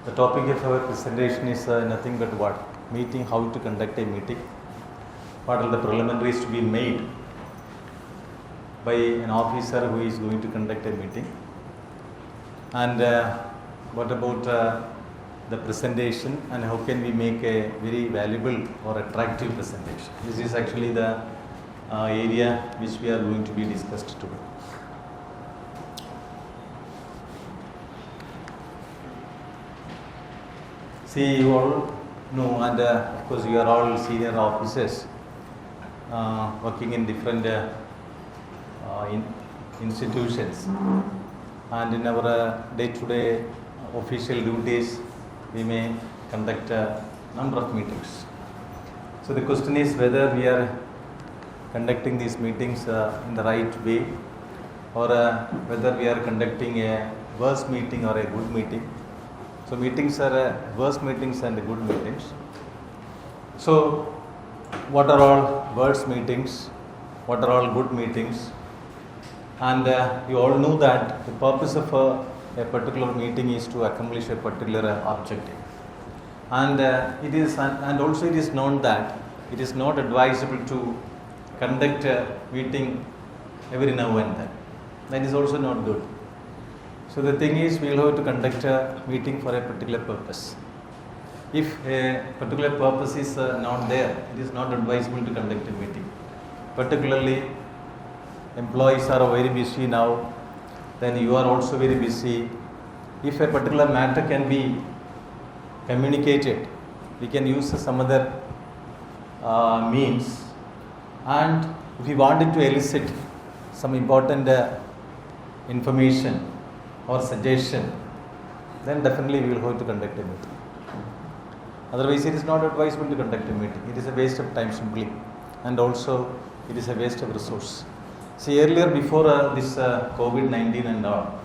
The topic of our presentation is nothing but what? Meeting, how to conduct a meeting. What are the preliminaries to be made by an officer who is going to conduct a meeting. And what about the presentation and how can we make a very valuable or attractive presentation. This is actually the area which we are going to be discussed today. See, you all know, and of course you are all senior officers working in different institutions, and in our day-to-day official duties we may conduct a number of meetings. So the question is whether we are conducting these meetings in the right way, or whether we are conducting a worse meeting or a good meeting. So meetings are worse meetings and good meetings. So what are all worse meetings? What are all good meetings? And you all know that the purpose of a particular meeting is to accomplish a particular objective. And it is known that it is not advisable to conduct a meeting every now and then. That is also not good. So the thing is, we will have to conduct a meeting for a particular purpose. If a particular purpose is not there, it is not advisable to conduct a meeting. Particularly, employees are very busy now, then you are also very busy. If a particular matter can be communicated, we can use some other means, and if we wanted to elicit some important information or suggestion, then definitely we will have to conduct a meeting. Otherwise, it is not advisable to conduct a meeting. It is a waste of time simply, and also it is a waste of resource. See, earlier before this COVID-19 and all,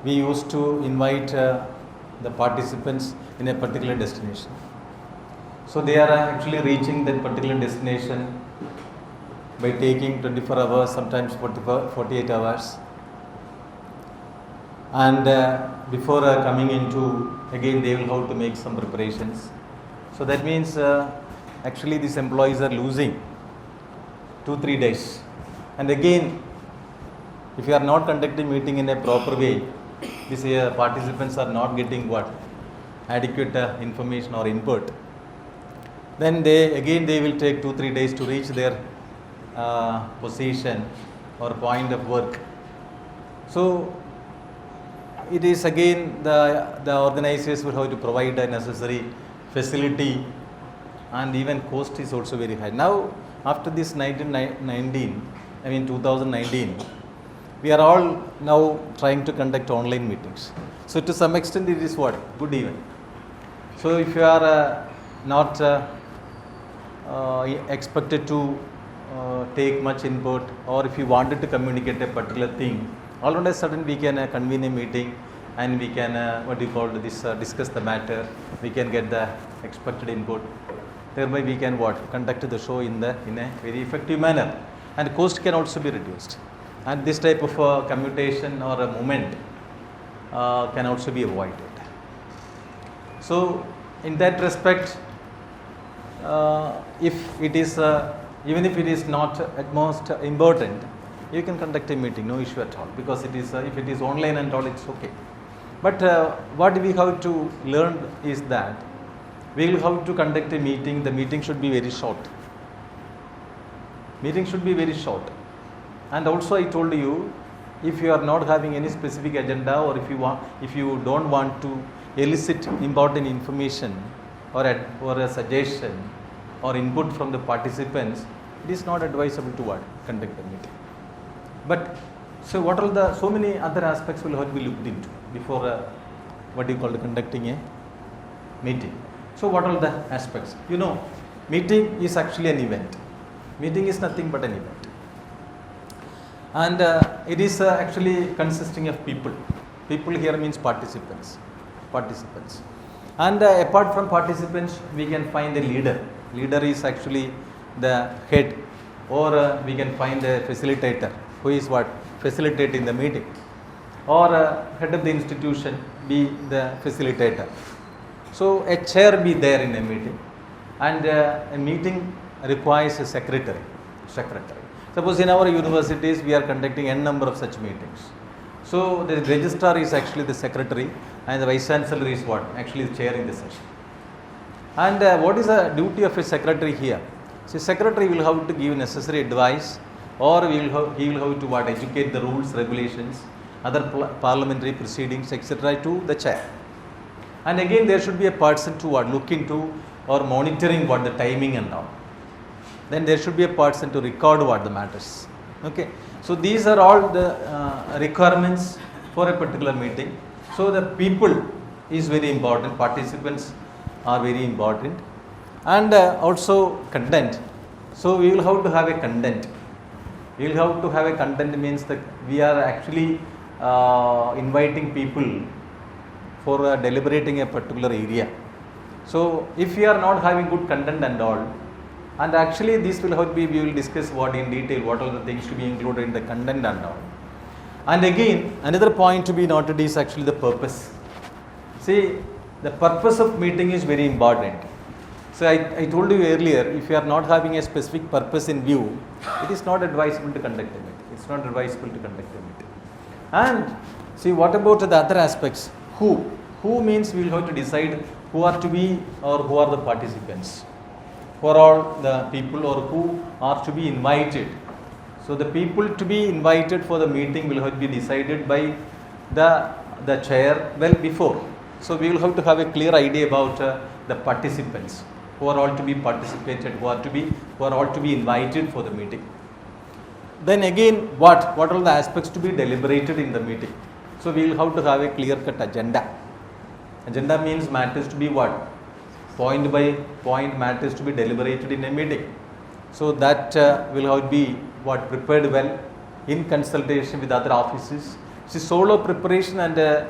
we used to invite the participants in a particular destination. So they are actually reaching that particular destination by taking 24 hours, sometimes 48 hours. And before coming into, again they will have to make some preparations. So that means actually these employees are losing 2-3 days. And again, if you are not conducting meeting in a proper way, these participants are not getting what? Adequate information or input. Then they will take 2-3 days to reach their position or point of work. So it is again the organizers will have to provide a necessary facility, and even cost is also very high. Now after this 2019, we are all now trying to conduct online meetings. So to some extent it is what? Good even. So if you are not expected to take much input, or if you wanted to communicate a particular thing, all of a sudden we can convene a meeting and we can discuss the matter, we can get the expected input, thereby we can conduct the show in a very effective manner, and cost can also be reduced, and this type of commutation or a movement can also be avoided. So in that respect, if it is even if it is not at most important, you can conduct a meeting, no issue at all, because it is if it is online and all, it's okay. But what we have to learn is that we will have to conduct a meeting. The meeting should be very short. Meeting should be very short. And also I told you, if you are not having any specific agenda, or if you don't want to elicit important information or a suggestion or input from the participants, it is not advisable to conduct a meeting. But so what are so many other aspects will have to be looked into before conducting a meeting. So what are the aspects? Meeting is actually an event. Meeting is nothing but an event. And it is actually consisting of people. People here means participants. And apart from participants, we can find a leader. Leader is actually the head, or we can find a facilitator who is facilitating the meeting. or head of the institution be the facilitator. So a chair be there in a meeting, and a meeting requires a secretary. Suppose in our universities we are conducting n number of such meetings. So the registrar is actually the secretary, and the vice chancellor is what? Actually chairing the session. And what is the duty of a secretary here? So secretary will have to give necessary advice, or he will have to what? Educate the rules, regulations, other parliamentary proceedings, etc. to the chair. And again there should be a person to what? Look into or monitoring what the timing and all. Then there should be a person to record what the matters. Okay. So these are all the requirements for a particular meeting. So the people is very important, participants are very important, and also content. So we will have to have a content. We will have to have a content means that we are actually inviting people for deliberating a particular area. So if we are not having good content and all, and actually this will have to be, we will discuss what in detail, what are the things to be included in the content and all. And again, another point to be noted is actually the purpose. See, the purpose of meeting is very important. So I told you earlier, if you are not having a specific purpose in view, it is not advisable to conduct a meeting. It's not advisable to conduct a meeting. And see, what about the other aspects? Who? Who means we will have to decide who are to be or who are the participants. Who are all the people or who are to be invited. So the people to be invited for the meeting will have to be decided by the chair well before. So we will have to have a clear idea about the participants, who are all to be participated, who are all to be invited for the meeting. Then again, what are the aspects to be deliberated in the meeting? So we will have to have a clear-cut agenda. Agenda means matters to be what? Point by point matters to be deliberated in a meeting. So that will have to be what? Prepared well in consultation with other offices. See, solo preparation and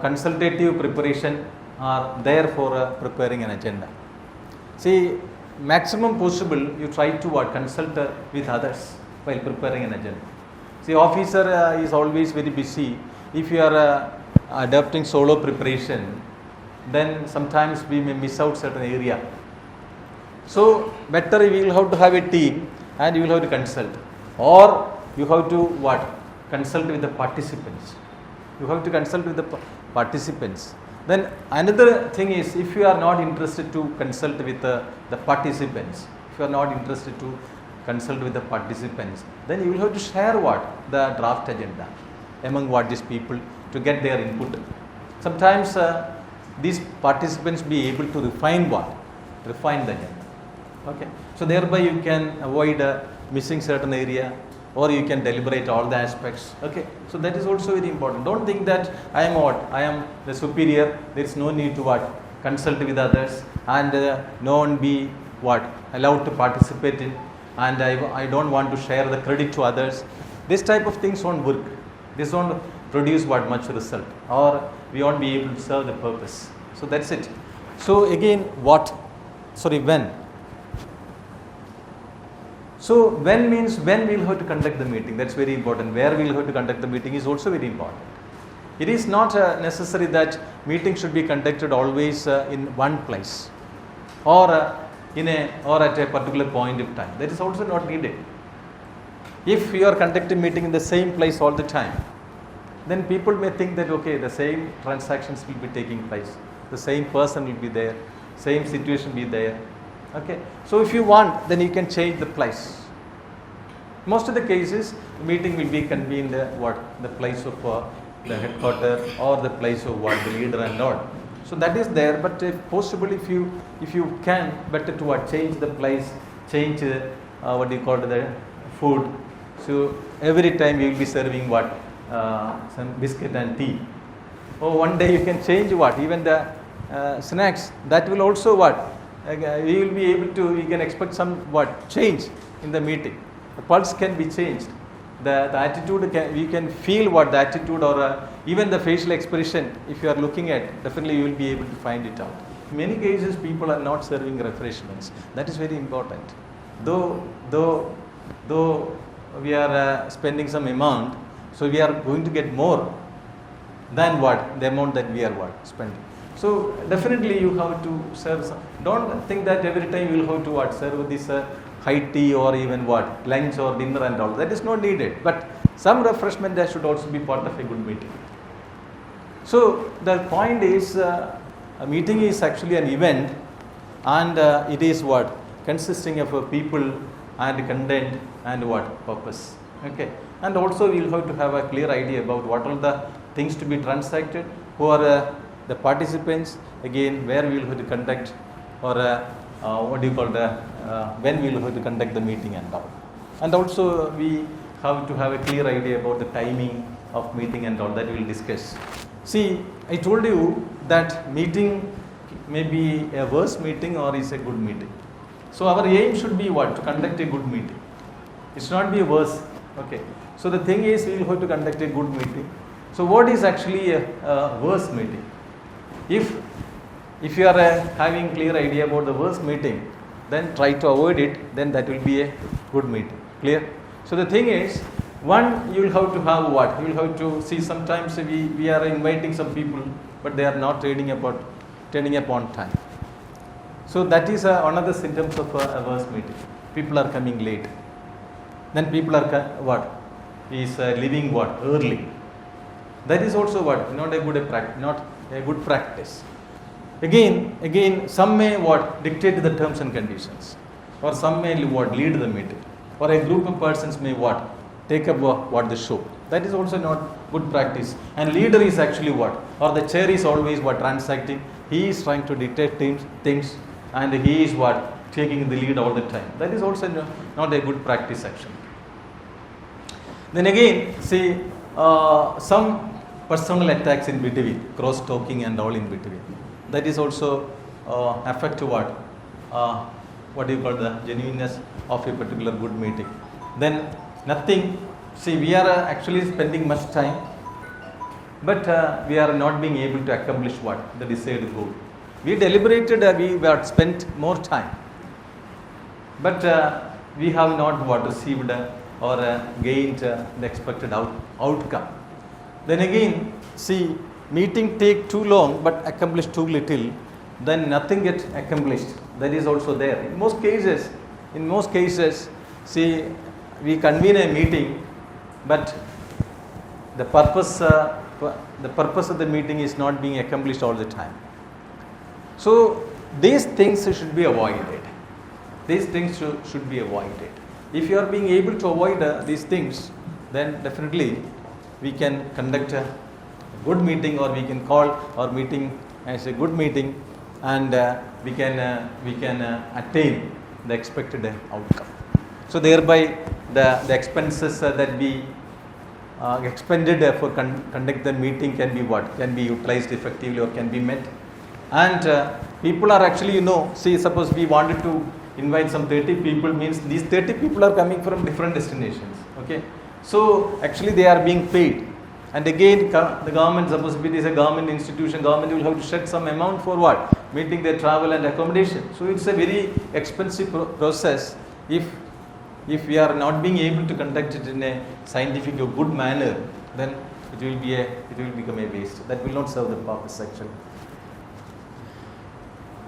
consultative preparation are there for preparing an agenda. See, maximum possible you try to what? Consult with others while preparing an agenda. See, officer is always very busy. If you are adopting solo preparation, then sometimes we may miss out certain area. So better we will have to have a team and you will have to consult, or you have to what? Consult with the participants. You have to consult with the participants. Then another thing is, if you are not interested to consult with the participants, if you are not interested to consult with the participants, then you will have to share what? The draft agenda among what these people to get their input. Sometimes these participants be able to refine the agenda. Okay. So thereby you can avoid missing certain area, or you can deliberate all the aspects. Okay. So that is also very important. Don't think that I am the superior. There is no need to consult with others, and no one be allowed to participate in, and I don't want to share the credit to others. This type of things won't work. This won't produce much result, or we won't be able to serve the purpose. So that's it. So again, when? So when means when we will have to conduct the meeting. That's very important. Where we will have to conduct the meeting is also very important. It is not necessary that meeting should be conducted always in one place, or at a particular point of time. That is also not needed. If you are conducting meeting in the same place all the time, then people may think that okay, the same transactions will be taking place, the same person will be there, same situation will be there. Okay. So if you want, then you can change the place. Most of the cases, the meeting will be convened the place of the headquarters, or the place of the leader and all. So that is there. But if possible, if you can, better to change the place, change the food. So every time you will be serving some biscuit and tea. Or one day you can change even the snacks. That will also we will be able to, you can expect some change in the meeting. The pulse can be changed. The attitude, we can feel the attitude, or even the facial expression, if you are looking at, definitely you will be able to find it out. In many cases, people are not serving refreshments. That is very important. Though we are spending some amount, so we are going to get more. than what? The amount that we are what? Spending. So definitely you have to serve some. Don't think that every time you will have to what? Serve this high tea or even what? Lunch or dinner and all. That is not needed. But some refreshment that should also be part of a good meeting. So the point is, a meeting is actually an event, and it is what? Consisting of people and content and what? Purpose. Okay. And also we will have to have a clear idea about what are the things to be transacted, who are the participants, again where we will have to conduct, or what do you call when we will have to conduct the meeting and all. And also we have to have a clear idea about the timing of meeting and all, that we will discuss. See, I told you that meeting may be a worse meeting or is a good meeting. So our aim should be what? To conduct a good meeting. It should not be a worse. Okay. So the thing is, we will have to conduct a good meeting. So what is actually a worse meeting? If you are having clear idea about the worst meeting, then try to avoid it, then that will be a good meeting. Clear? So the thing is, one, you will have to have what? You will have to see, sometimes we are inviting some people, but they are not turning up on time. So that is another symptoms of a worst meeting. People are coming late. Then people are leaving what? Early. That is also what? Not a good practice. Again, some may what? Dictate the terms and conditions, or some may what? Lead the meeting, or a group of persons may what? Take up what? The show. That is also not good practice. And leader is actually what? Or the chair is always what? Transacting. He is trying to dictate things, and he is what? Taking the lead all the time. That is also not a good practice actually. Then again, see, some personal attacks in between, cross talking and all in between. That is also affect to what? What do you call the genuineness of a particular good meeting. Then nothing. See, we are actually spending much time, but we are not being able to accomplish what? The desired goal. We deliberated, we have spent more time, but we have not what? Received or gained the expected outcome. Then again, see, meeting take too long but accomplish too little, then nothing gets accomplished. That is also there. In most cases, see, we convene a meeting, but the purpose of the meeting is not being accomplished all the time. So these things should be avoided. These things should be avoided. If you are being able to avoid these things, then definitely we can conduct a good meeting, or we can call our meeting as a good meeting, and we can attain the expected outcome. So thereby the expenses that we expended for conduct the meeting can be what? Can be utilized effectively or can be met. And people are actually, see, suppose we wanted to invite some 30 people, means these 30 people are coming from different destinations. Okay. So actually they are being paid. And again, the government, suppose it is a government institution, government will have to shed some amount for what? Meeting their travel and accommodation. So it's a very expensive process. If we are not being able to conduct it in a scientific or good manner, then it will become a waste. That will not serve the purpose actually.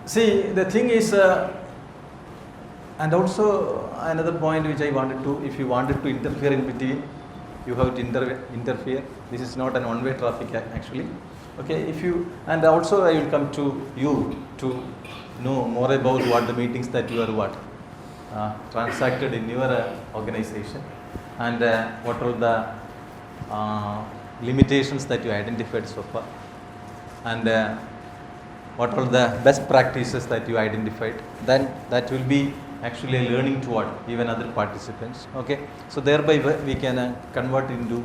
See, the thing is, and also another point which I wanted to, if you wanted to interfere in between, you have to interfere. This is not an one-way traffic actually. Okay, and also I will come to you to know more about what the meetings that you are transacted in your organization, and what are the limitations that you identified so far, and what are the best practices that you identified. Then that will be actually a learning to what? Even other participants. Okay, so thereby we can convert into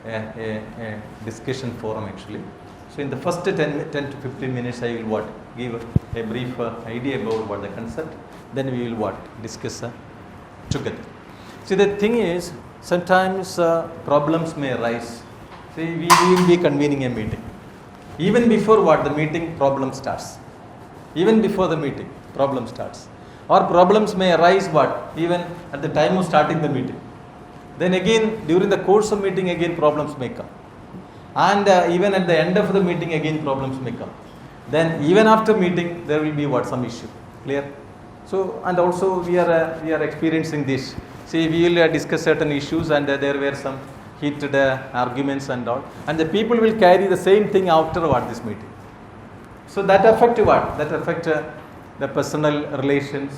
a discussion forum actually. So in the first 10 to 15 minutes I will give a brief idea about what the concept, then we will discuss together. See, the thing is, sometimes problems may arise. See, we will be convening a meeting. Even before the meeting, problem starts. Even before the meeting, problem starts. Or problems may arise even at the time of starting the meeting. Then again, during the course of meeting, again problems may come. And even at the end of the meeting, again problems may come. Then even after meeting, there will be some issue. Clear? So, and also we are experiencing this. See, we will discuss certain issues, and there were some heated arguments and all, and the people will carry the same thing after this meeting. So that affect what? That affect the personal relations,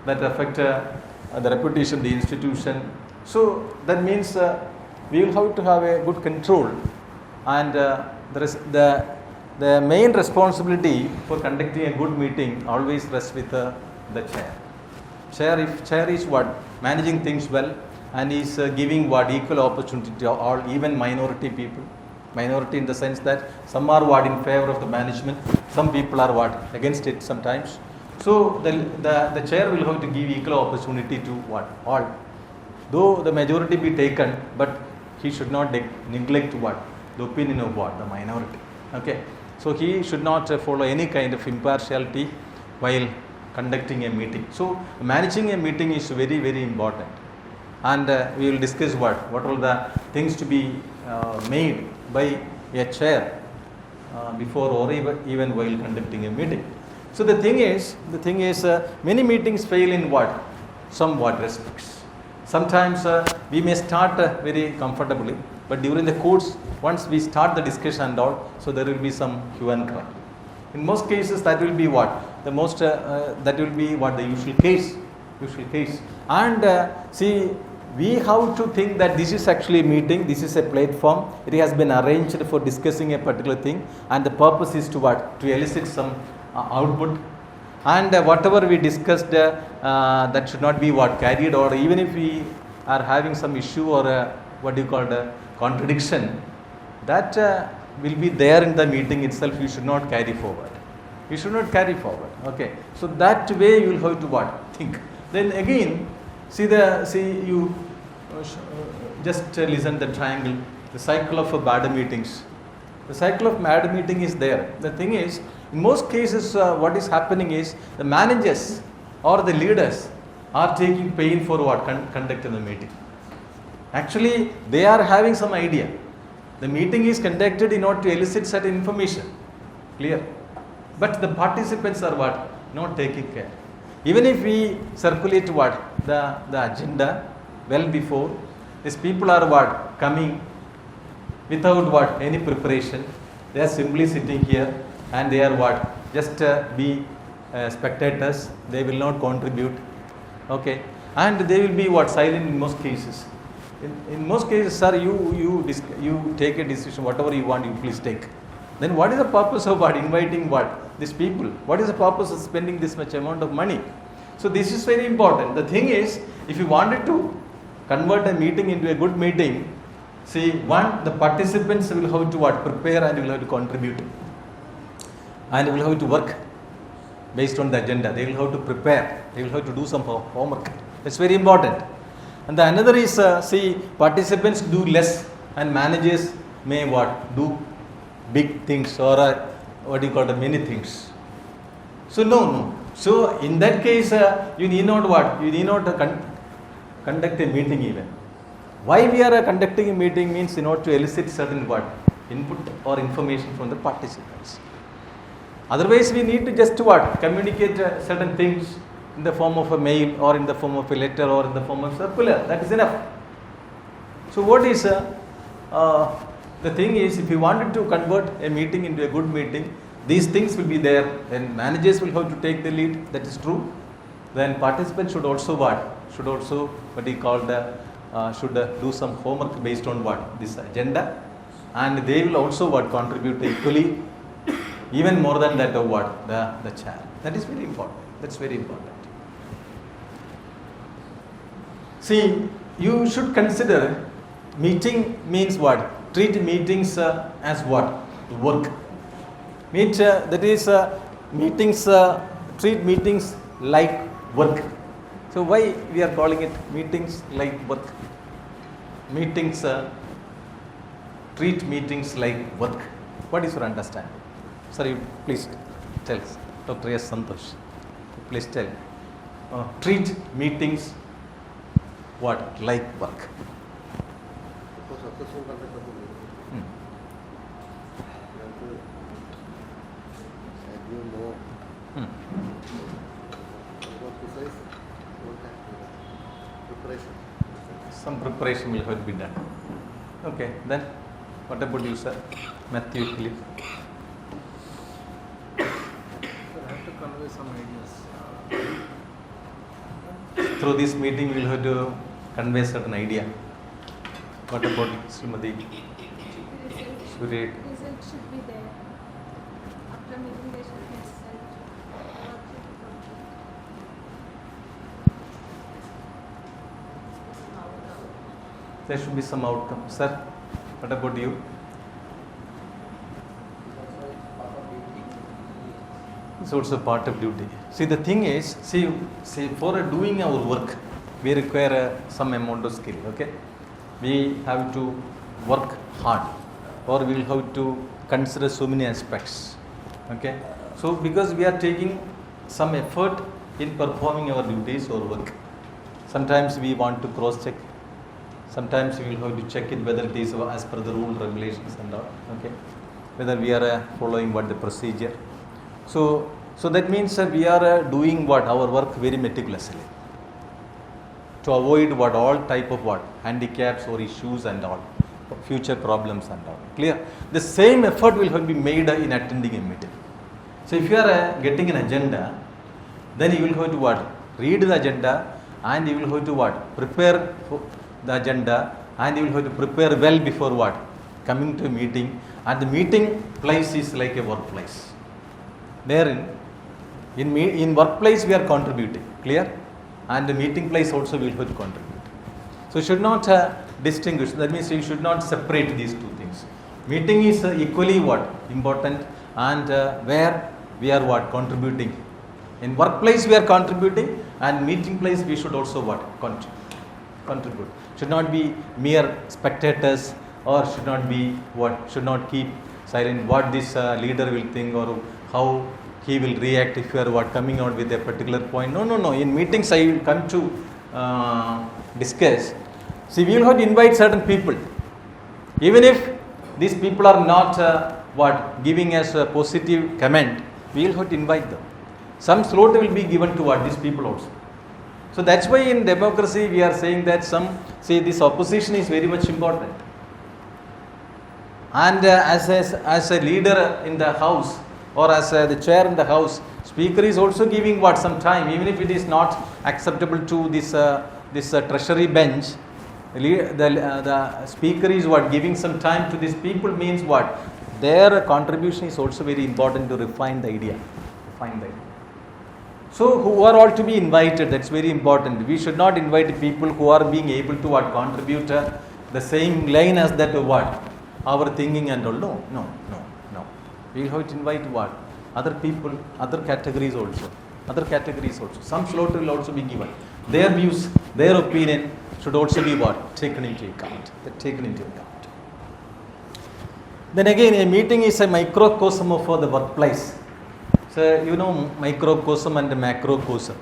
that affect the reputation of the institution. So that means we will have to have a good control, and the main responsibility for conducting a good meeting always rests with the chair. If chair is managing things well, and is giving equal opportunity to all, even minority people. Minority in the sense that some are in favor of the management, some people are against it sometimes. So the chair will have to give equal opportunity to all. Though the majority be taken, but he should not neglect the opinion of the minority. Okay. So he should not follow any kind of impartiality while conducting a meeting. So managing a meeting is very, very important. And we will discuss what are the things to be made by a chair before or even while conducting a meeting. So the thing is many meetings fail in somewhat respects. Sometimes we may start very comfortably, but during the course, once we start the discussion and all, so there will be some hue and cry. In most cases, that will be the usual case. And see, we have to think that this is actually a meeting, this is a platform, it has been arranged for discussing a particular thing, and the purpose is to elicit some output, and whatever we discussed that should not be carried, or even if we are having some issue or contradiction, that will be there in the meeting itself. You should not carry forward. Okay. So that way you will have to think. Then again, you just listen the triangle, the cycle of bad meetings. The cycle of bad meeting is there. The thing is, in most cases, what is happening is the managers or the leaders are taking pain for conducting the meeting. Actually, they are having some idea. The meeting is conducted in order to elicit certain information. Clear? But the participants are not taking care. Even if we circulate the agenda well before, these people are coming without any preparation. They are simply sitting here, and they are just be spectators. They will not contribute. Okay, and they will be silent in most cases. In most cases, sir, you take a decision, whatever you want, you please take. Then what is the purpose of inviting these people? What is the purpose of spending this much amount of money? So this is very important. The thing is, if you wanted to convert a meeting into a good meeting, see, the participants will have to prepare, and will have to contribute, and will have to work based on the agenda. They will have to prepare. They will have to do some homework. That's very important. And the another is, participants do less, and managers may do big things, or many things. So no. So in that case, you need not conduct a meeting even. Why we are conducting a meeting means in order to elicit certain input or information from the participants. Otherwise, we need to just communicate certain things in the form of a mail, or in the form of a letter, or in the form of circular. That is enough. So what is the thing is, if you wanted to convert a meeting into a good meeting, these things will be there. Then managers will have to take the lead. That is true. Then participants should also should do some homework based on this agenda, and they will also contribute equally, even more than that of the chair. That is very important. That's very important. See, you should consider meeting means treat meetings as work. Treat meetings like work. So why we are calling it meetings like work? Treat meetings like work. What is your understanding? Sir, you please tell us. Dr. S. Santosh, please tell. Treat meetings like work. some preparation will have to be done. Okay, then what about you, sir? Matthew, please. I have to convey some ideas. Through this meeting, we will have to convey certain idea. What about Srimati? Surya? Result should be there. After meeting, there should be result. There should be some outcome. Sir, what about you? It's also part of duty. See, the thing is, see for doing our work, we require some amount of skill. Okay, we have to work hard, or we will have to consider so many aspects. Okay, so because we are taking some effort in performing our duties or work, sometimes we want to cross check. Sometimes we will have to check it whether it is as per the rule, regulations and all. Okay, whether we are following what the procedure. So that means we are doing what our work very meticulously to avoid what all type of what handicaps or issues and all future problems and all. Clear? The same effort will have to be made in attending a meeting. So if you are getting an agenda, then you will have to what read the agenda, and you will have to what prepare for the agenda, and you will have to prepare well before what coming to a meeting. And the meeting place is like a workplace. Therein, in workplace we are contributing, clear, and the meeting place also we will have to contribute. So you should not distinguish. That means you should not separate these two things. Meeting is equally what important, and where we are what contributing. In workplace we are contributing, and meeting place we should also what contribute. Should not be mere spectators, or should not be what should not keep silent what this leader will think, or how he will react if you are what coming out with a particular point. No. In meetings I will come to discuss. See, we will have to invite certain people. Even if these people are not what giving us a positive comment, we will have to invite them. Some slot will be given to what these people also. So that's why in democracy we are saying that this opposition is very much important. And as a leader in the house, or as the chair in the house, speaker is also giving what some time, even if it is not acceptable to this treasury bench. The speaker is what giving some time to these people, means what their contribution is also very important to refine the idea. So who are all to be invited? That's very important. We should not invite people who are being able to what contribute the same line as that what our thinking and all. No. We will have to invite what other people, other categories also. Some slot will also be given. Their views, their opinion should also be what taken into account. Then again, a meeting is a microcosm of the workplace. So you know microcosm and macrocosm.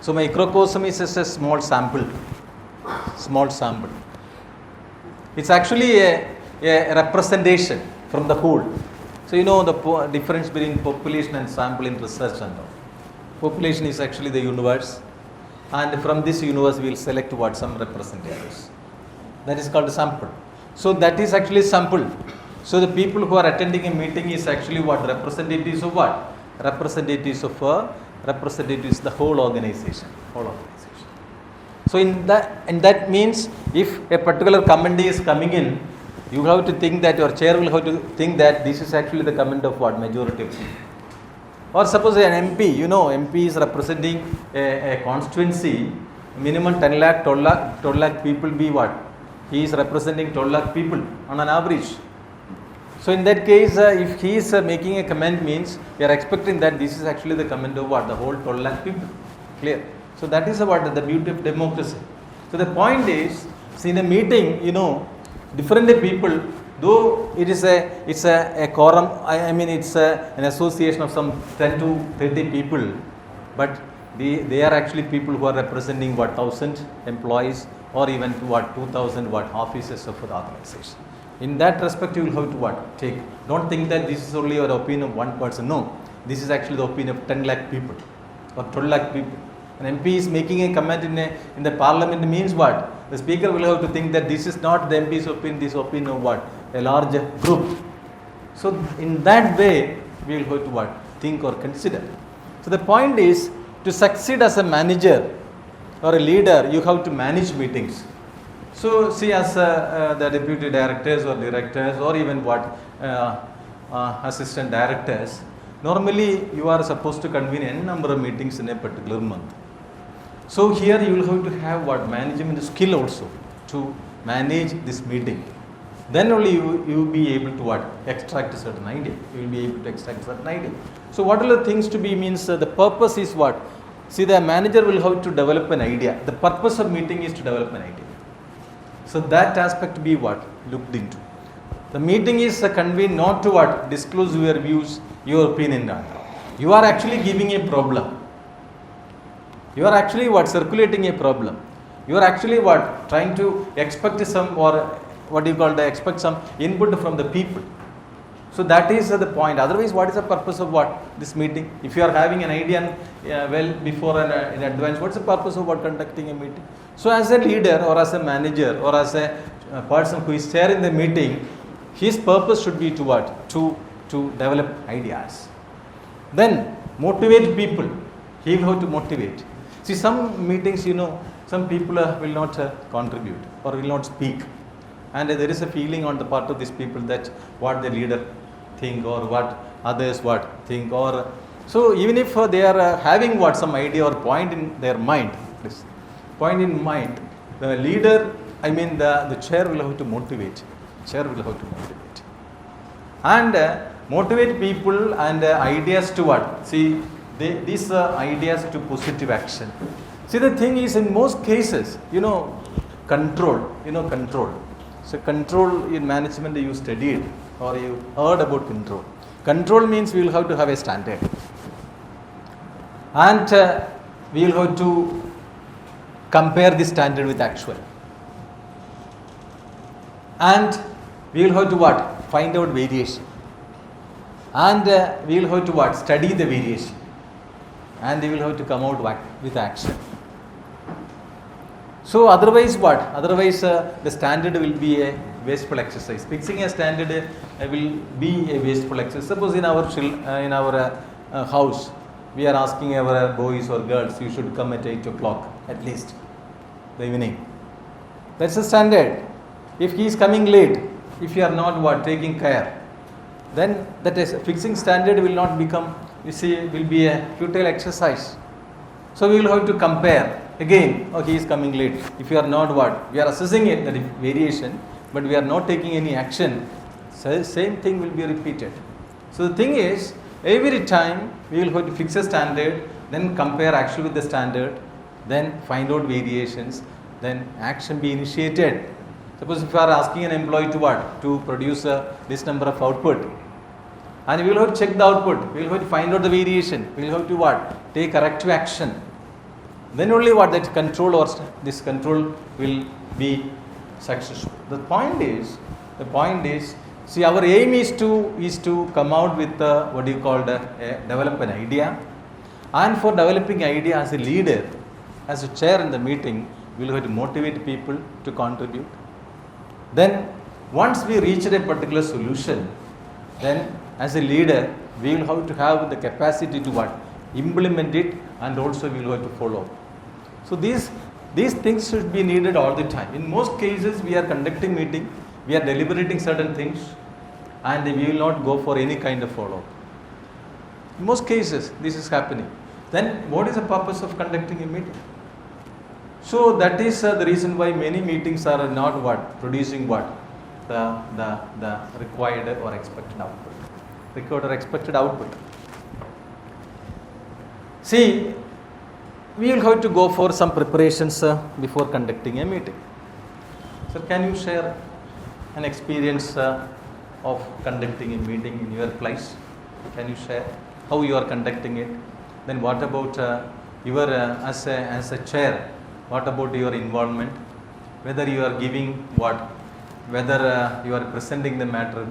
So microcosm is just a small sample. It's actually a representation from the whole. So you know the difference between population and sample in research and all. Population is actually the universe, and from this universe we will select what some representatives. That is called a sample. So that is actually sample. So the people who are attending a meeting is actually what representatives of what? Representatives of the whole organization. So in that means if a particular committee is coming in, you have to think that your chair will have to think that this is actually the comment of what majority of people. Or suppose an MP, MP is representing a constituency, minimum 10 lakh, 12 lakh people be what? He is representing 12 lakh people on an average. So in that case, if he is making a comment, means we are expecting that this is actually the comment of what? The whole 12 lakh people. Clear? So that is what the beauty of democracy. So the point is, see in a meeting, different people, though it's a quorum, it's an association of some 10 to 30 people, but they are actually people who are representing 1,000 employees, or even 2,000 offices of the organization. In that respect, you will have to take. Don't think that this is only your opinion of one person. No, this is actually the opinion of 10 lakh people or 12 lakh people. An MP is making a comment in the parliament means what? The speaker will have to think that this is not the MP's opinion, this opinion of what? A large group. So in that way, we will have to what? Think or consider. So the point is, to succeed as a manager or a leader, you have to manage meetings. So see, as the deputy directors or directors or even what assistant directors, normally you are supposed to convene n number of meetings in a particular month. So here you will have to have what? Management skill also to manage this meeting. Then only you will be able to what? Extract a certain idea. You will be able to extract a certain idea. So what are the things to be means the purpose is what? See, the manager will have to develop an idea. The purpose of meeting is to develop an idea. So that aspect be what? Looked into. The meeting is convened not to what? Disclose your views, your opinion. You are actually giving a problem. You are actually what? Circulating a problem. You are actually what? Trying to expect some or what do you call expect some input from the people. So that is the point. Otherwise, what is the purpose of what? This meeting? If you are having an idea well before and in advance, what's the purpose of what conducting a meeting? So as a leader or as a manager or as a person who is chairing the meeting, his purpose should be to what? To develop ideas. Then motivate people. He will have to motivate. See, some meetings, some people will not contribute or will not speak. And there is a feeling on the part of these people that what the leader think or what others what think, or so even if they are having what some idea or point in their mind, this point in mind, the leader, the chair will have to motivate. Chair will have to motivate. And motivate people and ideas to what? See, these ideas to positive action. See, the thing is, in most cases, control. So control in management, you studied or you heard about control. Control means we will have to have a standard. And we will have to compare the standard with actual. And we will have to what? Find out variation. And we will have to what? Study the variation. And we will have to come out with action. So otherwise what? Otherwise the standard will be a wasteful exercise. Fixing a standard will be a wasteful exercise. Suppose in our house, we are asking our boys or girls, you should come at 8 o'clock at least, the evening. That's the standard. If he is coming late, if you are not what? Taking care, then that is fixing standard will not become, will be a futile exercise. So we will have to compare. Again, he is coming late. If you are not what? We are assessing it, that variation, but we are not taking any action. So same thing will be repeated. So the thing is, every time we will have to fix a standard, then compare actually with the standard, then find out variations, then action be initiated. Suppose if you are asking an employee to what? To produce this number of output. And we will have to check the output. We will have to find out the variation. We will have to what? Take corrective action. Then only what? That control or this control will be successful. The point is, see, our aim is to come out with develop an idea. And for developing idea as a leader, as a chair in the meeting, we will have to motivate people to contribute. Then once we reach a particular solution, then as a leader, we will have to have the capacity to what? Implement it, and also we will have to follow. So these things should be needed all the time. In most cases, we are conducting meeting, we are deliberating certain things, and we will not go for any kind of follow-up. In most cases, this is happening. Then what is the purpose of conducting a meeting? So that is the reason why many meetings are not what? Producing what? The required or expected output. Required or expected output. See, we will have to go for some preparations before conducting a meeting. So can you share an experience of conducting a meeting in your place? Can you share how you are conducting it? Then what about your as a chair? What about your involvement? Whether you are giving what? Whether you are presenting the matter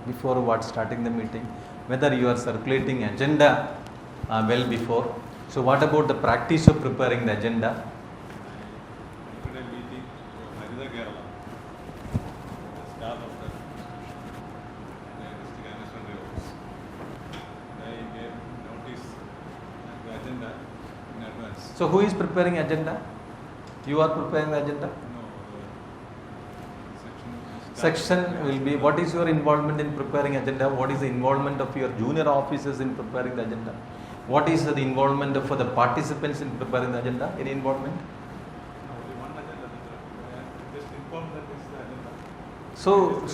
before what starting the meeting? Whether you are circulating agenda well before? So what about the practice of preparing the agenda? So who is preparing agenda? You are preparing the agenda? No, Section will be, what is your involvement in preparing agenda? What is the involvement of your junior officers in preparing the agenda? What is the involvement for the participants in preparing the agenda? Any involvement? only one agenda. Just inform that is the agenda.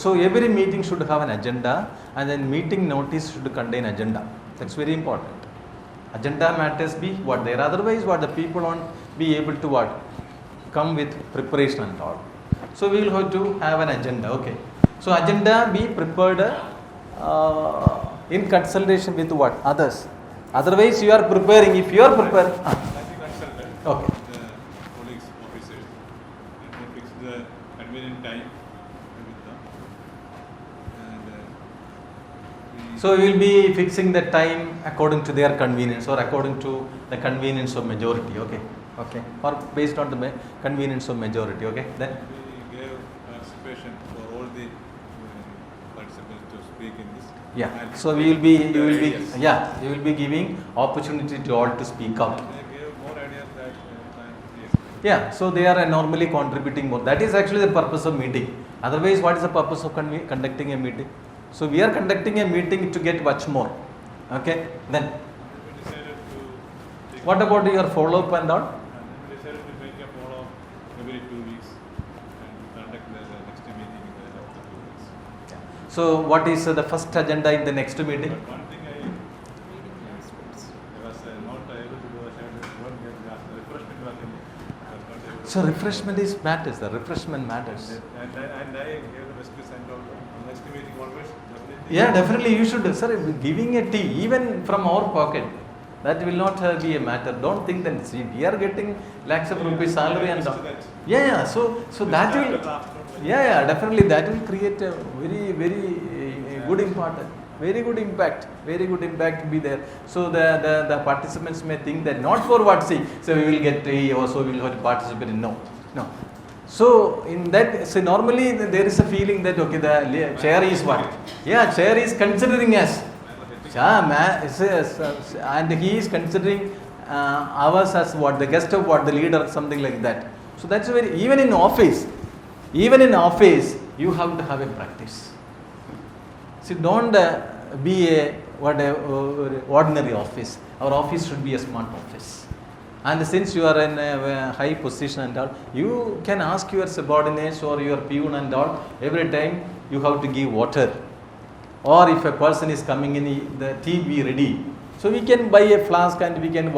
So every meeting should have an agenda, and then meeting notice should contain agenda. That's very important. Agenda matters be what there. Otherwise, what the people won't be able to what come with preparation and all. So we will have to have an agenda. Okay. So agenda be prepared in consultation with what others. Otherwise, you are preparing. If you are preparing, Like the consultant, okay. the colleagues, officers, and they fix the convenient time with them. And So we will be fixing the time according to their convenience or according to the convenience of majority. Okay. Okay. Or based on the convenience of majority. Okay. Then. we gave participation for all the participants to speak in this. Yeah. And So you will be ideas. you will be giving opportunity to all to speak out. And they gave more ideas that Yeah. So they are normally contributing more. That is actually the purpose of meeting. Otherwise, what is the purpose of conducting a meeting? So we are conducting a meeting to get much more. Okay. Then we decided to take what about your follow up and all? and we decided to make a follow-up every 2 weeks and conduct the next meeting in the after 2 weeks. So what is the first agenda in the next meeting? But one thing I was not able to do a schedule, one get the refreshment was in it. I was not able to So refreshment is matters. The refreshment matters. and I gave the best and all. Next meeting always definitely. Yeah, definitely you should. Sir, giving a tea even from our pocket, that will not be a matter. Don't think that see, we are getting lakhs of rupees salary and all. Yeah. So that will. Yeah, definitely that will create a very good impact. Very good impact be there. So the participants may think that not for what see, so we will get tea or so we will have to participate in. No. So in that, so normally there is a feeling that okay, the chair is what? Yeah, chair is considering us. And he is considering ours as what? The guest of what? The leader, something like that. So that's very, even in office, you have to have a practice. See, don't be a ordinary office. Our office should be a smart office. And since you are in a high position and all, you can ask your subordinates or your peon and all, every time you have to give water. Or if a person is coming in, the tea be ready. So we can buy a flask and we can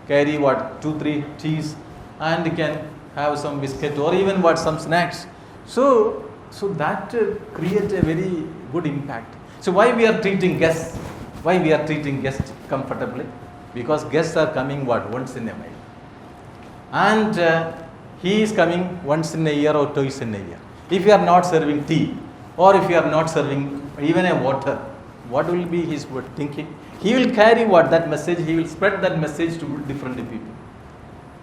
carry 2-3 teas and can have some biscuit or even some snacks. So that creates a very good impact. So why we are treating guests? Why we are treating guests comfortably? Because guests are coming once in a while. And he is coming once in a year or twice in a year. If you are not serving tea or if you are not serving even a water, what will be his thinking? He will carry that message, he will spread that message to different people.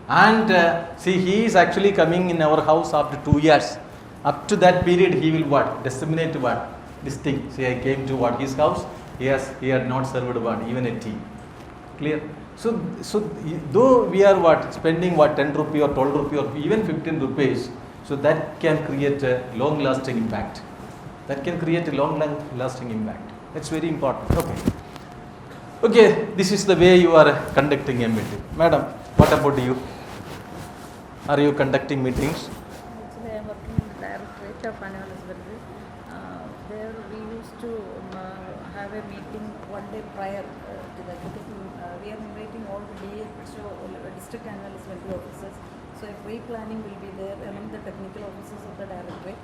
And see, he is actually coming in our house after 2 years. Up to that period, he will disseminate this thing. See, I came to his house, he had not served even a tea. Clear? So though we are spending 10 rupee or 12 rupee or even 15 rupees, so that can create a long lasting impact. That's very important. Okay, this is the way you are conducting a meeting. Madam, what about you? Are you conducting meetings? Actually, I am working in the Directorate of Husbandry. There we used to have a meeting one day prior to that because we are inviting all the DHO, district analyst officers. So a pre-planning will be there among the technical officers of the Directorate.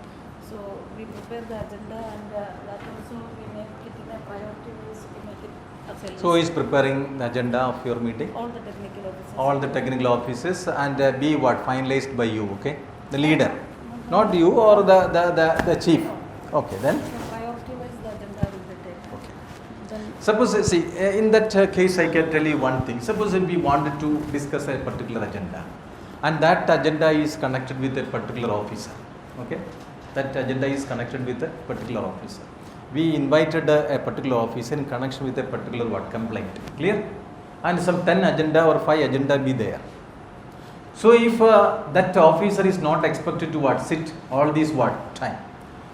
So we prepare the agenda and that also we make it in a priority ways to make it a So who is preparing the agenda of your meeting? all the technical officers. All the technical officers and be finalized by you, okay? The leader. Not you or the chief. Okay, then? So priority wise the agenda will be taken. Okay. Then Suppose, see, in that case I can tell you one thing. Suppose if we wanted to discuss a particular agenda and that agenda is connected with a particular officer, okay? That agenda is connected with a particular officer. We invited a particular officer in connection with a particular complaint. Clear? And some 10 agenda or 5 agenda be there. So if that officer is not expected to what, sit all this what time.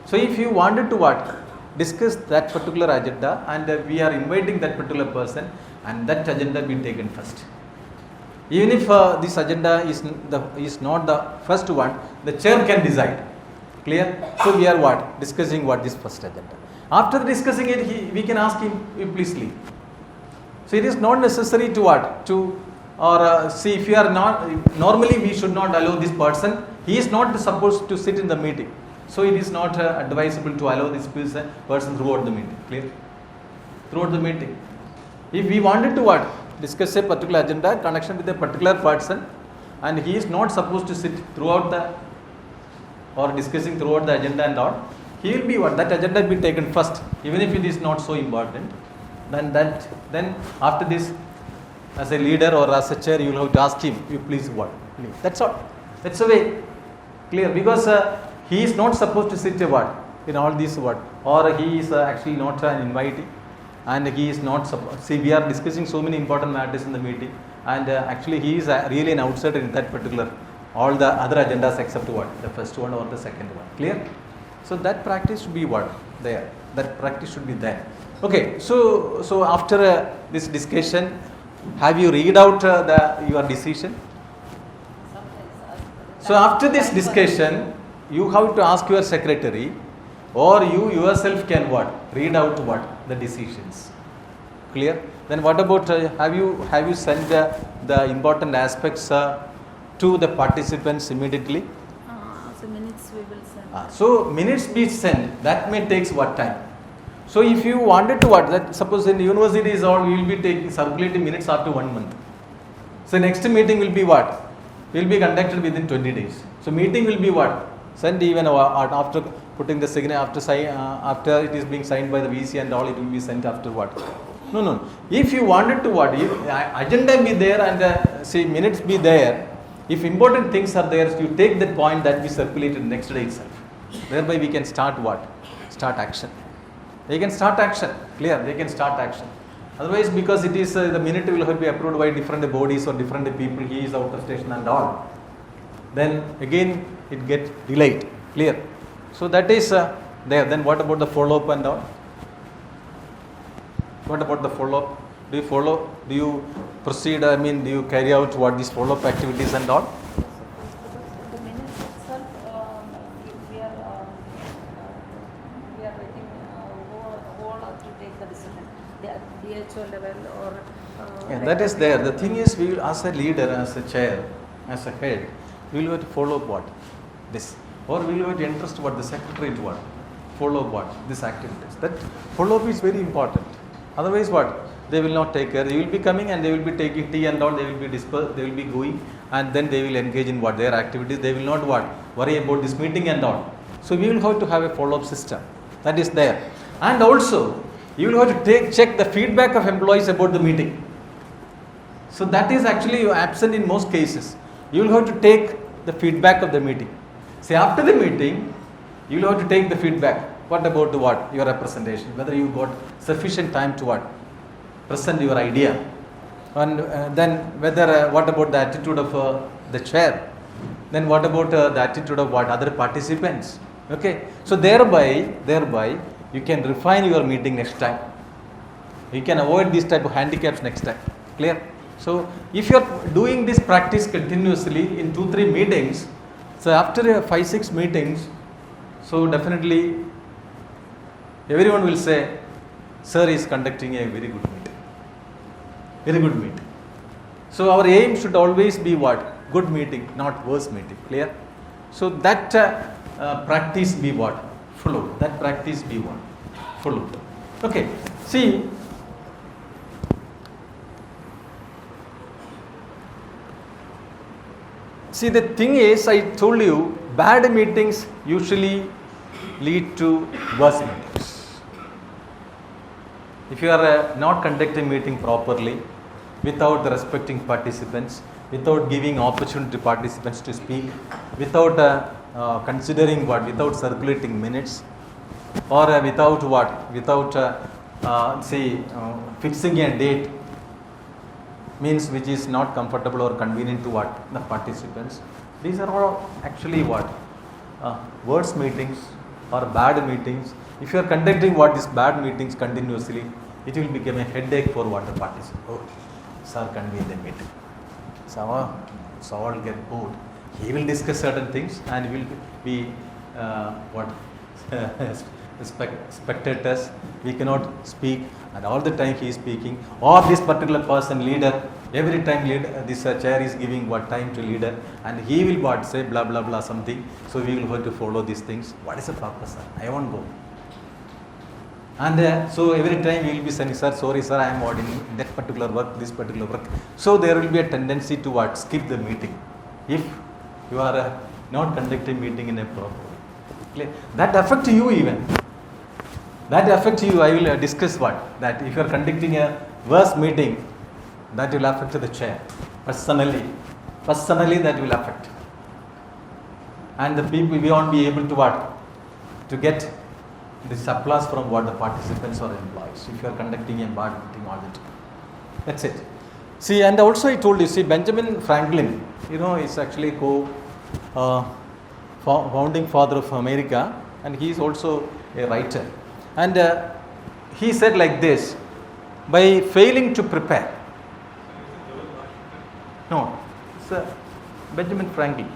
So if you wanted to what, discuss that particular agenda, and we are inviting that particular person, and that agenda be taken first. Even if this agenda is not the first one, the chair can decide. Clear? So we are what, discussing what this first agenda. After discussing it, we can ask him, you please leave. So it is not necessary to what, see, if you are not, normally we should not allow this person, he is not supposed to sit in the meeting. So it is not advisable to allow this person throughout the meeting. Clear? Throughout the meeting. If we wanted to what, discuss a particular agenda, connection with a particular person, and he is not supposed to sit throughout the, or discussing throughout the agenda and all, he will be what, that agenda will be taken first, even if it is not so important. Then after this, as a leader or as a chair, you will have to ask him, you please what, leave. That's all. That's the way. Clear? Because he is not supposed to sit in all these or he is actually not an invitee, and he is not supposed. See, we are discussing so many important matters in the meeting, and actually he is really an outsider in that particular, all the other agendas except the first one or the second one. Clear? So that practice should be there. That practice should be there. Okay, so after this discussion, have you read out your decision? So after this discussion, you have to ask your secretary, or you yourself can read out the decisions. Clear? Then what about have you sent the important aspects to the participants immediately? So minutes we will send. So minutes be sent. That may takes what time? So if you wanted to that suppose in universities all we will be circulating minutes after 1 month. So next meeting will be what? Will be conducted within 20 days. So meeting will be what? Sent even after putting the signature, after it is being signed by the VC and all, it will be sent after what? No. If you wanted to if agenda be there and say minutes be there, if important things are there, you take that point that we circulated next day itself. Thereby we can start Start action. They can start action. Clear? They can start action. Otherwise, because it is the minute will be approved by different bodies or different people, he is out of station and all. Then again it gets delayed. Clear? So that is there. Then what about the follow-up and all? What about the follow-up? Do you follow? Do you proceed? Do you carry out these follow-up activities and all? The minutes itself, we are waiting whole to take the decision. The DHO level or. That is there. The thing is, we will, as a leader, as a chair, as a head, we will have to follow up this, or we will have to entrust the secretary to follow up this activities. That follow up is very important. Otherwise, they will not take care. They will be coming and they will be taking tea and all. They will be dispersed. They will be going, and then they will engage in their activities. They will not worry about this meeting and all. So we will have to have a follow up system. That is there, and also you will have to check the feedback of employees about the meeting. So that is actually absent in most cases. You will have to take the feedback of the meeting. Say after the meeting, you will have to take the feedback. What about your representation? Whether you got sufficient time to present your idea, and then whether what about the attitude of the chair? Then what about the attitude of other participants? Okay. So thereby you can refine your meeting next time. You can avoid these type of handicaps next time. Clear? So if you are doing this practice continuously in 2-3 meetings, so after 5-6 meetings, so definitely everyone will say, sir is conducting a very good meeting. Very good meeting. So our aim should always be good meeting, not worse meeting. Clear? So that practice be followed. That practice be followed. Okay. See, the thing is, I told you, bad meetings usually lead to worse meetings. If you are not conducting meeting properly, without respecting participants, without giving opportunity to participants to speak, without considering without circulating minutes, or without fixing a date, means which is not comfortable or convenient to what the participants. These are all actually what worse meetings or bad meetings. If you are conducting what these bad meetings continuously, it will become a headache for what the participants. Oh, sir convened the meeting. So all get bored. He will discuss certain things and will be spectators. We cannot speak, and all the time he is speaking. Or this particular person, leader, every time this chair is giving what time to leader, and he will what say blah blah blah something. So we will have to follow these things. What is the purpose, sir? I won't go. And so every time we will be saying, sir, sorry sir, I am what in that particular work, this particular work. So there will be a tendency to what skip the meeting if you are not conducting meeting in a proper way. That affects you even. That affects you. I will discuss what that if you are conducting a worse meeting, that will affect the chair personally. Personally, that will affect. And the people we won't be able to what to get this applause from what the participants or employees. If you are conducting a bad meeting all the time, that's it. See, and also I told you, see, Benjamin Franklin, is actually founding father of America, and he is also a writer. And he said like this: by failing to prepare. No, it's Benjamin Franklin,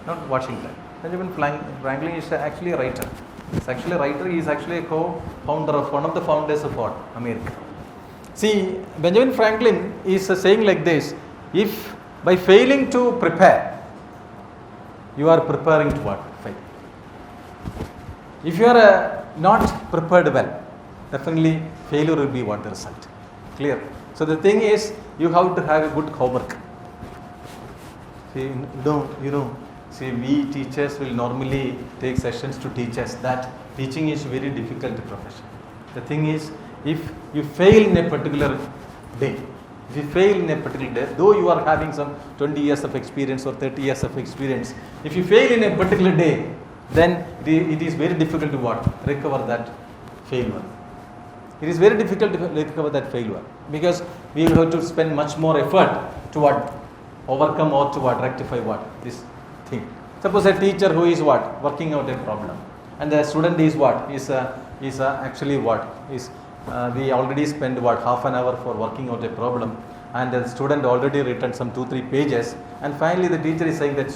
not Washington. Benjamin Franklin is actually a writer. He's actually a writer. He is actually a co-founder of one of the founders of what? America. See, Benjamin Franklin is saying like this: if by failing to prepare, you are preparing to what? Fail. If you are not prepared well, definitely failure will be what the result. Clear? So the thing is, you have to have a good homework. See, see, we teachers will normally take sessions to teach us that teaching is very difficult profession. The thing is, if you fail in a particular day, though you are having some 20 years of experience or 30 years of experience, if you fail in a particular day, then it is very difficult to what? Recover that failure. It is very difficult to recover that failure because we will have to spend much more effort to what? Overcome or to what? Rectify what? This thing. Suppose a teacher who is what? Working out a problem, and the student is what? Actually what? We already spend what? Half an hour for working out a problem, and the student already written some 2-3 pages, and finally the teacher is saying that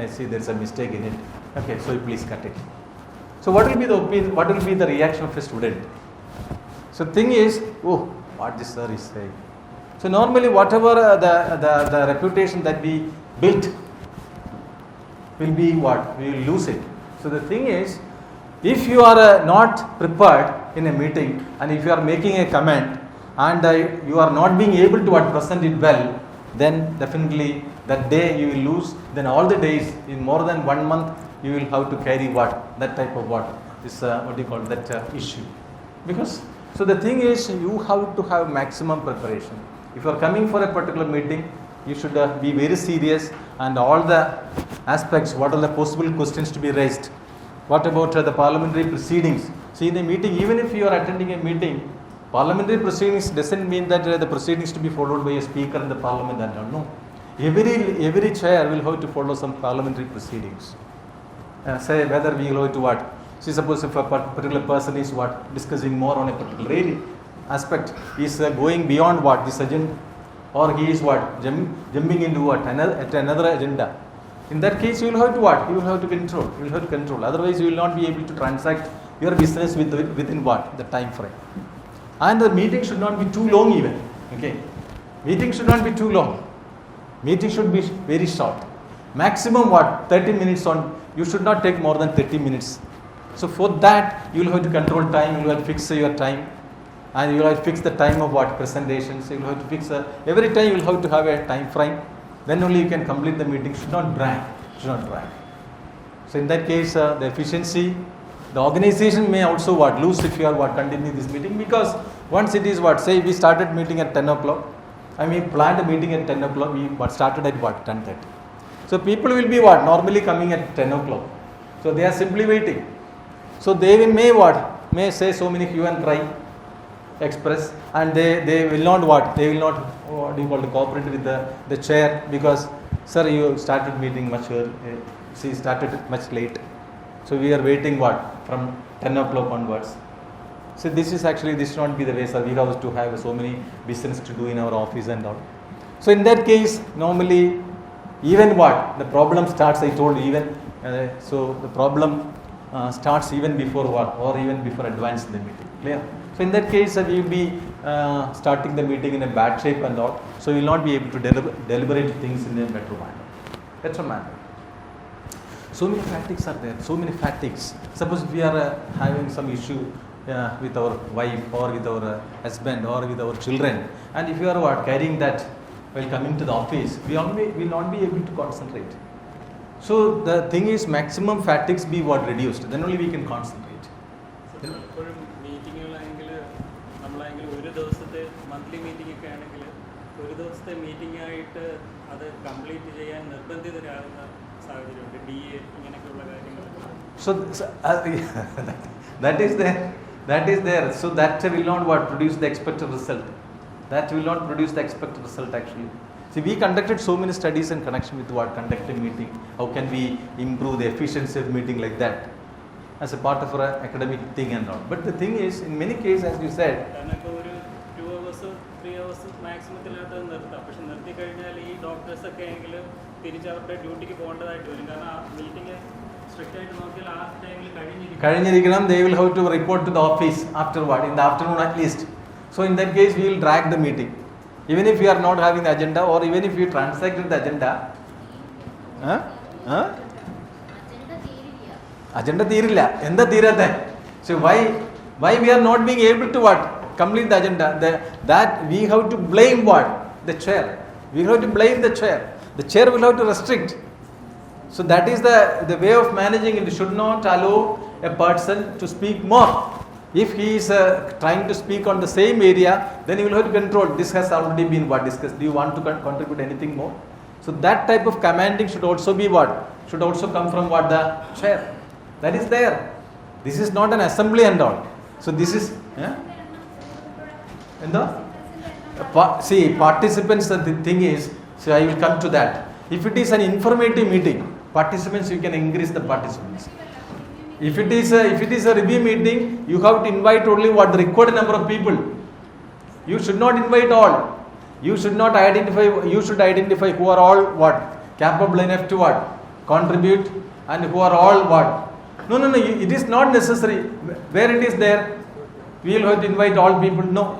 I see there is a mistake in it. Okay, so you please cut it. So what will be the opinion? What will be the reaction of a student? So thing is, oh, what this sir is saying. So normally whatever the reputation that we built will be what? We will lose it. So the thing is, if you are not prepared in a meeting, and if you are making a comment and you are not being able to present it well, then definitely that day you will lose. Then all the days in more than 1 month you will have to carry what? That type of what? This that issue. Because so the thing is, you have to have maximum preparation. If you are coming for a particular meeting, you should be very serious, and all the aspects, what are the possible questions to be raised. What about the parliamentary proceedings? See, in the meeting, even if you are attending a meeting, parliamentary proceedings doesn't mean that the proceedings to be followed by a speaker in the parliament. No. Every chair will have to follow some parliamentary proceedings. Say whether we will have to what? See, suppose if a particular person is what? Discussing more on a particular aspect, he is going beyond what? This agenda, or he is what? Jumping into what? Another agenda. In that case, you will have to what? You will have to control. You will have to control. Otherwise, you will not be able to transact your business within what? The time frame. And the meeting should not be too long even. Okay. Meeting should not be too long. Meeting should be very short. Maximum what? 30 minutes on. You should not take more than 30 minutes. So for that, you will have to control time. You will have to fix your time. And you will have to fix the time of what? Presentations. You will have to fix every time you will have to have a time frame. Then only you can complete the meeting. Should not drag. So in that case, the efficiency, the organization may also what? Lose if you are continuing this meeting, because once it is what? Say we started meeting at 10 o'clock. Planned a meeting at 10 o'clock. We started at what? 10:30. So people will be what? Normally coming at 10 o'clock. So they are simply waiting. So they may what? May say so many hue and cry. express, and they will not they will not what do you call it, cooperate with the chair, because sir, you started meeting much early, she started much late, so we are waiting from 10 o'clock onwards. So this should not be the way, sir. We have to have so many business to do in our office and all. So in that case, normally, even the problem starts, I told you, even so the problem starts even before or even before advancing the meeting. Clear? So in that case, we will be starting the meeting in a bad shape and all. So we will not be able to deliberate things in a better manner. Better manner. So many fatigues are there. So many fatigues. Suppose we are having some issue with our wife or with our husband or with our children, and if you are carrying that while coming to the office, we will not be able to concentrate. So the thing is, maximum fatigues be reduced, then only we can concentrate. Monthly meeting meeting so that is there. So that will not produce the expected result. That will not produce the expected result actually. See, we conducted so many studies in connection with conducting meeting. How can we improve the efficiency of meeting like that as a part of our academic thing and all. But the thing is, in many cases, as you said, 2 hours, 3 hours maximum doctors duty meeting they will have to report to the office afterward, in the afternoon at least. So in that case, we will drag the meeting. Even if we are not having the agenda, or even if we transacted the agenda, agenda theerilla. Enda theerathe. So why we are not being able to complete the agenda? That we have to blame the chair. We have to blame the chair. The chair will have to restrict. So that is the way of managing it. Should not allow a person to speak more. If he is trying to speak on the same area, then he will have to control. This has already been discussed. Do you want to contribute anything more? So that type of commanding should also be should also come from the chair. That is there. This is not an assembly and all. So this is see, participants, the thing is, so I will come to that. If it is an informative meeting, participants, you can increase the participants. If it is a review meeting, you have to invite only the required number of people. You should not invite all. You should not identify. You should identify who are all capable enough to contribute, and who are all No. It is not necessary. Where it is there, we will have to invite all people. No.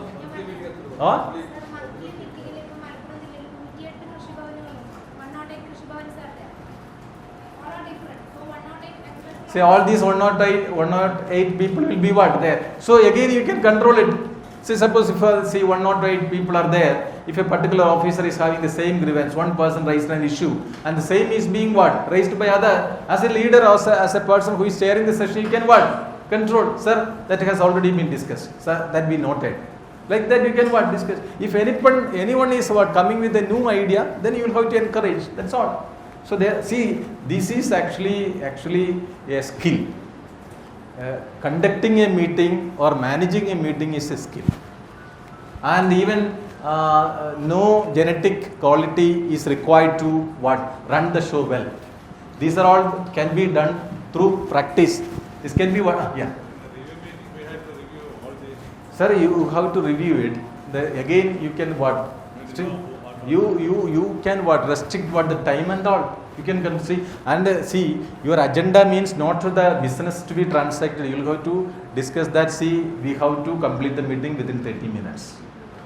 Say all these 108 people will be there. So again you can control it. Say suppose if 108 people are there, if a particular officer is having the same grievance, one person raised an issue, and the same is being raised by other, as a leader or as a person who is chairing the session, you can control. Sir, that has already been discussed. Sir, that we noted. Like that you can discuss. If anyone is coming with a new idea, then you will have to encourage. That's all. So this is actually a skill. Conducting a meeting or managing a meeting is a skill. And even no genetic quality is required to run the show well. These are all can be done through practice. This can be Sir, you have to review it. Again, you can You can restrict the time and all. You can see, and see, your agenda means not for the business to be transacted. You will have to discuss that. See, we have to complete the meeting within 30 minutes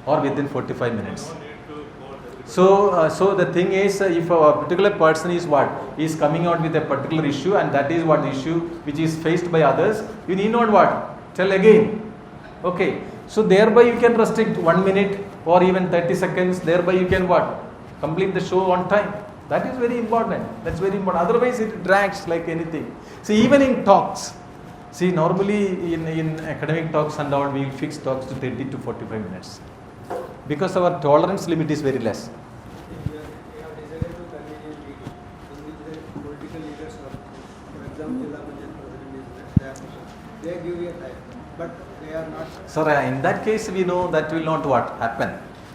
or within 45 minutes. So the thing is, if a particular person is coming out with a particular issue, and that is the issue which is faced by others, you need not tell again. Okay. So thereby you can restrict 1 minute or even 30 seconds. Thereby you can complete the show on time. That is very important. That's very important. Otherwise it drags like anything. See, even in talks. See, normally in academic talks and all, we fix talks to 30 to 45 minutes. Because our tolerance limit is very less. We have decided to convene a meeting in which the political leaders are, for example, Jilla Panchayat President is there. They give you a time. but they are not. Sir, in that case, we know that will not what happen.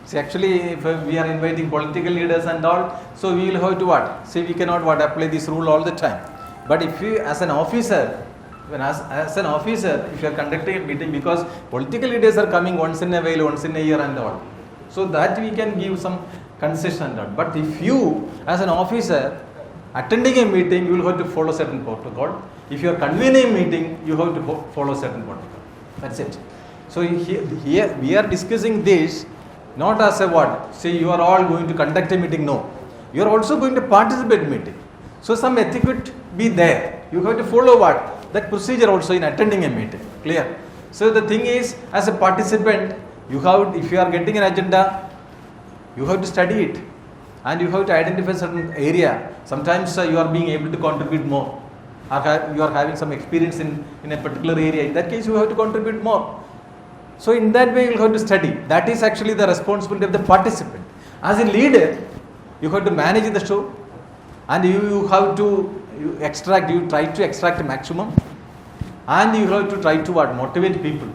See, actually, if we are inviting political leaders and all, so we will have to what? See, we cannot what apply this rule all the time. But if you, as an officer, as an officer, if you are conducting a meeting, because political leaders are coming once in a while, once in a year and all, so that we can give some concession and all. But if you, as an officer, attending a meeting, you will have to follow certain protocol. If you are convening a meeting, you have to follow certain protocol. That's it. So here we are discussing this not as a what? Say you are all going to conduct a meeting. No, you are also going to participate in meeting. So some etiquette be there. You have to follow what? That procedure also in attending a meeting. Clear? So the thing is, as a participant, you have, if you are getting an agenda, you have to study it, and you have to identify certain area. Sometimes you are being able to contribute more, or you are having some experience in a particular area. In that case, you have to contribute more. So in that way, you will have to study. That is actually the responsibility of the participant. As a leader, you have to manage the show, and you have to try to extract maximum, and you have to try to what? Motivate people.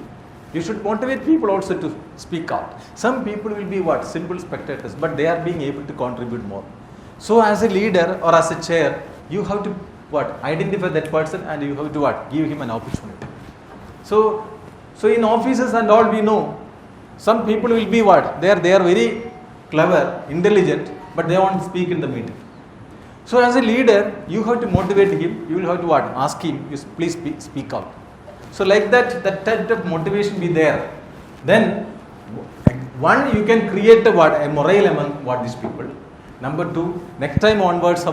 You should motivate people also to speak out. Some people will be what? Simple spectators, but they are being able to contribute more. So as a leader or as a chair, you have to what? Identify that person, and you have to what? Give him an opportunity. So in offices and all, we know some people will be what? They are very clever, intelligent, but they won't speak in the meeting. So as a leader, you have to motivate him. You will have to what? Ask him, you please speak out. So like that type of motivation be there. Then one, you can create a morale among these people. Number two, next time onwards,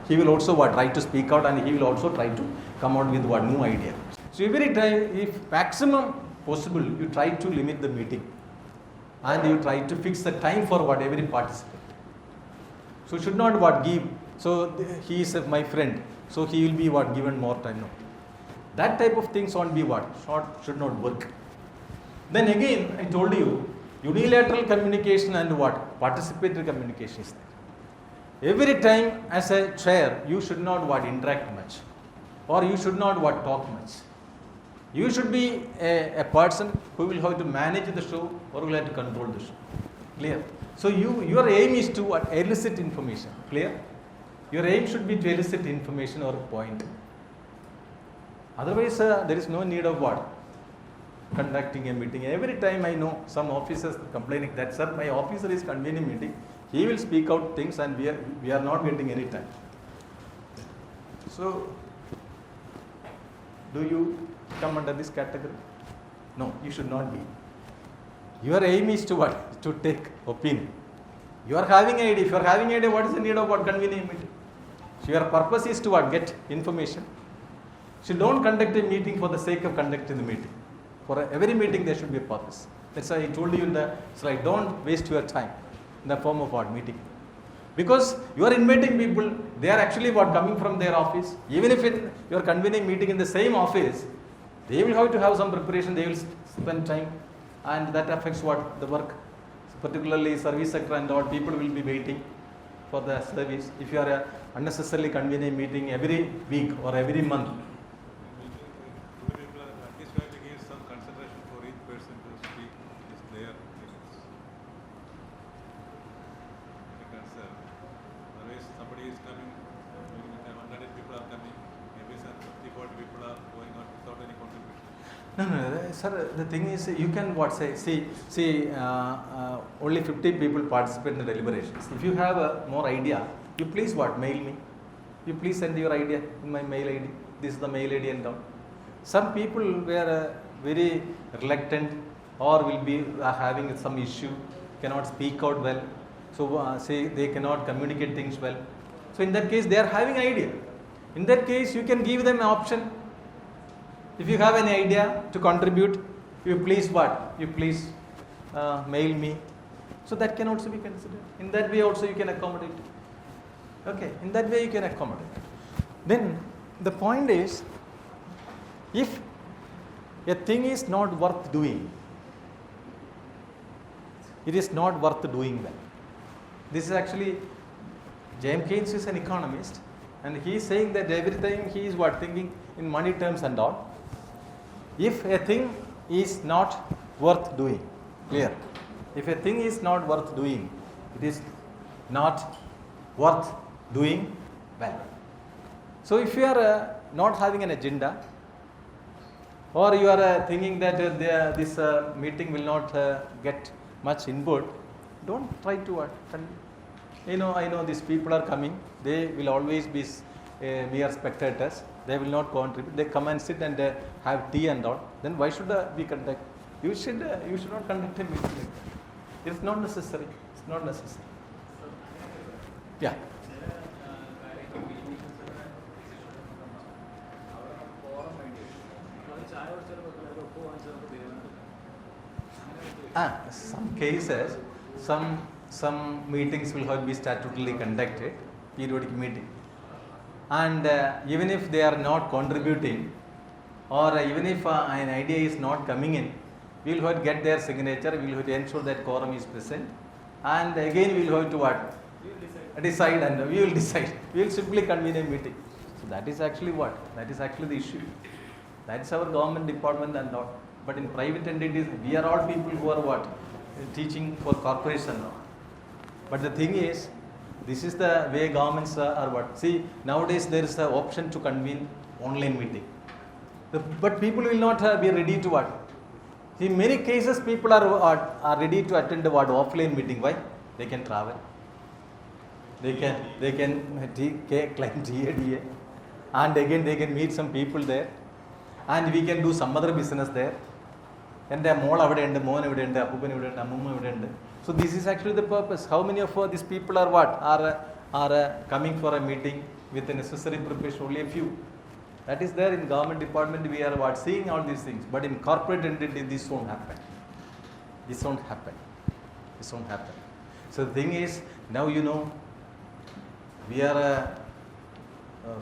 he will also try to speak out, and he will also try to come out with new idea. So every time, if maximum possible, you try to limit the meeting, and you try to fix the time for every participant. So should not give. So he is my friend, so he will be given more time. No. That type of things won't be should not work. Then again, I told you, unilateral communication and participatory communication is there. Every time as a chair, you should not interact much, or you should not talk much. You should be a person who will have to manage the show, or will have to control the show. Clear? So your aim is to elicit information. Clear? Your aim should be to elicit information or a point. Otherwise, there is no need of conducting a meeting. Every time I know some officers complaining that, sir, my officer is convening meeting, he will speak out things, and we are not getting any time. So, do you come under this category? No, you should not be. Your aim is to To take opinion. You are having an idea. If you are having an idea, what is the need of convening a meeting? So your purpose is to get information. So don't conduct a meeting for the sake of conducting the meeting. For every meeting there should be a purpose. That's why I told you in the slide, don't waste your time in the form of meeting. Because you are inviting people, they are actually coming from their office. Even if you are convening meeting in the same office, they will have to have some preparation, they will spend time, and that affects the work. Particularly service sector and all, people will be waiting for the service. If you are unnecessarily convening a meeting every week or every month, at least we have to give some consideration for each person to speak is their limits. Concern. Otherwise, somebody is coming, 100 people are coming, maybe 50, 40 people are going on without any contribution. No, sir, the thing is, you can only 50 people participate in the deliberations. If you have more idea, you please mail me. You please send your idea in my mail ID. This is the mail ID and all. Some people were very reluctant, or will be having some issue, cannot speak out well. So say they cannot communicate things well. So in that case, they are having idea. In that case, you can give them an option. If you have any idea to contribute, you please You please mail me. So that can also be considered. In that way also you can accommodate. Okay, in that way you can accommodate. Then the point is, if a thing is not worth doing, it is not worth doing well. This is actually, James Keynes is an economist, and he is saying that every time he is thinking in money terms and all. If a thing is not worth doing. Clear? If a thing is not worth doing, it is not worth doing well. So if you are not having an agenda, or you are thinking that this meeting will not get much input, don't try to attend. I know these people are coming, they will always be mere spectators, they will not contribute, they come and sit and have tea and all, then why should we conduct? You should not conduct a meeting like that. It's not necessary. It's not necessary. Yeah. Some cases, some meetings will have to be statutorily conducted, periodic meeting, and even if they are not contributing, or even if an idea is not coming in, we will have to get their signature, we will have to ensure that quorum is present, and again we will have to what? Decide, and we will decide. We will simply convene a meeting. So that is actually what? That is actually the issue. That is our government department and all. But in private entities, we are all people who are what? Teaching for corporation now. But the thing is, this is the way governments are what? See, nowadays there is the option to convene online meeting. But people will not be ready to what? See, in many cases people are ready to attend the what? Offline meeting. Why? They can travel. They can claim TADA, and again they can meet some people there, and we can do some other business there. And the mall avide moon avide appupan avide ammumma avide. So this is actually the purpose. How many of these people are what? Are coming for a meeting with the necessary preparation? Only a few. That is there in government department. We are what? Seeing all these things. But in corporate entity, this won't happen. This won't happen. This won't happen. So the thing is, now we are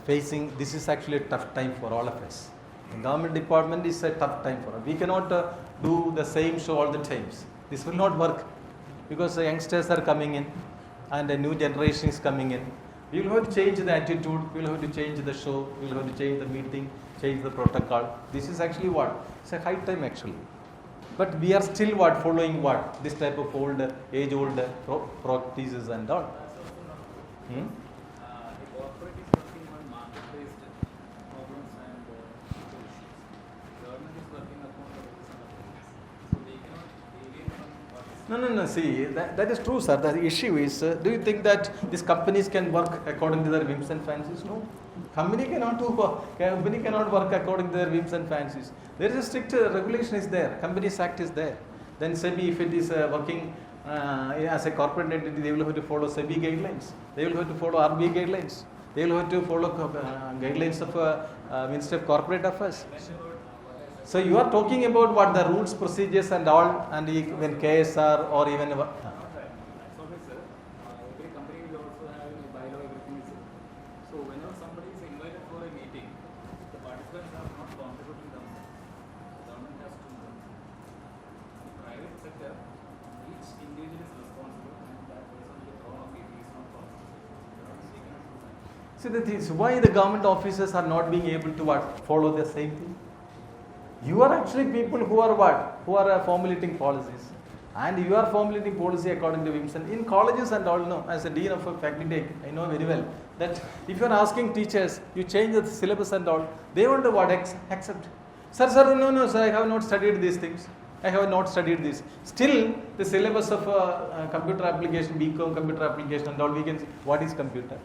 facing, this is actually a tough time for all of us. The government department is a tough time for us. We cannot do the same show all the times. This will not work, because the youngsters are coming in and a new generation is coming in. We will have to change the attitude, we will have to change the show, we will have to change the meeting, change the protocol. This is actually what? It's a high time actually. But we are still what? Following what? This type of age-old practices and all. No. See, that is true, sir. The issue is, do you think that these companies can work according to their whims and fancies? No. Company cannot work according to their whims and fancies. There is a strict regulation is there. Companies Act is there. Then SEBI, if it is working as a corporate entity, they will have to follow SEBI guidelines. They will have to follow RBI guidelines. They will have to follow guidelines of Ministry of Corporate Affairs. So you are talking about what the rules, procedures and all, and even KSR or even... Sorry sir, every company will also have a bylaw, everything is. So whenever somebody is invited for a meeting, the participants are not contributing themselves. The government has to do them. In the private sector, each individual is responsible, and that person will be thrown off if he is not possible. See, the thing is, why the government officers are not being able to follow the same thing? You are actually people who are what? Who are formulating policies. And you are formulating policy according to whims. And in colleges and all, as a dean of a faculty, I know very well that if you are asking teachers, you change the syllabus and all, they want to accept. Sir, no, sir, I have not studied these things. I have not studied this. Still, the syllabus of computer application, BCom, computer application and all, we can see what is computer.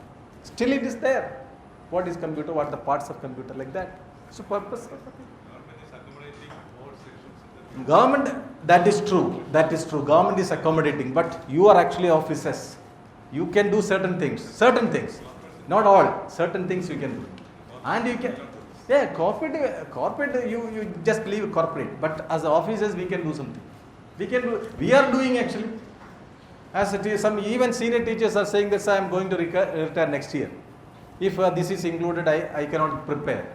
Still it is there. What is computer, what are the parts of computer, like that. So purpose. Government, that is true. Government is accommodating, but you are actually officers. You can do certain things, not all. Certain things you can do, and you can. Corporate. You just leave corporate, but as officers we can do something. We are doing actually. As it is, some even senior teachers are saying that I am going to retire next year. If this is included, I cannot prepare.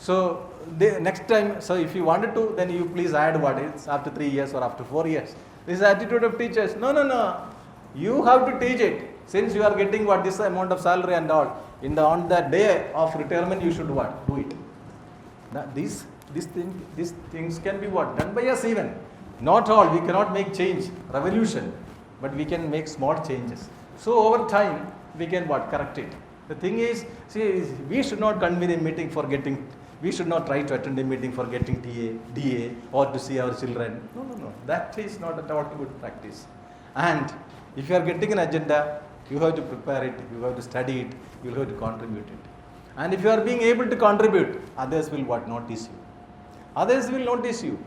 So next time, so if you wanted to, then you please add what is after 3 years or after 4 years. This is the attitude of teachers. No. You have to teach it. Since you are getting this amount of salary and all, on the day of retirement, you should do it. These these things can be what? Done by us even. Not all, we cannot make change, revolution, but we can make small changes. So over time, we can what? Correct it. The thing is, see, we should not convene a meeting for getting, we should not try to attend a meeting for getting DA or to see our children. No. That is not at all good practice. And if you are getting an agenda, you have to prepare it, you have to study it, you have to contribute it. And if you are being able to contribute, others will what? Notice you. Others will notice you.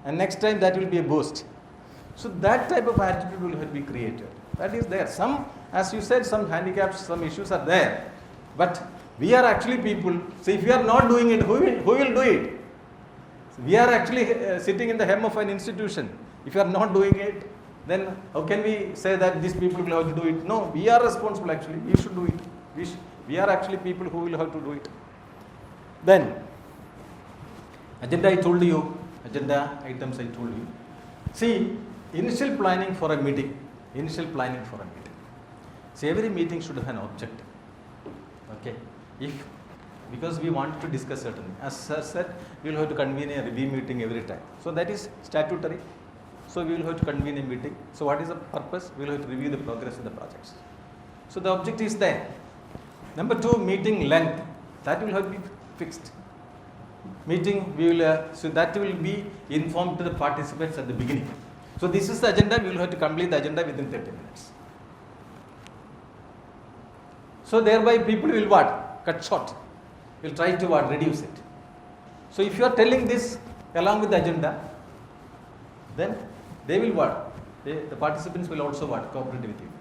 And next time that will be a boost. So that type of attitude will have to be created. That is there. Some, as you said, some handicaps, some issues are there. But we are actually people. So if we are not doing it, who will do it? We are actually sitting in the hem of an institution. If you are not doing it, then how can we say that these people will have to do it? No, we are responsible actually. We should do it. We are actually people who will have to do it. Then, agenda I told you, agenda items I told you. See, initial planning for a meeting. See, every meeting should have an objective. Okay. Because we want to discuss certain. As sir said, we will have to convene a review meeting every time. So that is statutory. So we will have to convene a meeting. So what is the purpose? We will have to review the progress of the projects. So the objective is there. Number 2, meeting length. That will have to be fixed. Meeting, so that will be informed to the participants at the beginning. So this is the agenda. We will have to complete the agenda within 30 minutes. So thereby people will what? Cut short. Will try to what? Reduce it. So if you are telling this along with the agenda, then they will what? The participants will also what? Cooperate with you.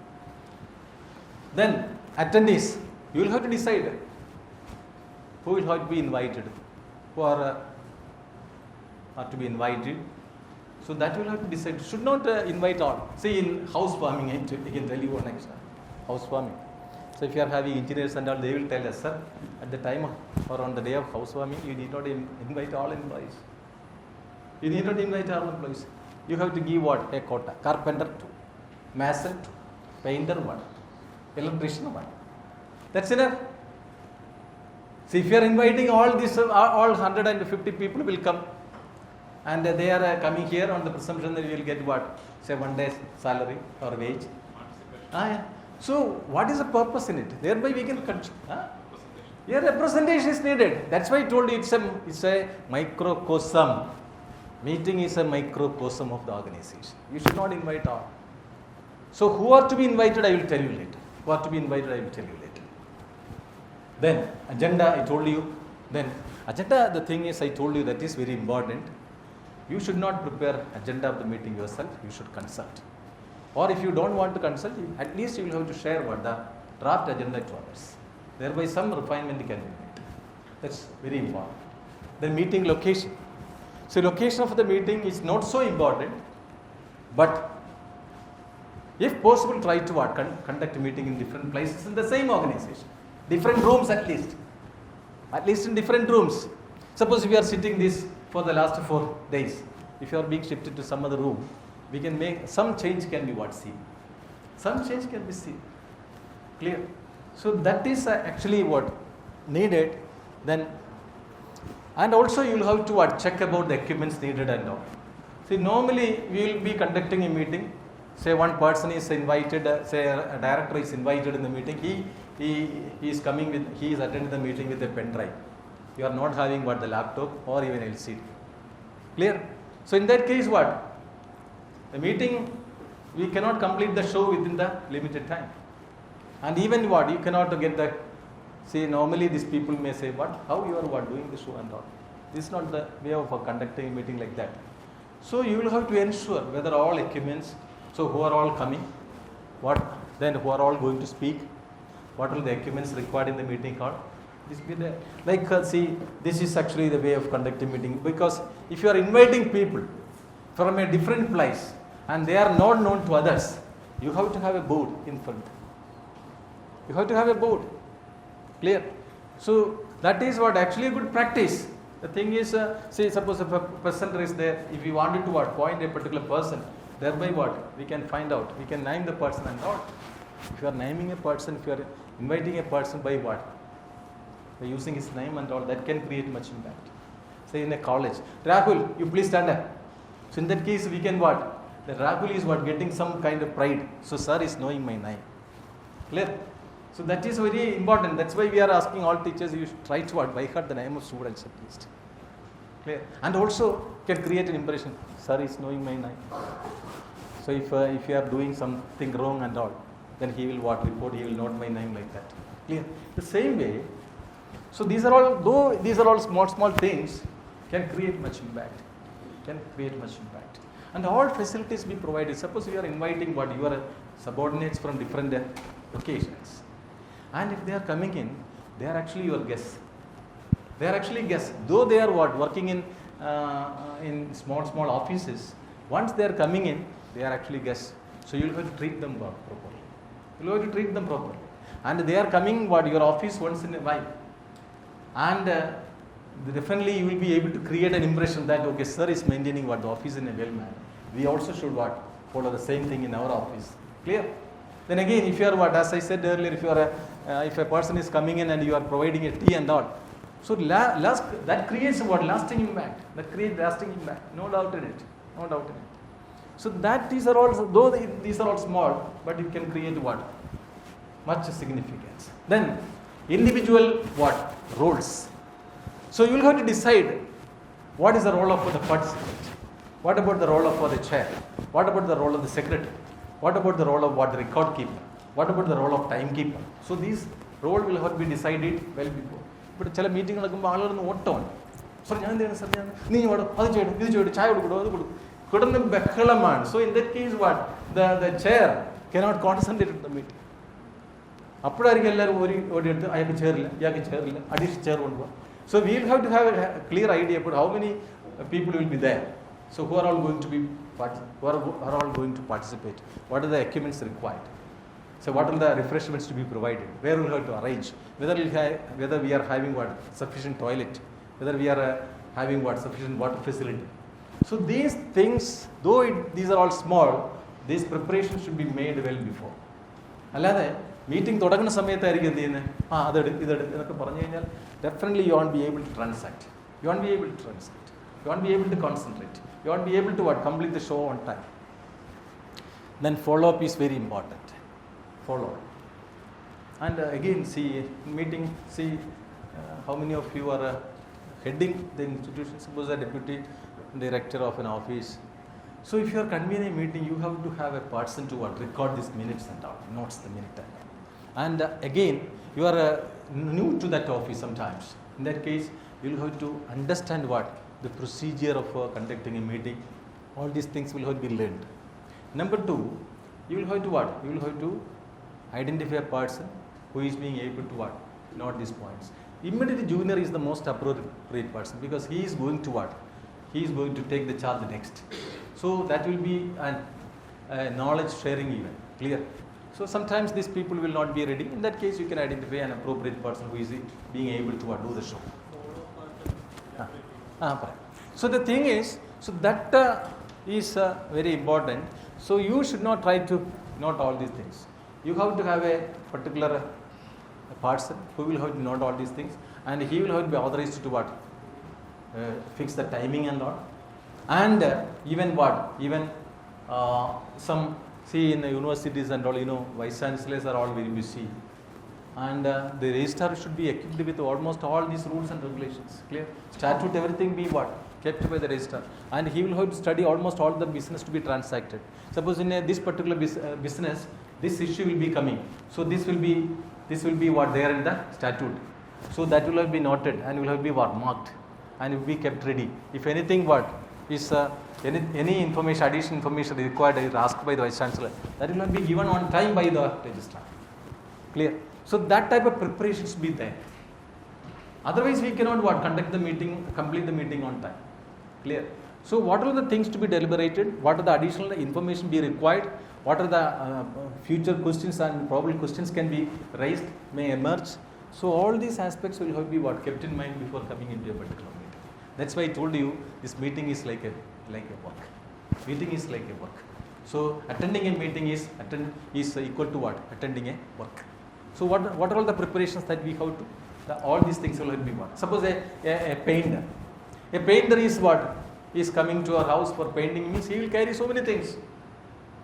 Then attendees, you will have to decide who will have to be invited, who are to be invited. So that will have to decide. Should not invite all. See, in housewarming, I can tell you one example. Housewarming. So if you are having engineers and all, they will tell us, sir, at the time or on the day of housewarming, you need not invite all employees. You need not invite all employees. You have to give what? A quota. Carpenter 2, mason 2, painter 1, electrician 1. That's enough. See, if you are inviting all these, all 150 people will come, and they are coming here on the presumption that you will get what? Say 1 day's salary or wage. Yeah. So what is the purpose in it? Thereby we can control. Yeah, representation is needed. That's why I told you it's a microcosm. Meeting is a microcosm of the organization. You should not invite all. So who are to be invited, I will tell you later. Who are to be invited, I will tell you later. Then agenda, I told you. Then agenda, the thing is, I told you that is very important. You should not prepare agenda of the meeting yourself. You should consult. Or if you don't want to consult, at least you will have to share what the draft agenda to others. Thereby some refinement can be made. That's very important. The meeting location. So location of the meeting is not so important, but if possible, try to what? Conduct a meeting in different places in the same organization. Different rooms at least. At least in different rooms. Suppose we are sitting this for the last 4 days. If you are being shifted to some other room, we can make some change can be what? Seen. Some change can be seen. Clear? So that is actually what needed. Then, and also you will have to what? Check about the equipments needed and all. See, normally we will be conducting a meeting. Say one person is invited, say a director is invited in the meeting. He is coming with, he is attending the meeting with a pen drive. You are not having what? The laptop or even LCD. Clear? So in that case what? The meeting, we cannot complete the show within the limited time. And even what? You cannot get the, see, normally these people may say, what? How you are what? Doing the show and all. This is not the way of conducting a meeting like that. So you will have to ensure whether all equipments, so who are all coming, what, then who are all going to speak, what are the equipments required in the meeting hall. This be the, like see, this is actually the way of conducting meeting, because if you are inviting people from a different place and they are not known to others, you have to have a board in front. You have to have a board. Clear? So that is what actually a good practice. The thing is, say suppose if a presenter is there, if you wanted to what? Point a particular person, thereby what? We can find out. We can name the person and all. If you are naming a person, if you are inviting a person by what? By using his name and all, that can create much impact. say in a college, Rahul, you please stand up. So in that case, we can what? The Rahul is what? Getting some kind of pride. So sir is knowing my name. Clear? So that is very important. That's why we are asking all teachers, you should try to what? By heart the name of students at least. Clear? And also can create an impression. Sir is knowing my name. So if you are doing something wrong and all, then he will what? Report, he will note my name like that. Clear? The same way. So these are all, though these are all small things, can create much impact. Can create much impact. And all facilities be provided. Suppose you are inviting what? Your subordinates from different locations. And if they are coming in, they are actually your guests. They are actually guests. Though they are what? Working in small offices. Once they are coming in, they are actually guests. So you will have to treat them properly. You will have to treat them properly. And they are coming what? Your office once in a while. And definitely you will be able to create an impression that okay, sir is maintaining what? The office in a well manner. We also should what? Follow the same thing in our office. Clear? Then again, if you are what? As I said earlier, if you are if a person is coming in and you are providing a tea and all, so that creates what? Lasting impact. That creates lasting impact. No doubt in it. No doubt in it. So that these are all, though these are all small, but it can create what? Much significance. Then individual what? Roles. So you will have to decide what is the role of the participant. What about the role of the chair? What about the role of the secretary? What about the role of what? The record keeper? What about the role of timekeeper? So these role will have to be decided well before. But ചില meeting നടക്കുമ്പോൾ ആളുകളൊന്ന് ഓട്ടമാണ്. Sir ഞാൻ എന്ത് ചെയ്യണം sir ഞാൻ നീ വേണം അത് ചെയ്യണം ഇത് ചെയ്യണം ചായ കൊടുക്കണോ അത് കൊടുക്കും കിടന്ന് ബഹളമാണ്. So in that case what the chair cannot concentrate in the meeting. അപ്പോഴായിരിക്കും എല്ലാവരും ഓടിയെടുത്ത് അയാൾക്ക് ചേറില്ല ഇയാൾക്ക് ചേറില്ല അഡീഷണൽ ചെയർ കൊണ്ടുപോകാം. So we will have to have a clear idea about how many people will be there. So who are all going to be are all going to participate? What are the equipments required? So what are the refreshments to be provided? Where we will have to arrange? Whether we are having what? Sufficient toilet? Whether we are having what? Sufficient water facility? So these things, though these are all small, these preparations should be made well before. അല്ലാതെ meeting തുടങ്ങുന്ന സമയത്തായിരിക്കും എന്ത് ചെയ്യുന്നത്? അതെടുക്ക് എന്നൊക്കെ പറഞ്ഞു കഴിഞ്ഞാൽ definitely you won't be able to transact. You won't be able to transact. You won't be able to concentrate. You won't be able to what? Complete the show on time. Then follow-up is very important. Follow-up. And again, see, meeting, how many of you are heading the institution? Suppose a deputy director of an office. So if you are convening a meeting, you have to have a person to what? Record these minutes and all, notes the minute. And again, you are new to that office sometimes. In that case, you will have to understand what? The procedure of conducting a meeting. All these things will have to be learned. Number two, you will have to what? You will have to identify a person who is being able to what? Note these points. Immediately junior is the most appropriate person because he is going to what? He is going to take the charge next. So that will be a knowledge sharing event. Clear? So sometimes these people will not be ready. In that case, you can identify an appropriate person who is being able to do the show. So the thing is, so that is very important. So you should not try to note all these things. You have to have a particular person who will have to note all these things, and he will have to be authorized to what? Fix the timing and all. And even what? Even some, see in the universities and all, vice chancellors are all very busy. And the registrar should be equipped with almost all these rules and regulations. Clear? Statute, everything be what? Kept by the registrar. And he will have to study almost all the business to be transacted. Suppose in this particular business, this issue will be coming. So this will be what there in the statute. So that will have been noted and will have to be what? Marked. And it will be kept ready. If anything what? Is any information, additional information required is asked by the vice chancellor, that will not be given on time by the registrar. Clear? So that type of preparation should be there. Otherwise we cannot what? Conduct the meeting, complete the meeting on time. Clear? So what are the things to be deliberated? What are the additional information be required? What are the future questions and probable questions can be raised, may emerge. So all these aspects will have to be what? Kept in mind before coming into a particular meeting. That's why I told you this meeting is like a work. Meeting is like a work. So attending a meeting is equal to what? Attending a work. So what are all the preparations that we have to? All these things will have to be what? Suppose a painter. A painter is what? He is coming to our house for painting, means he will carry so many things.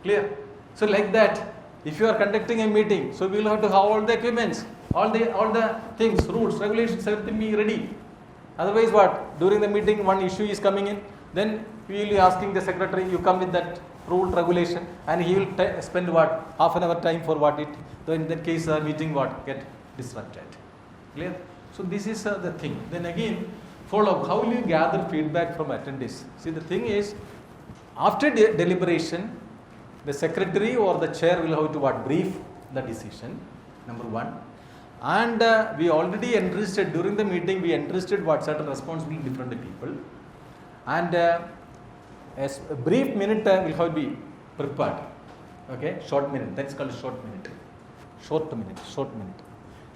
Clear? So like that, if you are conducting a meeting, so we will have to have all the equipments, all the things, rules, regulations, everything be ready. Otherwise what? During the meeting one issue is coming in, then we will be asking the secretary, you come with that rule, regulation, and he will spend what? Half an hour time for what it, so in that case meeting what? Get disrupted. Clear? So this is the thing. Then again, follow up. How will you gather feedback from attendees? See, the thing is, after deliberation, the secretary or the chair will have to what? Brief the decision, number one. And we already entrusted, during the meeting, we entrusted what? Certain responsibility to different people. And as a brief minute will have to be prepared. Okay, short minute. That's called short minute. Short minute.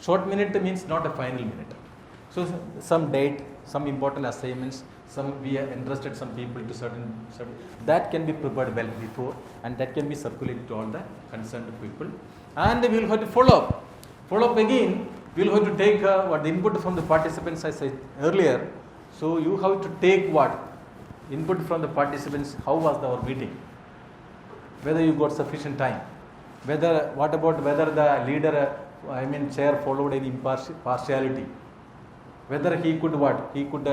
Short minute means not a final minute. So some date, some important assignments, we are entrusted some people to certain that can be prepared well before, and that can be circulated to all the concerned people. And we will have to follow up. Follow up again. We will have to take what the input from the participants, I said earlier. So you have to take what? Input from the participants. How was our meeting? Whether you got sufficient time. What about whether the leader, chair followed any partiality. Whether he could what? He could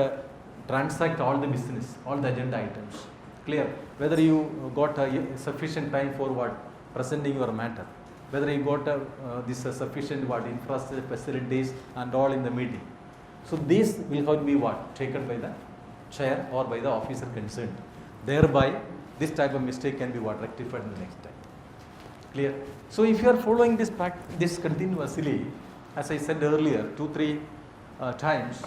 transact all the business, all the agenda items. Clear? Whether you got sufficient time for what? Presenting your matter. Whether you got this sufficient what? Infrastructure, facilities and all in the meeting. So these will have to be what? Taken by the chair or by the officer concerned. Thereby, this type of mistake can be what? Rectified in the next time. Clear? So if you are following this continuously, as I said earlier, 2-3 times,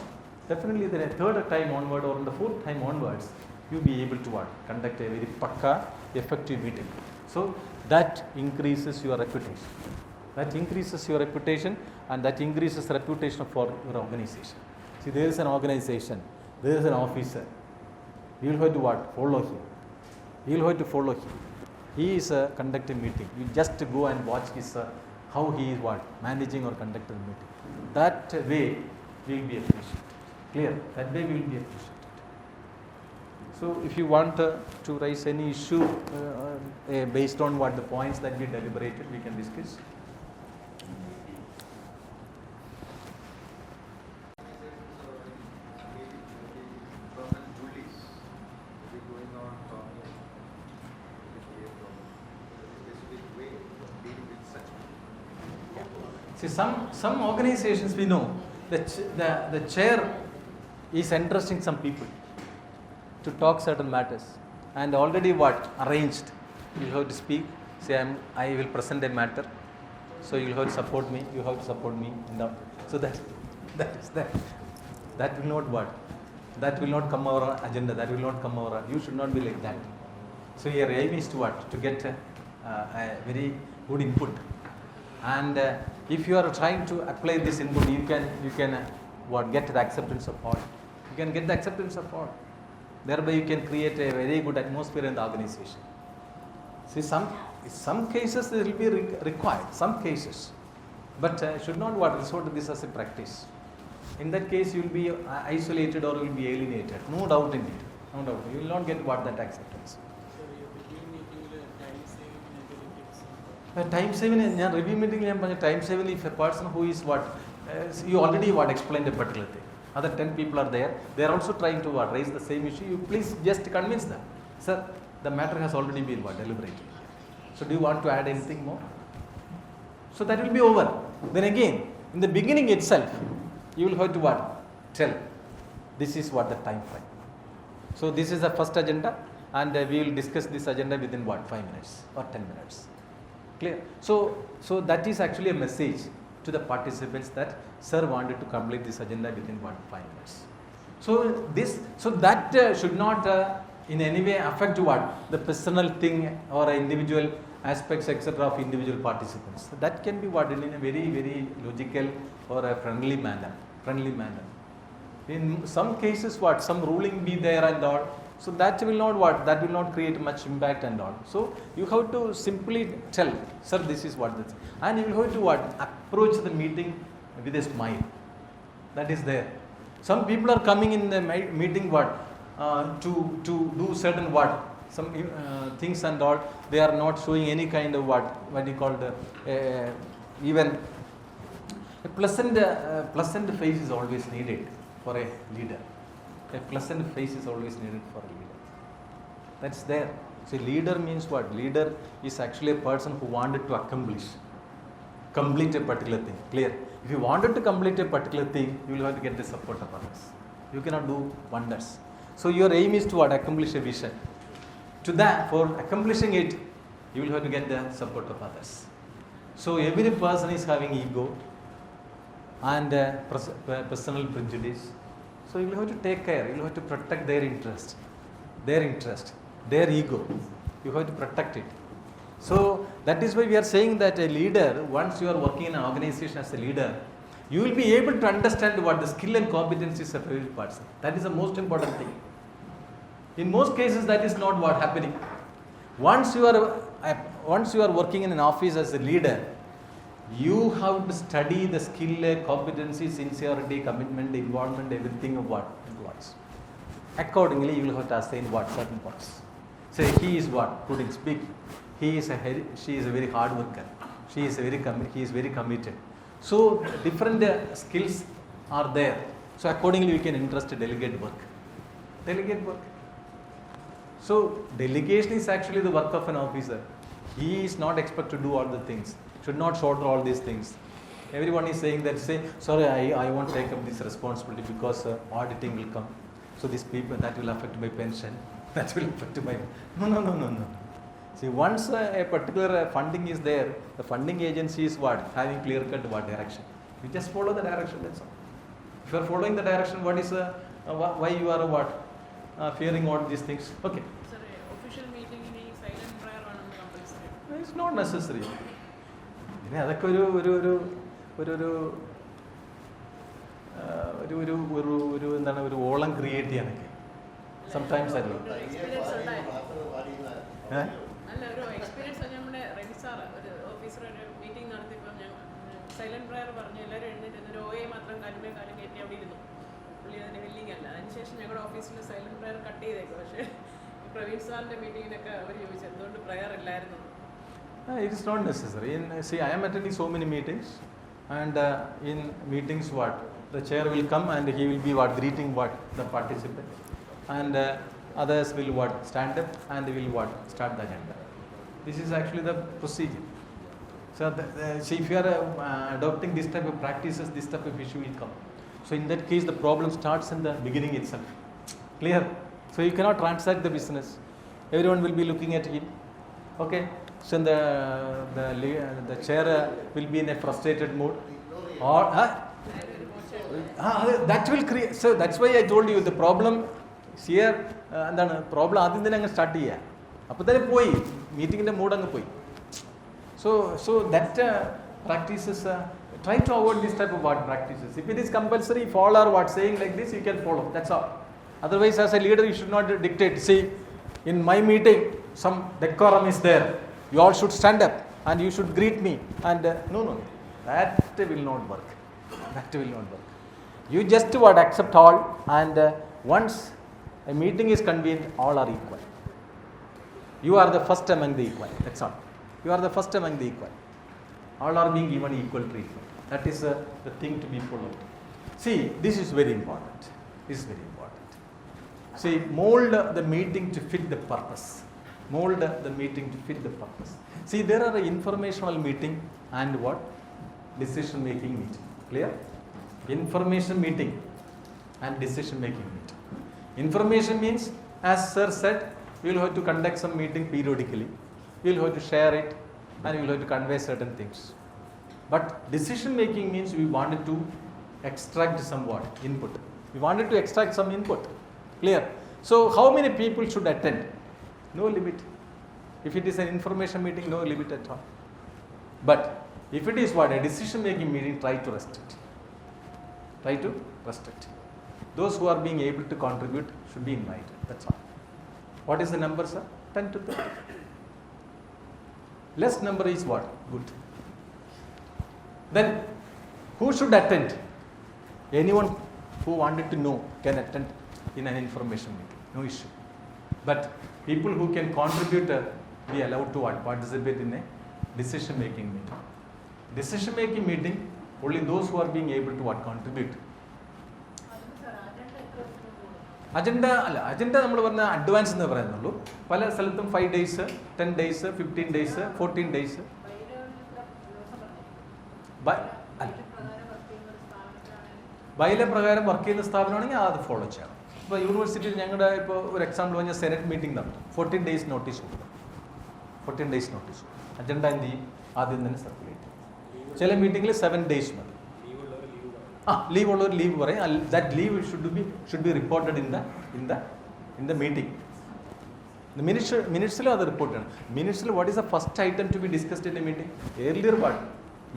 definitely the third time onward or the fourth time onwards, you will be able to what? Conduct a very pakka, effective meeting. So that increases your reputation. That increases your reputation, and that increases reputation for your organization. See, there is an organization, there is an officer. You will have to what? Follow him. You will have to follow him. He is conducting meeting. You just go and watch his how he is what? Managing or conducting meeting. That way we will be efficient. Clear? That way we will be efficient. So if you want to raise any issue based on what the points that we deliberated, we can discuss. See, some organizations we know the chair is entrusting some people to talk certain matters, and already what? Arranged. You have to speak. Say, I will present a matter, so you will have to support me. You have to support me. So that is that. That will not what? That will not come our agenda. That will not come our. You should not be like that. So your aim is to what? To get a very good input. And if you are trying to apply this input, you can what? Get the acceptance of all. You can get the acceptance of all. Thereby you can create a very good atmosphere in the organization. See, some cases there will be required, some cases, but should not what? Resort to this as a practice. In that case, you will be isolated or you will be alienated. No doubt in it. No doubt. You will not get what? That acceptance. Time saving, review meeting, time saving if a person who is what? You already what? Explained a particular thing. Other 10 people are there. They are also trying to what? Raise the same issue. You please just convince them. Sir, the matter has already been what? Deliberated. So do you want to add anything more? So that will be over. Then again, in the beginning itself, you will have to what? Tell. This is what the time frame. So this is the first agenda, and we will discuss this agenda within what? 5 minutes or 10 minutes. Clear? So that is actually a message to the participants that sir wanted to complete this agenda within 5 minutes. So that should not in any way affect what? The personal thing or individual aspects, etc. of individual participants. So that can be what? In a very, very logical or a friendly manner. In some cases what? Some ruling be there and all. So that will not what? That will not create much impact and all. So you have to simply tell, sir, this is what this is. And you will have to what? Approach the meeting with a smile. That is there. Some people are coming in the meeting what? to do certain some things and all. They are not showing any kind of what do you call even a pleasant face is always needed for a leader. A pleasant face is always needed for a leader. That's there. See, leader means what? Leader is actually a person who wanted to complete a particular thing. Clear? If you wanted to complete a particular thing, you will have to get the support of others. You cannot do wonders. So your aim is to accomplish a vision. To that, for accomplishing it, you will have to get the support of others. So every person is having ego and personal prejudice. So you will have to take care. You will have to protect their interest, their ego. You have to protect it. So that is why we are saying that a leader, once you are working in an organization as a leader, you will be able to understand what the skill and competencies of every person. That is the most important thing. In most cases, that is not what happening. Once you are working in an office as a leader, you have to study the skill, competency, sincerity, commitment, involvement, everything of what employees. Accordingly, you will have to assign certain parts. Say he is couldn't speak. She is a very hard worker. He is very committed. So different skills are there. So accordingly, we can entrust delegate work. So delegation is actually the work of an officer. He is not expected to do all the things. Should not shoulder all these things. Everyone is saying that, sorry, I won't take up this responsibility because auditing will come. So these people, that will affect my pension. That will affect my... No. See, once a particular funding is there, the funding agency is having clear-cut direction. You just follow the direction, that's all. If you are following the direction, what is why you are fearing all these things? Okay. Sir, official meeting in silent prayer on compulsory. It's not necessary. ഒരു ഓളം create ചെയ്യാനൊക്കെ sometimes അല്ല ഒരു experience നമ്മുടെ ready sir ഒരു officer ഒരു meeting നടത്തിയപ്പോൾ ഞാൻ സൈലന്റ് പ്രയർ പറഞ്ഞു എല്ലാവരും എഴുന്നേറ്റ് ഒരു OA മാത്രം കാലം കയറ്റി അവിടെ ഇരുന്നു. പുള്ളി അതിന് വില്ലിങ് അല്ല. അതിനുശേഷം ഞങ്ങളുടെ ഓഫീസിൽ സൈലന്റ് പ്രയർ കട്ട് ചെയ്തേക്കും. പക്ഷേ പ്രവീൺ സാറിന്റെ മീറ്റിങ്ങിനൊക്കെ അവർ ചോദിച്ചു എന്തുകൊണ്ട് പ്രയർ ഇല്ലായിരുന്നു. It is not necessary. I am attending so many meetings, and in meetings, the chair will come and he will be greeting the participant, and others will stand up and will start the agenda. This is actually the procedure. So, if you are adopting this type of practices, this type of issue will come. So, in that case, the problem starts in the beginning itself. Clear? So, you cannot transact the business. Everyone will be looking at him. Okay. So the chair will be in a frustrated mood, or that will create. So that's why I told you the problem is here. And then problem adin thane anga start cheya. Appo thane poi meeting inde mood anga poi. So that practices try to avoid this type of practices. If it is compulsory, if all are saying like this, you can follow. That's all. Otherwise, as a leader, you should not dictate. See, in my meeting, some decorum is there. You all should stand up and you should greet me. And no, that will not work. You just accept all, and once a meeting is convened, all are equal. You are the first among the equal. That's all. You are the first among the equal. All are being given equal treatment. That is the thing to be followed. See, this is very important. See, mold the meeting to fit the purpose. See, there are informational meeting and decision making meeting. Clear? Information meeting and decision making meeting. Information means, as sir said, you will have to conduct some meeting periodically. You will have to share it and you will have to convey certain things. But decision making means we wanted to extract some input. We wanted to extract some input. Clear? So how many people should attend? No limit. If it is an information meeting, no limit at all. But if it is a decision-making meeting, try to restrict. Those who are being able to contribute should be invited. That's all. What is the number, sir? 10 to 30. Less number is good. Then, who should attend? Anyone who wanted to know can attend in an information meeting. no issue. But people who can contribute be allowed to participate in a decision making meeting. Decision making meeting, only those who are being able to contribute. Agenda നമ്മൾ പറഞ്ഞ advance എന്ന് പറയുന്നുള്ളൂ. പല സ്ഥലത്തും 5 days, 10 days, 15 days, 14 days. ബൈല പ്രകാരം work ചെയ്യുന്ന സ്ഥാപനമാണെങ്കിൽ അത് follow ചെയ്യണം. ഇപ്പോൾ യൂണിവേഴ്സിറ്റിയിൽ ഞങ്ങളുടെ ഇപ്പോൾ ഒരു എക്സാമ്പിൾ പറഞ്ഞാൽ സെനറ്റ് മീറ്റിംഗ് നടത്തും. 14 days നോട്ടീസ് കൊടുക്കും. 14 days നോട്ടീസ്. അജണ്ട എന്ത് ചെയ്യും? ആദ്യം തന്നെ സർക്കുലേറ്റ് ചെയ്യും. ചില മീറ്റിങ്ങിൽ 7 days മതി. ലീവ് ഉള്ളവർ ലീവ് പറയും. That leave should be reported in the meeting. മിനിറ്റ്സിലും അത് റിപ്പോർട്ട് ചെയ്യണം. മിനിറ്റ്സിൽ what is the first item to be discussed in a meeting? Earlier part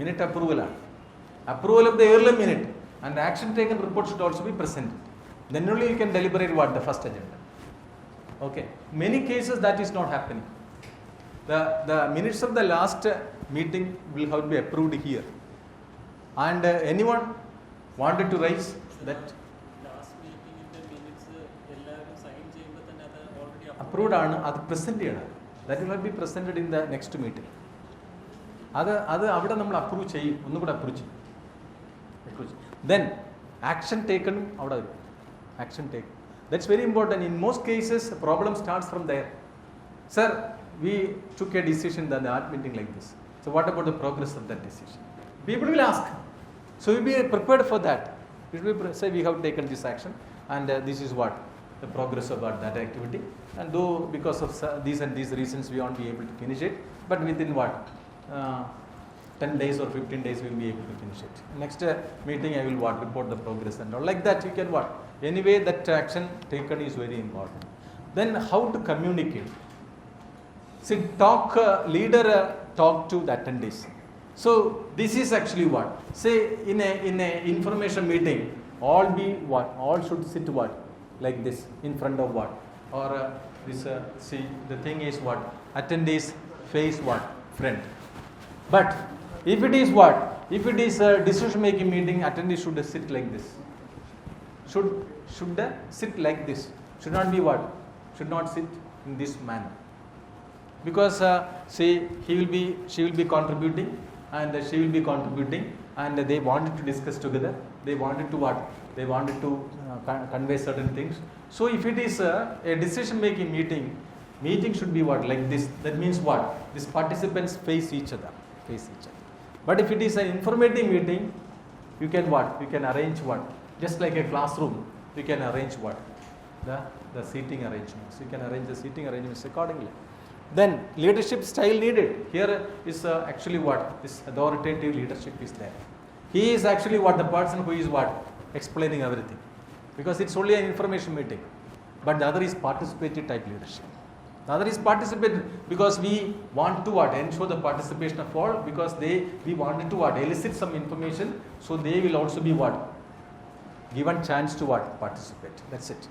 minute അപ്രൂവലാണ്. Approval of the earlier minute and action taken report should also be presented. Then only you can deliberate what the first agenda. Okay. Many cases that is not happening. The minutes of the last meeting will have to be approved here. And anyone wanted to raise that? Last meeting in the minutes, sign chamber already approved ആണ്. അത് present ചെയ്യണം. That will have to be presented in the next meeting. അത് അവിടെ നമ്മൾ approve ചെയ്യും. ഒന്നുകൂടെ approve ചെയ്യും. Then action taken out of it. Action taken. That's very important. In most cases, the problem starts from there. Sir, we took a decision in the art meeting like this. So what about the progress of that decision? People will ask. So we be prepared for that. We will say we have taken this action and this is what the progress about that activity. And though because of these and these reasons we won't be able to finish it, but within what? 10 days or 15 days we will be able to finish it. Next meeting I will report the progress and all. Like that you can Anyway that action taken is very important. Then how to communicate? See, leader talk to the attendees. So this is actually what? Say in a information meeting, all should sit like this in front of or this see the thing is attendees face front. But if it is if it is a decision making meeting, attendees should sit like this. Should sit like this. Should not be should not sit in this manner. Because say she will be contributing and she will be contributing and they wanted to discuss together. They wanted to They wanted to convey certain things. So if it is a decision making meeting should be like this. That means these participants face each other. But if it is an informative meeting, you can you can arrange just like a classroom, you can arrange the seating arrangements. You can arrange the seating arrangements accordingly. Then leadership style needed. Here is actually this authoritative leadership is there. He is actually the person who is explaining everything. Because it's only an information meeting. But the other is participative type leadership. The other is participate because we want to ensure the participation of all, because we wanted to elicit some information, so they will also be given chance to participate. That's it.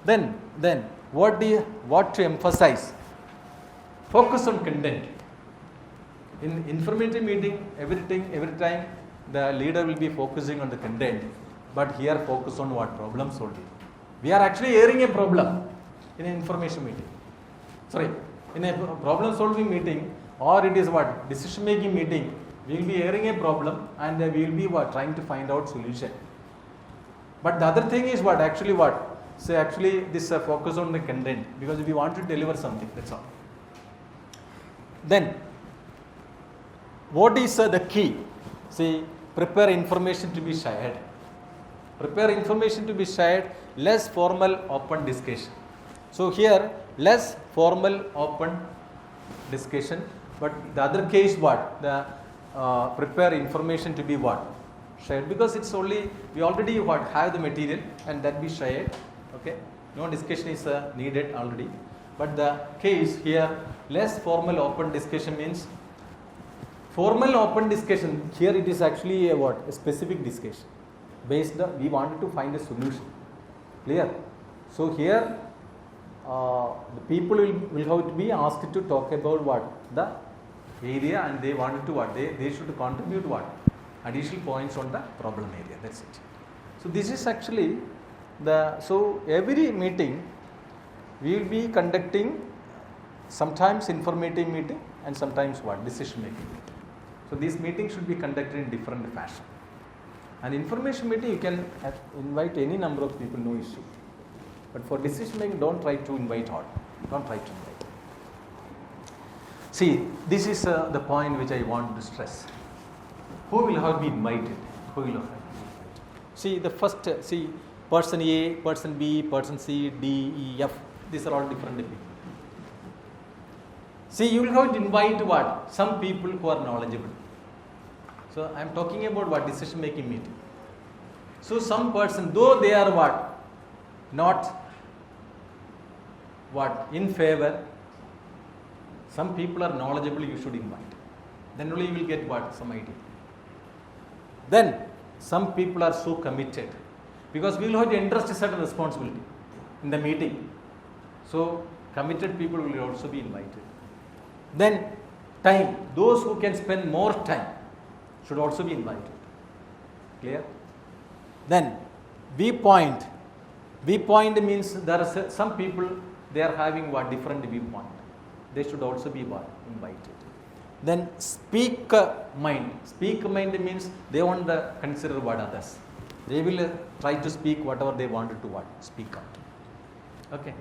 Then what to emphasize? Focus on content. In informative meeting, every time the leader will be focusing on the content, but here focus on problem solving. We are actually airing a problem in an information meeting. In a problem solving meeting, or it is decision making meeting, we will be airing a problem and we will be trying to find out solution. But the other thing is actually this focus on the content, because we want to deliver something, that's all. Then what is the key? See, prepare information to be shared. Prepare information to be shared, less formal open discussion. So here less formal open discussion, but the other case the prepare information to be shared, because it's only we already have the material and that be shared. Okay, no discussion is needed already. But the case here less formal open discussion means formal open discussion. Here it is actually a specific discussion based we wanted to find a solution. Clear? So here the people will have to be asked to talk about the area, and they wanted to they should contribute additional points on the problem area. That's it. So this is actually so every meeting we will be conducting sometimes informative meeting and sometimes what? Decision making meeting. So these meetings should be conducted in different fashion. And information meeting, you can invite any number of people, no issue. But for decision making, don't try to invite all. Don't try to invite. See, this is the point which I want to stress. Who will have been invited? Who will have been invited? See, the first, see, person A, person B, person C, D, E, F. These are all different people. See, you will have to invite what? Some people who are knowledgeable. So I am talking about what? Decision making meeting. So some person, though they are what? Not what? In favor. Some people are knowledgeable, you should invite. Then only you will get what? Some idea. Then some people are so committed. Because we will have to entrust a certain responsibility in the meeting. So committed people will also be invited. Then time. Those who can spend more time should also be invited. Clear? Then viewpoint. Viewpoint means there are some people, they are having what? Different viewpoint. They should also be what? Invited. Then speak mind. Speak mind means they won't consider what others. They will try to speak whatever they wanted to what? Speak out. Okay.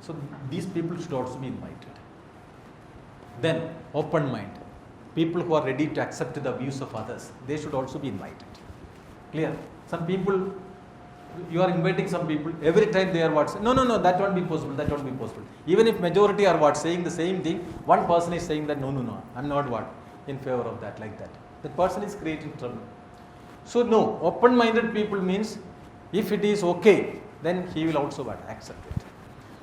So these people should also be invited. Then open mind. People who are ready to accept the views of others, they should also be invited. Clear? Some people, you are inviting some people, every time they are what? Say, no, that won't be possible, that won't be possible. Even if majority are what? Saying the same thing, one person is saying that no, I'm not what? In favor of that, like that. That person is creating trouble. So no, open-minded people means if it is okay, then he will also what? Accept it.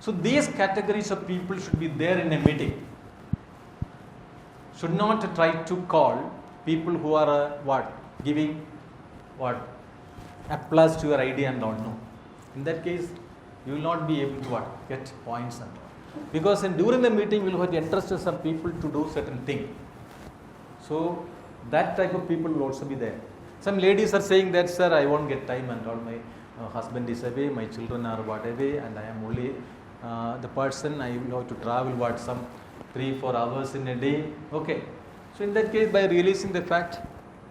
So these categories of people should be there in a meeting. Should not try to call people who are what? Giving what? Applause to your idea and all. No. In that case, you will not be able to what? Get points and all. Because during the meeting, we will have to entrust some people to do certain thing. So that type of people will also be there. Some ladies are saying that, sir, I won't get time and all. My husband is away, my children are what away, and I am only the person. I will have to travel what? Some 3-4 hours in a day. Okay. So in that case, by realizing the fact,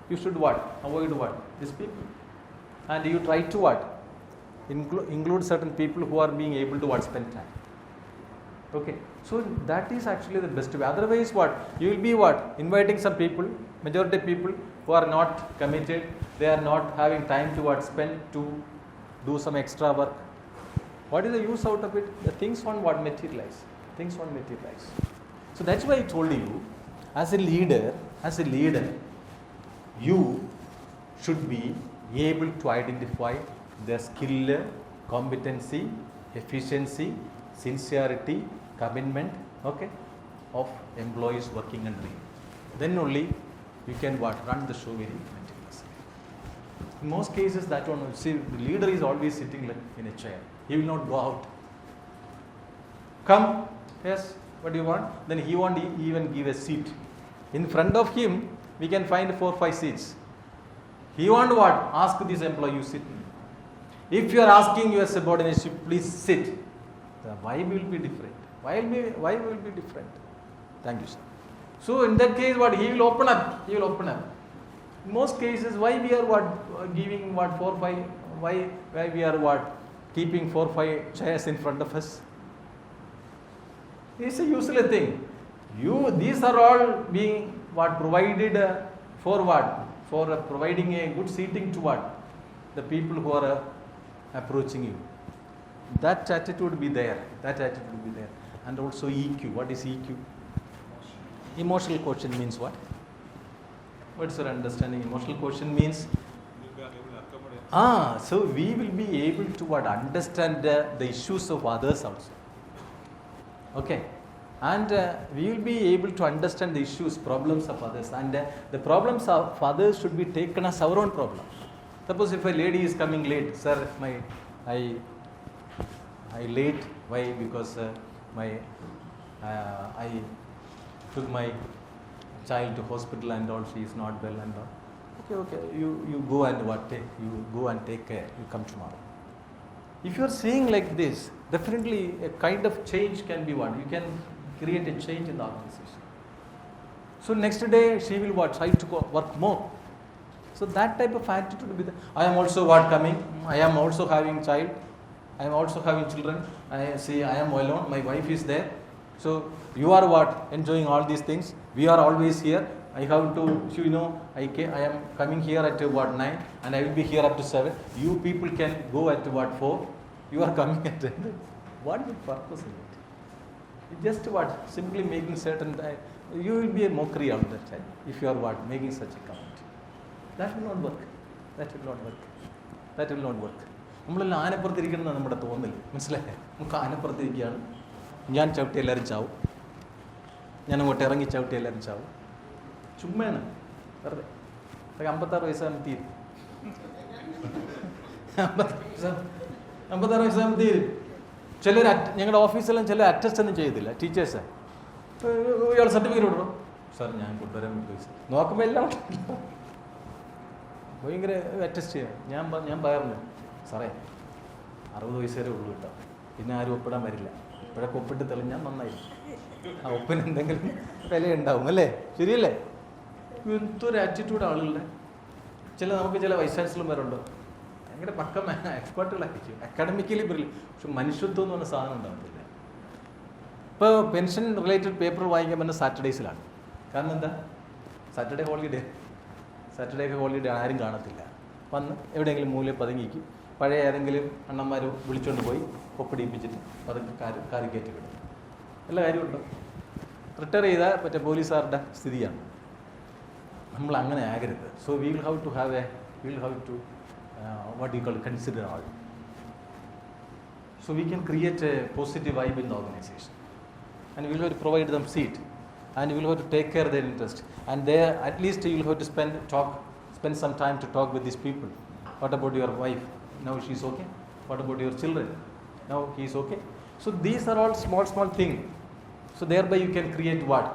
you should what? Avoid what? These people. And you try to what? Include certain people who are being able to what? Spend time. Okay. So that is actually the best way. Otherwise what? You will be what? Inviting some people, majority people who are not committed. They are not having time to what? Spend to do some extra work. What is the use out of it? The things won't what? Materialize. Things won't materialize. So that's why I told you, as a leader, you should be able to identify the skill, competency, efficiency, sincerity, commitment, okay, of employees working under you. Then only you can what? Run the show very meticulously. In most cases, that one, see, the leader is always sitting like in a chair. He will not go out. Come, yes, what do you want? Then he won't even give a seat. In front of him, we can find 4-5 seats. He won't what? Ask this employee, you sit. If you are asking your subordinates, please sit. The vibe will be different. Vibe will be different. Thank you, sir. So in that case, what? He will open up. He will open up. In most cases, why we are what? Giving what? 4-5? Why we are what? Keeping 4-5 chairs in front of us? It's a useless thing. These are all being what? Provided for what? For providing a good seating to what? The people who are approaching you. That attitude would be there. And also EQ. What is EQ? Emotional quotient means what? What's your understanding? Emotional quotient means? So we will be able to what? Understand the issues of others also. Okay. And we will be able to understand the issues, problems of others. And the problems of others should be taken as our own problem. Suppose if a lady is coming late, sir, I late. Why? Because I took my child to hospital and all. She is not well and all. Okay. You go and what? You go and take care. You come tomorrow. If you are seeing like this, definitely a kind of change can be what? You can create a change in the organization. So next day she will what? Try to work more. So that type of attitude will be there. I am also what coming? I am also having child. I am also having children. I am alone. My wife is there. So you are what? Enjoying all these things. We are always here. I have to, I am coming here at what 9 and I will be here up to 7. You people can go at what 4. You are coming at 10. What is the purpose of it? It's just what? Simply making certain, you will be a mockery out of that time if you are what? Making such a comment. That will not work. That will not work. That will not work. നമ്മളെല്ലാം ആനപ്പുറത്തിരിക്കണം നമ്മുടെ തോന്നൽ മനസ്സിലായേ നമുക്ക് ആനപ്പുറത്തിരിക്കുകയാണ് ഞാൻ ചവിട്ടി എല്ലാവരും ചാവും ഞാൻ അങ്ങോട്ട് ഇറങ്ങി ചവിട്ടി എല്ലാവരും ചാവും ചുമ്മാണ് വെറുതെ 56 വയസ്സാകുമ്പോൾ തീരും 56 വയസ്സാകുമ്പോൾ തീരും ചിലർ ഞങ്ങളുടെ ഓഫീസിലെല്ലാം ചില അറ്റസ്റ്റ് ഒന്നും ചെയ്തില്ല ടീച്ചേഴ്സ് ഇയാൾ സർട്ടിഫിക്കറ്റ് കൊടുക്കണം സാർ ഞാൻ കൊണ്ടുവരാൻ വിട്ടു നോക്കുമ്പോൾ എല്ലാം ഭയങ്കര അറ്റസ്റ്റ് ചെയ്യാം ഞാൻ പറഞ്ഞു സാറേ 60 വയസ്സ് വരെ ഉള്ളൂ കേട്ടോ പിന്നെ ആരും ഒപ്പിടാൻ വരില്ല ഇപ്പോഴൊക്കെ ഒപ്പിട്ട് തെളിഞ്ഞാൽ നന്നായി ആ ഒപ്പിന് എന്തെങ്കിലും വിലയുണ്ടാവും അല്ലേ ശരിയല്ലേ എന്തൊരു ആറ്റിറ്റ്യൂഡ് ആളുകളുടെ നമുക്ക് ചില വൈസ് ചാൻസലർമാരുണ്ട് ഭയങ്കര പക്ക എക്സ്പേർട്ടുകളായിരിക്കും അക്കാഡമിക്കലി ബ്രില്യൻ്റ് പക്ഷെ മനുഷ്യത്വം എന്ന് പറഞ്ഞ സാധനം ഉണ്ടാകത്തില്ല ഇപ്പോൾ പെൻഷൻ റിലേറ്റഡ് പേപ്പർ വാങ്ങിക്കാൻ പറ്റുന്ന സാറ്റർഡേസിലാണ് കാരണം എന്താ സാറ്റർഡേ ഒക്കെ ഹോളിഡേ ആരും കാണത്തില്ല വന്ന് എവിടെയെങ്കിലും മൂലയിൽ പതുങ്ങിക്കും പഴയ ഏതെങ്കിലും അണ്ണന്മാർ വിളിച്ചുകൊണ്ട് പോയി ഒപ്പിടിപ്പിച്ചിട്ട് പതുക്കെ കാറി കയറ്റി വിടും എല്ലാ കാര്യമുണ്ടോ റിട്ടയർ ചെയ്ത മറ്റേ പോലീസുകാരുടെ സ്ഥിതിയാണ് നമ്മൾ അങ്ങനെ ആകരുത് so we will have to what you call consider all. So we can create a positive vibe in the organization and we will have to provide them seat and we will have to take care of their interest and there at least you will have to spend some time to talk with these people. What about your wife? Now she is okay. What about your children? Now he is okay. So these are all small things. So thereby you can create what?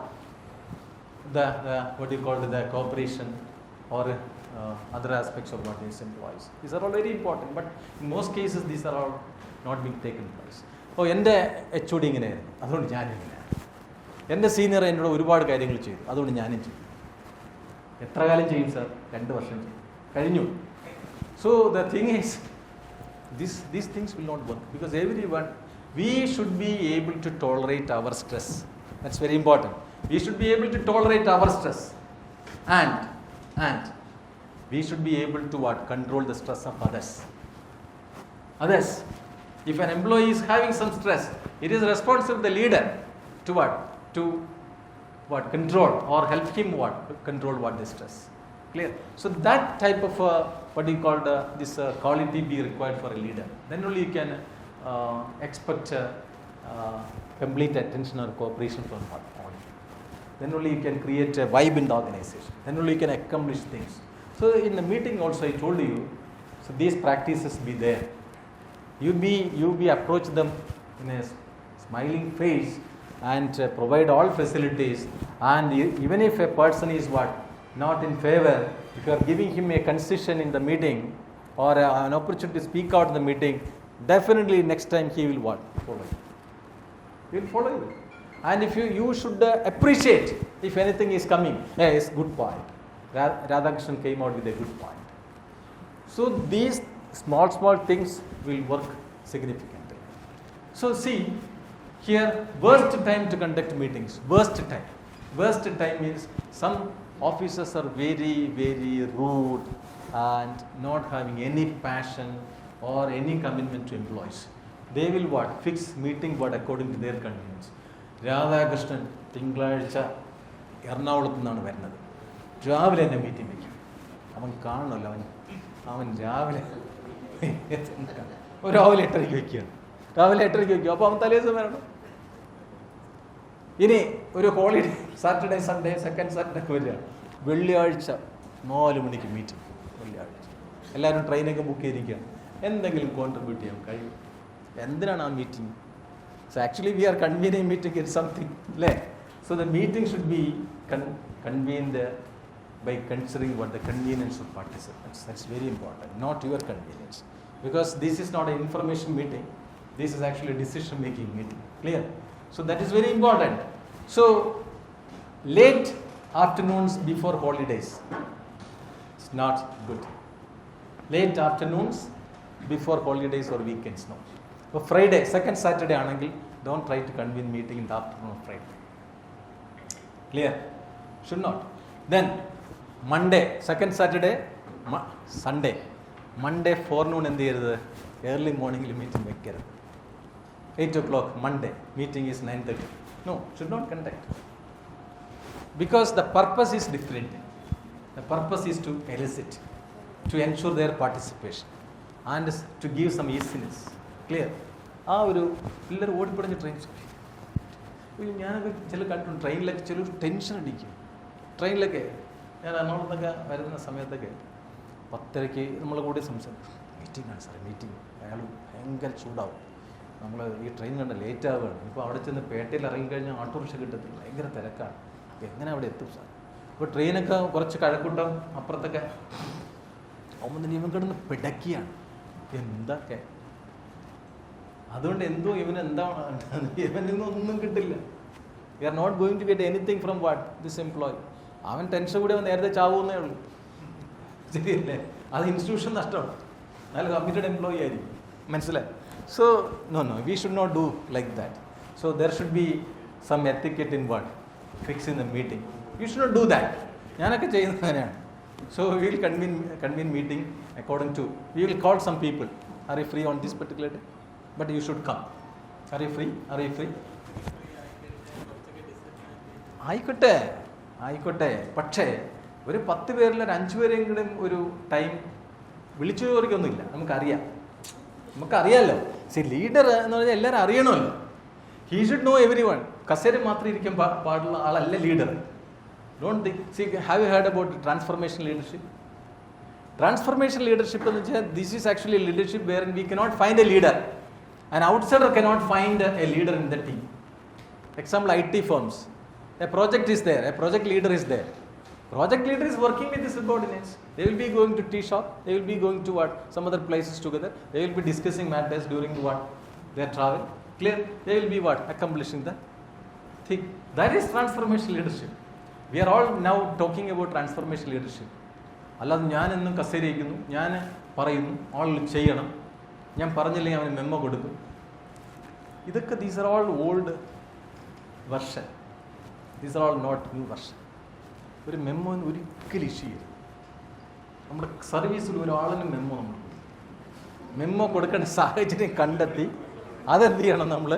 The what you call the cooperation or other aspects of what is employees. These are all very important, but in most cases these are all not being taken place. എൻ്റെ HOD ഇങ്ങനെയായിരുന്നു അതുകൊണ്ട് ഞാനിങ്ങനെ എൻ്റെ senior എന്നോട് ഒരുപാട് കാര്യങ്ങൾ ചെയ്തു അതുകൊണ്ട് ഞാനും ചെയ്തു എത്ര കാലം ചെയ്യും സാർ 2 വർഷം ചെയ്യും കഴിഞ്ഞു so the thing is these things will not work because everyone we should be able to tolerate our stress. That's very important. We should be able to tolerate our stress and we should be able to control the stress of others. If an employee is having some stress, it is responsible of the leader to control or help him control the stress. Clear? So that type of this quality be required for a leader. Then only you can expect complete attention or cooperation from all. Then only you can create a vibe in the organization. Then only you can accomplish things. So in the meeting also I told you, so these practices be there. You be approach them in a smiling face and provide all facilities. And even if a person is not in favor, if you are giving him a concession in the meeting or an opportunity to speak out in the meeting, definitely next time he will follow you. He will follow you. And if you should appreciate if anything is coming. Yes, good point. Radhakrishnan came out with a good point. So these small things will work significantly. So see, here worst time to conduct meetings. Worst time means some officers are very, very rude and not having any passion or any commitment to employees. They will fix meeting according to their convenience. Radhakrishnan തിങ്കളാഴ്ച എറണാകുളത്തു നിന്നാണ് വരുന്നത് രാവിലെ തന്നെ meeting വയ്ക്കും അവൻ കാണണമല്ലോ അവൻ രാവിലെ 8:30 വയ്ക്കുകയാണ് രാവിലെ 8:30 വയ്ക്കും അപ്പോൾ അവൻ തലേദിവസം വരണം ഇനി ഒരു holiday Saturday Sunday second Saturday ഒക്കെ വരിക വെള്ളിയാഴ്ച 4 മണിക്ക് മീറ്റിംഗ് വെള്ളിയാഴ്ച എല്ലാവരും ട്രെയിനൊക്കെ ബുക്ക് ചെയ്തിരിക്കുകയാണ് എന്തെങ്കിലും കോൺട്രിബ്യൂട്ട് ചെയ്യാൻ കഴിയും എന്തിനാണ് ആ meeting So actually we are convening meeting in something. So the meeting should be convened by considering the convenience of participants. That's very important, not your convenience. because this is not an information meeting, this is actually a decision making meeting. Clear? So that is very important. So late afternoons before holidays, it's not good. Late afternoons before holidays or weekends, no. So Friday, second Saturday anangil, don't try to convene meeting in the afternoon of Friday. Clear? Should not. Then Monday, second Saturday, Sunday, Monday forenoon എന്ത് ചെയ്യരുത്, early morning meeting വെക്കരുത്. 8 o'clock Monday, meeting is 9:30. No, should not conduct. Because the purpose is different. The purpose is to elicit, to ensure their participation and to give some easiness. Clear? ആ ഒരു പിള്ളേർ ഓടിപ്പടഞ്ഞ് train, ഞാനൊക്കെ ചില കണ്ടിട്ടുണ്ട് ട്രെയിനിലൊക്കെ ചില tension അടിക്കും. ട്രെയിനിലൊക്കെ ഞാൻ എറണാകുളത്തൊക്കെ വരുന്ന സമയത്തൊക്കെ 10:30 നമ്മളെ കൂടി സംസാരിക്കും, മീറ്റിംഗാണ് സാറേ മീറ്റിംഗ്. അയാൾ ഭയങ്കര ചൂടാവും. നമ്മൾ ഈ ട്രെയിൻ കണ്ട ലേറ്റ് ആവുകയാണ്. ഇപ്പോൾ അവിടെ ചെന്ന് പേട്ടയിൽ ഇറങ്ങിക്കഴിഞ്ഞാൽ ഓട്ടോറിക്ഷ കിട്ടത്തില്ല, ഭയങ്കര തിരക്കാണ്, എങ്ങനെ അവിടെ എത്തും സാർ? ഇപ്പോൾ ട്രെയിനൊക്കെ കുറച്ച് കഴക്കൂട്ടം അപ്പുറത്തൊക്കെ ആവുമ്പോൾ തന്നെ ഇവൻ കിടന്ന് പിടക്കിയാണ് എന്തൊക്കെ. അതുകൊണ്ട് എന്തോ ഇവനൊന്നും കിട്ടില്ല. We are not going to get anything from what this employee. അവൻ ടെൻഷൻ കൂടി അവൻ നേരത്തെ ചാവുന്നേ ഉള്ളൂ. ശരിയല്ലേ? അത് ഇൻസ്റ്റിറ്റ്യൂഷൻ നഷ്ടമാണ്. നല്ല കമ്മിറ്റഡ് എംപ്ലോയി ആയിരിക്കും. മനസ്സിലായി? So, no, we should not do like that. So, there should be some etiquette in what? Fixing the meeting. You should not do that. ഞാനൊക്കെ ചെയ്യുന്നത് അങ്ങനെയാണ്. So, we will convene meeting according to, we will call some people. Are you free on this particular day? But you should come. Are you free? Are you free? ആയിക്കോട്ടെ. പക്ഷേ ഒരു 10 പേരിൽ ഒരു 5 പേരെങ്കിലും ഒരു ടൈം വിളിച്ചു ചോദിക്കൊന്നുമില്ല. നമുക്കറിയാമല്ലോ. ലീഡർ എന്ന് പറഞ്ഞാൽ എല്ലാവരും അറിയണമല്ലോ. He should know everyone. കസേര മാത്രം ഇരിക്കാൻ പാടുള്ള ആളല്ല ലീഡർ. Don't think. Have you heard about transformation leadership? Transformation leadership എന്ന് വെച്ചാൽ this is actually leadership where we cannot find a leader. An outsider cannot find a leader in the team. Example, IT firms. A project is there, a project leader is there. Project leader is working with his subordinates. They will be going to tea shop, they will be going to some other places together. They will be discussing matters during their travel. Clear? They will be accomplishing the thing. That is transformation leadership. We are all now talking about transformation leadership. അല്ലാതെ ഞാൻ എന്നും കസേരയിരിക്കുന്നു, ഞാൻ പറയുന്നു, ആളുകൾ ചെയ്യണം, ഞാൻ പറഞ്ഞില്ലെങ്കിൽ അവന് മെമ്മോ കൊടുക്കും. ഇതൊക്കെ these are all old version. These are all not new version. ഒരു മെമ്മോ ഒരിക്കലും ഇഷ്യൂ ചെയ്യരുത്. നമ്മുടെ സർവീസിൽ ഒരാളിന് മെമ്മോ കൊടുക്കേണ്ട സാഹചര്യം കണ്ടെത്തി അതെന്ത് ചെയ്യണം, നമ്മൾ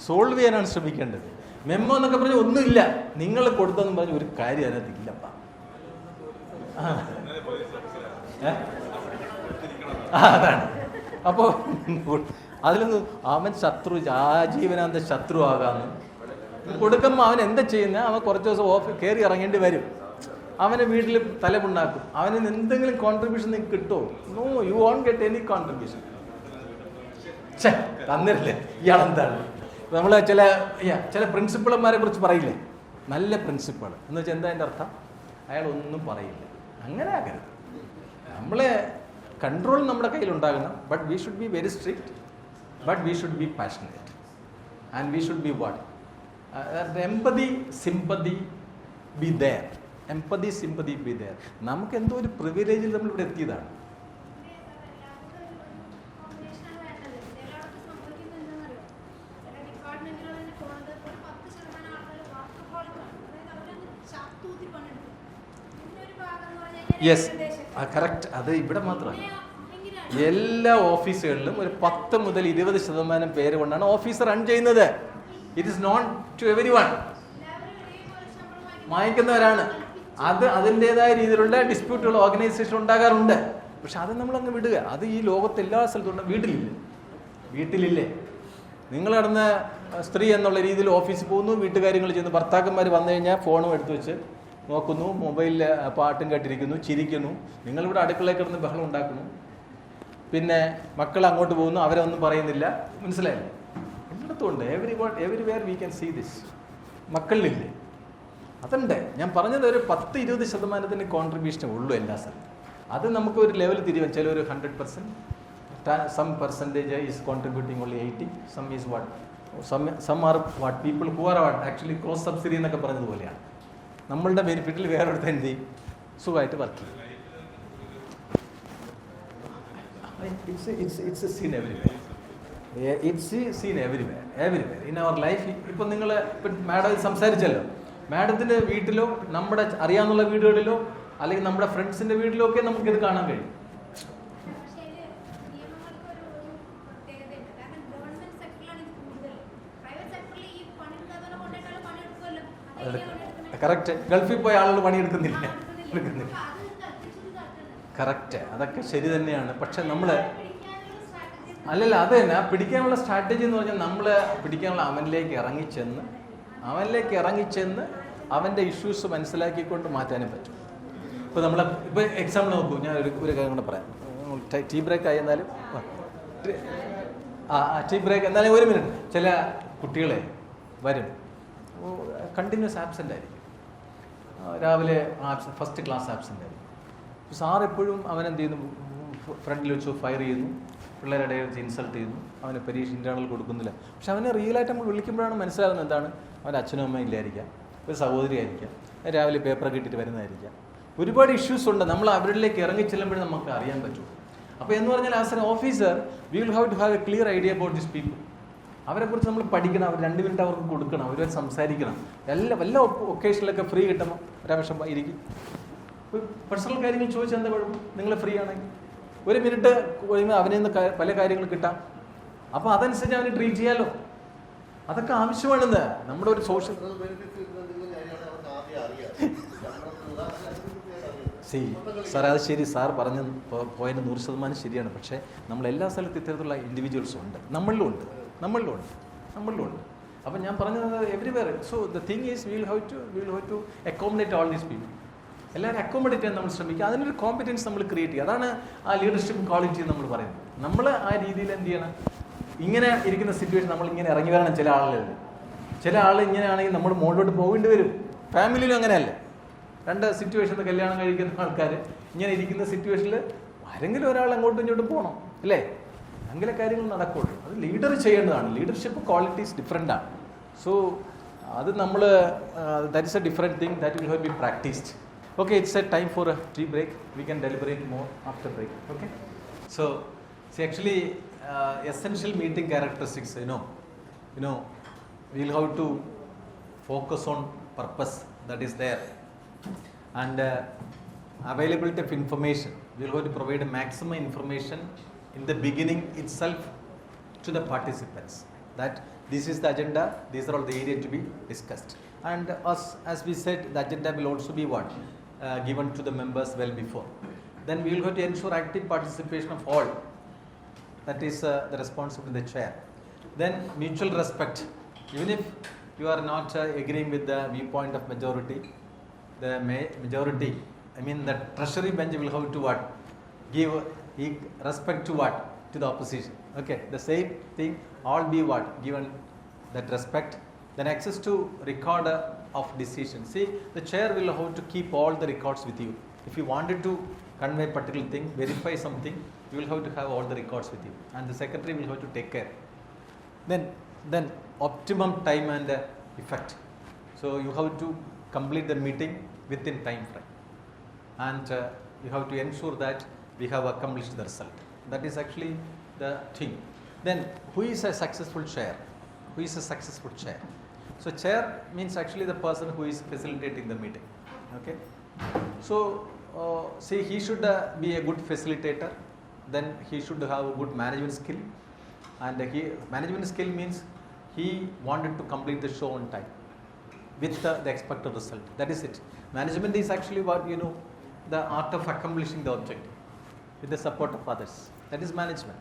സോൾവ് ചെയ്യാനാണ് ശ്രമിക്കേണ്ടത്. മെമ്മോ എന്നൊക്കെ പറഞ്ഞാൽ ഒന്നുമില്ല, നിങ്ങൾ കൊടുത്തെന്ന് പറഞ്ഞ ഒരു കാര്യം അതിനകത്ത് ഇല്ലപ്പാ. അതാണ്. അപ്പോൾ അതിലൊന്ന് അവൻ ആജീവനാന്ത ശത്രു ആകാമെന്ന് കൊടുക്കുമ്പോൾ അവൻ എന്താ ചെയ്യുന്നത്, അവൻ കുറച്ച് ദിവസം കയറി ഇറങ്ങേണ്ടി വരും. അവനെ വീട്ടിൽ തലമുണ്ടാക്കും. അവന് എന്തെങ്കിലും കോൺട്രിബ്യൂഷൻ നിങ്ങൾക്ക് കിട്ടുമോ? No, you won't get any contribution. തന്നില്ലേ ഇയാളെന്താണ്? നമ്മൾ ചില പ്രിൻസിപ്പൾമാരെ കുറിച്ച് പറയില്ലേ, നല്ല പ്രിൻസിപ്പൾ എന്ന് വെച്ചാൽ എന്താ അതിൻ്റെ അർത്ഥം? അയാൾ ഒന്നും പറയില്ല. അങ്ങനെ ആകരുത്. നമ്മളെ കൺട്രോൾ നമ്മുടെ കയ്യിലുണ്ടാകണം. But we should be very strict, but we should be passionate and we should be what empathy, sympathy be there. Empathy, sympathy be there. നമുക്ക് എന്തോ ഒരു പ്രിവിലേജിൽ നമ്മൾ ഇവിടെ എത്തിയതാണ്. Yes, correct. അത് ഇവിടെ മാത്രമല്ല, എല്ലാ ഓഫീസുകളിലും ഒരു 10 മുതൽ 20% പേര് കൊണ്ടാണ് ഓഫീസ് റൺ ചെയ്യുന്നത്. It is known to everyone. വാങ്ങിക്കുന്നവരാണ്. അത് അതിൻ്റെതായ രീതിയിലുള്ള ഡിസ്പ്യൂട്ടുകൾ ഓർഗനൈസേഷൻ ഉണ്ടാകാറുണ്ട്. പക്ഷെ അത് നമ്മളങ്ങ് വിടുക. അത് ഈ ലോകത്ത് എല്ലാ സ്ഥലത്തും വീട്ടിലില്ലേ. നിങ്ങൾ നടന്ന സ്ത്രീ എന്നുള്ള രീതിയിൽ ഓഫീസിൽ പോകുന്നു, വീട്ടുകാര്യങ്ങൾ ചെയ്യുന്നു. ഭർത്താക്കന്മാർ വന്നു കഴിഞ്ഞാൽ ഫോണും എടുത്തു വെച്ച് നോക്കുന്നു, മൊബൈലിൽ പാട്ടും കേട്ടിരിക്കുന്നു, ചിരിക്കുന്നു. നിങ്ങളിവിടെ അടുക്കളയിൽ കിടന്ന് ബഹളം ഉണ്ടാക്കുന്നു. പിന്നെ മക്കൾ അങ്ങോട്ട് പോകുന്നു, അവരെ ഒന്നും പറയുന്നില്ല. മനസ്സിലായില്ലേ? എല്ലായിടത്തുണ്ട്. Everywhere we can see this. മക്കളിലില്ലേ? അതുണ്ട്. ഞാൻ പറഞ്ഞത് ഒരു 10-20% കോൺട്രിബ്യൂഷനേ ഉള്ളൂ എല്ലാ സ്ഥലത്തും. അത് നമുക്ക് ഒരു ലെവൽ തിരിയും. ചില ഒരു 100%, some percentage is contributing only 80, some is what? Some are what? People who are what? Actually cross subsidy എന്നൊക്കെ പറഞ്ഞതുപോലെയാണ്. നമ്മളുടെ ബെനിഫിറ്റിൽ വേറൊരുത്തൻ എന്ത് ചെയ്യും? സുഖമായിട്ട് വർക്ക് ചെയ്യും. It's a scene everywhere. It's a scene everywhere. In our life, ഇപ്പോൾ നിങ്ങൾ ഇപ്പം മാഡം സംസാരിച്ചല്ലോ, മാഡത്തിൻ്റെ വീട്ടിലോ നമ്മുടെ അറിയാവുന്ന വീടുകളിലോ അല്ലെങ്കിൽ നമ്മുടെ ഫ്രണ്ട്സിൻ്റെ വീട്ടിലോ ഒക്കെ നമുക്കിത് കാണാൻ കഴിയും. കറക്റ്റ്. ഗൾഫിൽ പോയ ആളുകൾ പണിയെടുക്കുന്നില്ല. കറക്റ്റ്, അതൊക്കെ ശരി തന്നെയാണ്. പക്ഷെ നമ്മൾ അല്ലല്ല, അത് തന്നെ പിടിക്കാനുള്ള സ്ട്രാറ്റജി എന്ന് പറഞ്ഞാൽ നമ്മൾ പിടിക്കാനുള്ള അവനിലേക്ക് ഇറങ്ങിച്ചെന്ന് അവൻ്റെ ഇഷ്യൂസ് മനസ്സിലാക്കിക്കൊണ്ട് മാറ്റാനേ പറ്റും. ഇപ്പോൾ നമ്മൾ ഇപ്പോൾ എക്സാമ്പിൾ നോക്കൂ, ഞാൻ ഒരു കാര്യം കൂടെ പറയാം. ടീ ബ്രേക്ക് ആയി എന്നാലും ടീ ബ്രേക്ക് എന്നാലും 1 മിനിറ്റ്. ചില കുട്ടികളെ വരും കണ്ടിന്യൂസ് ആബ്സെൻ്റ് ആയിരിക്കും. രാവിലെ ഫസ്റ്റ് ക്ലാസ് ആബ്സെൻ്റ് ആയിരിക്കും. സാർ എപ്പോഴും അവനെന്ത് ചെയ്യുന്നു, ഫ്രണ്ടിൽ വെച്ച് ഫയർ ചെയ്യുന്നു, പിള്ളേരുടെ വെച്ച് ഇൻസൾട്ട് ചെയ്യുന്നു, അവന് പരീക്ഷ ഇൻറ്റേർണൽ കൊടുക്കുന്നില്ല. പക്ഷെ അവനെ റിയലായിട്ട് നമ്മൾ വിളിക്കുമ്പോഴാണ് മനസ്സിലാകുന്നത് എന്താണ്, അവൻ്റെ അച്ഛനും അമ്മയും ഇല്ലായിരിക്കാം, ഒരു സഹോദരി ആയിരിക്കാം, രാവിലെ പേപ്പർ കിട്ടിയിട്ട് വരുന്നതായിരിക്കാം. ഒരുപാട് ഇഷ്യൂസ് ഉണ്ട്. നമ്മൾ അവരിലേക്ക് ഇറങ്ങി ചെല്ലുമ്പോഴേ നമുക്ക് അറിയാൻ പറ്റും. അപ്പോൾ എന്ന് പറഞ്ഞാൽ as an officer we will have to have a clear idea about this people. അവരെക്കുറിച്ച് നമ്മൾ പഠിക്കണം, അവർ 2 മിനിറ്റ് അവർക്ക് കൊടുക്കണം, അവരുമായിട്ട് സംസാരിക്കണം. എല്ലാ ഒക്കേഷനിലൊക്കെ ഫ്രീ കിട്ടുമ്പോൾ ഒരാവശ്യം ഇരിക്കും, പേഴ്സണൽ കാര്യങ്ങൾ ചോദിച്ചാൽ എന്താ കുഴപ്പം? നിങ്ങൾ ഫ്രീ ആണെങ്കിൽ 1 മിനിറ്റ് കഴിയുമ്പോൾ അവനിൽ നിന്ന് പല കാര്യങ്ങൾ കിട്ടാം. അപ്പോൾ അതനുസരിച്ച് അവന് ട്രീറ്റ് ചെയ്യാമല്ലോ. അതൊക്കെ ആവശ്യമാണെന്ന് നമ്മുടെ ഒരു സോഷ്യൽ സാർ. അത് ശരി, സാർ പറഞ്ഞ പോയിന്റ് 100% ശരിയാണ്. പക്ഷേ നമ്മൾ എല്ലാ സ്ഥലത്തും ഇത്തരത്തിലുള്ള ഇൻഡിവിജ്വൽസും ഉണ്ട്, നമ്മളിലും ഉണ്ട്. അപ്പം ഞാൻ പറഞ്ഞത് everywhere. So the thing is we will have to accommodate all these people. എല്ലാവരും അക്കോമഡേറ്റ് ചെയ്യാൻ നമ്മൾ ശ്രമിക്കുക. അതിനൊരു കോമ്പറ്റൻസ് നമ്മൾ ക്രിയേറ്റ് ചെയ്യുക. അതാണ് ആ ലീഡർഷിപ്പ് ക്വാളിറ്റി നമ്മൾ പറയുന്നത്. നമ്മൾ ആ രീതിയിൽ എന്ത് ചെയ്യണം, ഇങ്ങനെ ഇരിക്കുന്ന സിറ്റുവേഷൻ നമ്മൾ ഇങ്ങനെ ഇറങ്ങി വരണം. ചില ആളുകളുണ്ട്, ചില ആൾ ഇങ്ങനെയാണെങ്കിൽ നമ്മൾ മുകളിലോട്ട് പോകേണ്ടി വരും. ഫാമിലിയിലും അങ്ങനെയല്ലേ, 2 സിറ്റുവേഷനിൽ കല്യാണം കഴിക്കുന്ന ആൾക്കാർ ഇങ്ങനെ ഇരിക്കുന്ന സിറ്റുവേഷനിൽ ആരെങ്കിലും ഒരാൾ അങ്ങോട്ടും ഇങ്ങോട്ടും പോകണം അല്ലേ, അങ്ങനെ കാര്യങ്ങൾ നടക്കുള്ളൂ. അത് ലീഡർ ചെയ്യേണ്ടതാണ്. ലീഡർഷിപ്പ് ക്വാളിറ്റീസ് ഡിഫറെൻ്റ് ആണ്. സോ അത് നമ്മൾ that is A different thing that will have be practised. Okay, it's a time for a tea break. We can deliberate more after break. Okay. So, see, actually, essential meeting characteristics. We'll have to focus on purpose that is there, and availability of information. We'll have to provide maximum information in the beginning itself to the participants. That this is the agenda. These are all the areas to be discussed. And as we said, the agenda will also be what? Given to the members well before. Then we will have to ensure active participation of all. That is the responsibility of the chair. Then mutual respect. Even if you are not agreeing with the viewpoint of majority, the majority, the treasury bench will have to what? Give respect to what? To the opposition. Okay, the same thing, all be what? Given that respect. Then access to record of decisions. See, the chair will have to keep all the records with you. If you wanted to convey a particular thing, verify something, you will have to have all the records with you. And the secretary will have to take care. Then optimum time and effect. So you have to complete the meeting within time frame. And you have to ensure that we have accomplished the result. That is actually the thing. Then who is a successful chair? Who is a successful chair? So chair means actually the person who is facilitating the meeting. Okay. So see, he should be a good facilitator. Then he should have a good management skill. And management skill means he wanted to complete the show on time with the expected result. That is it. Management is actually what the art of accomplishing the objective with the support of others. That is management.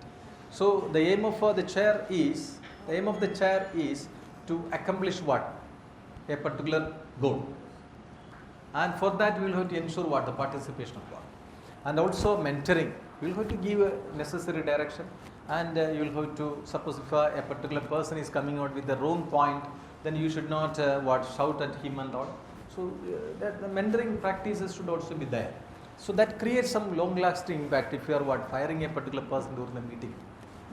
So the aim of the chair is to accomplish what? A particular goal. And for that we will have to ensure what? The participation of what? And also mentoring. We will have to give a necessary direction, and you will have to, suppose if a particular person is coming out with the wrong point, then you should not shout at him and all. So that the mentoring practices should also be there. So that creates some long-lasting impact if you are firing a particular person during the meeting.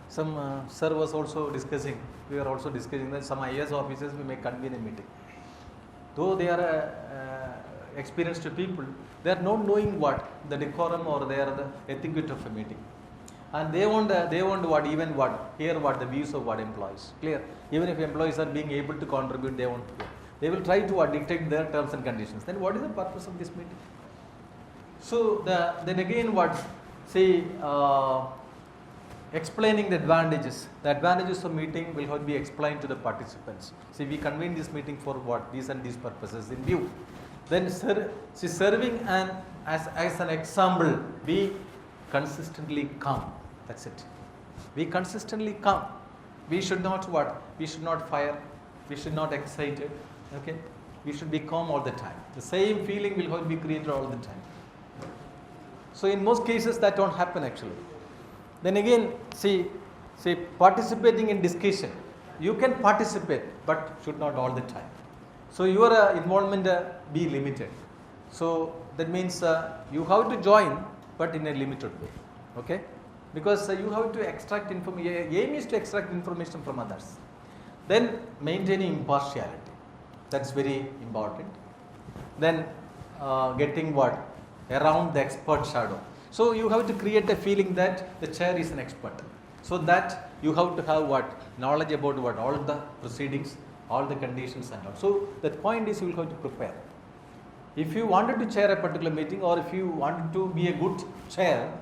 Some sir was also discussing, we are also discussing that some IAS officers we may convene a meeting. Though they are experienced people, they are not knowing the decorum or they are the etiquette of a meeting. And they want hear the views of employees. Clear? Even if employees are being able to contribute, they won't hear. They will try to dictate their terms and conditions. Then what is the purpose of this meeting? So then again explaining the advantages. The advantages of meeting will have to be explained to the participants. See, we convene this meeting for these and these purposes in view. Then serving as an example, be consistently calm. That's it. Be consistently calm. We should not We should not fire. We should not excite it. Okay. We should be calm all the time. The same feeling will have to be created all the time. So in most cases that don't happen actually. Then again, see participating in discussion. You can participate, but should not all the time. So your involvement be limited. So that means you have to join, but in a limited way. Okay? Because you have to extract information. Aim is to extract information from others. Then maintaining impartiality. That's very important. Then getting around the expert shadow. So you have to create a feeling that the chair is an expert. So that you have to have knowledge about all the proceedings, all the conditions and all. So the point is you will have to prepare. If you wanted to chair a particular meeting or if you wanted to be a good chair,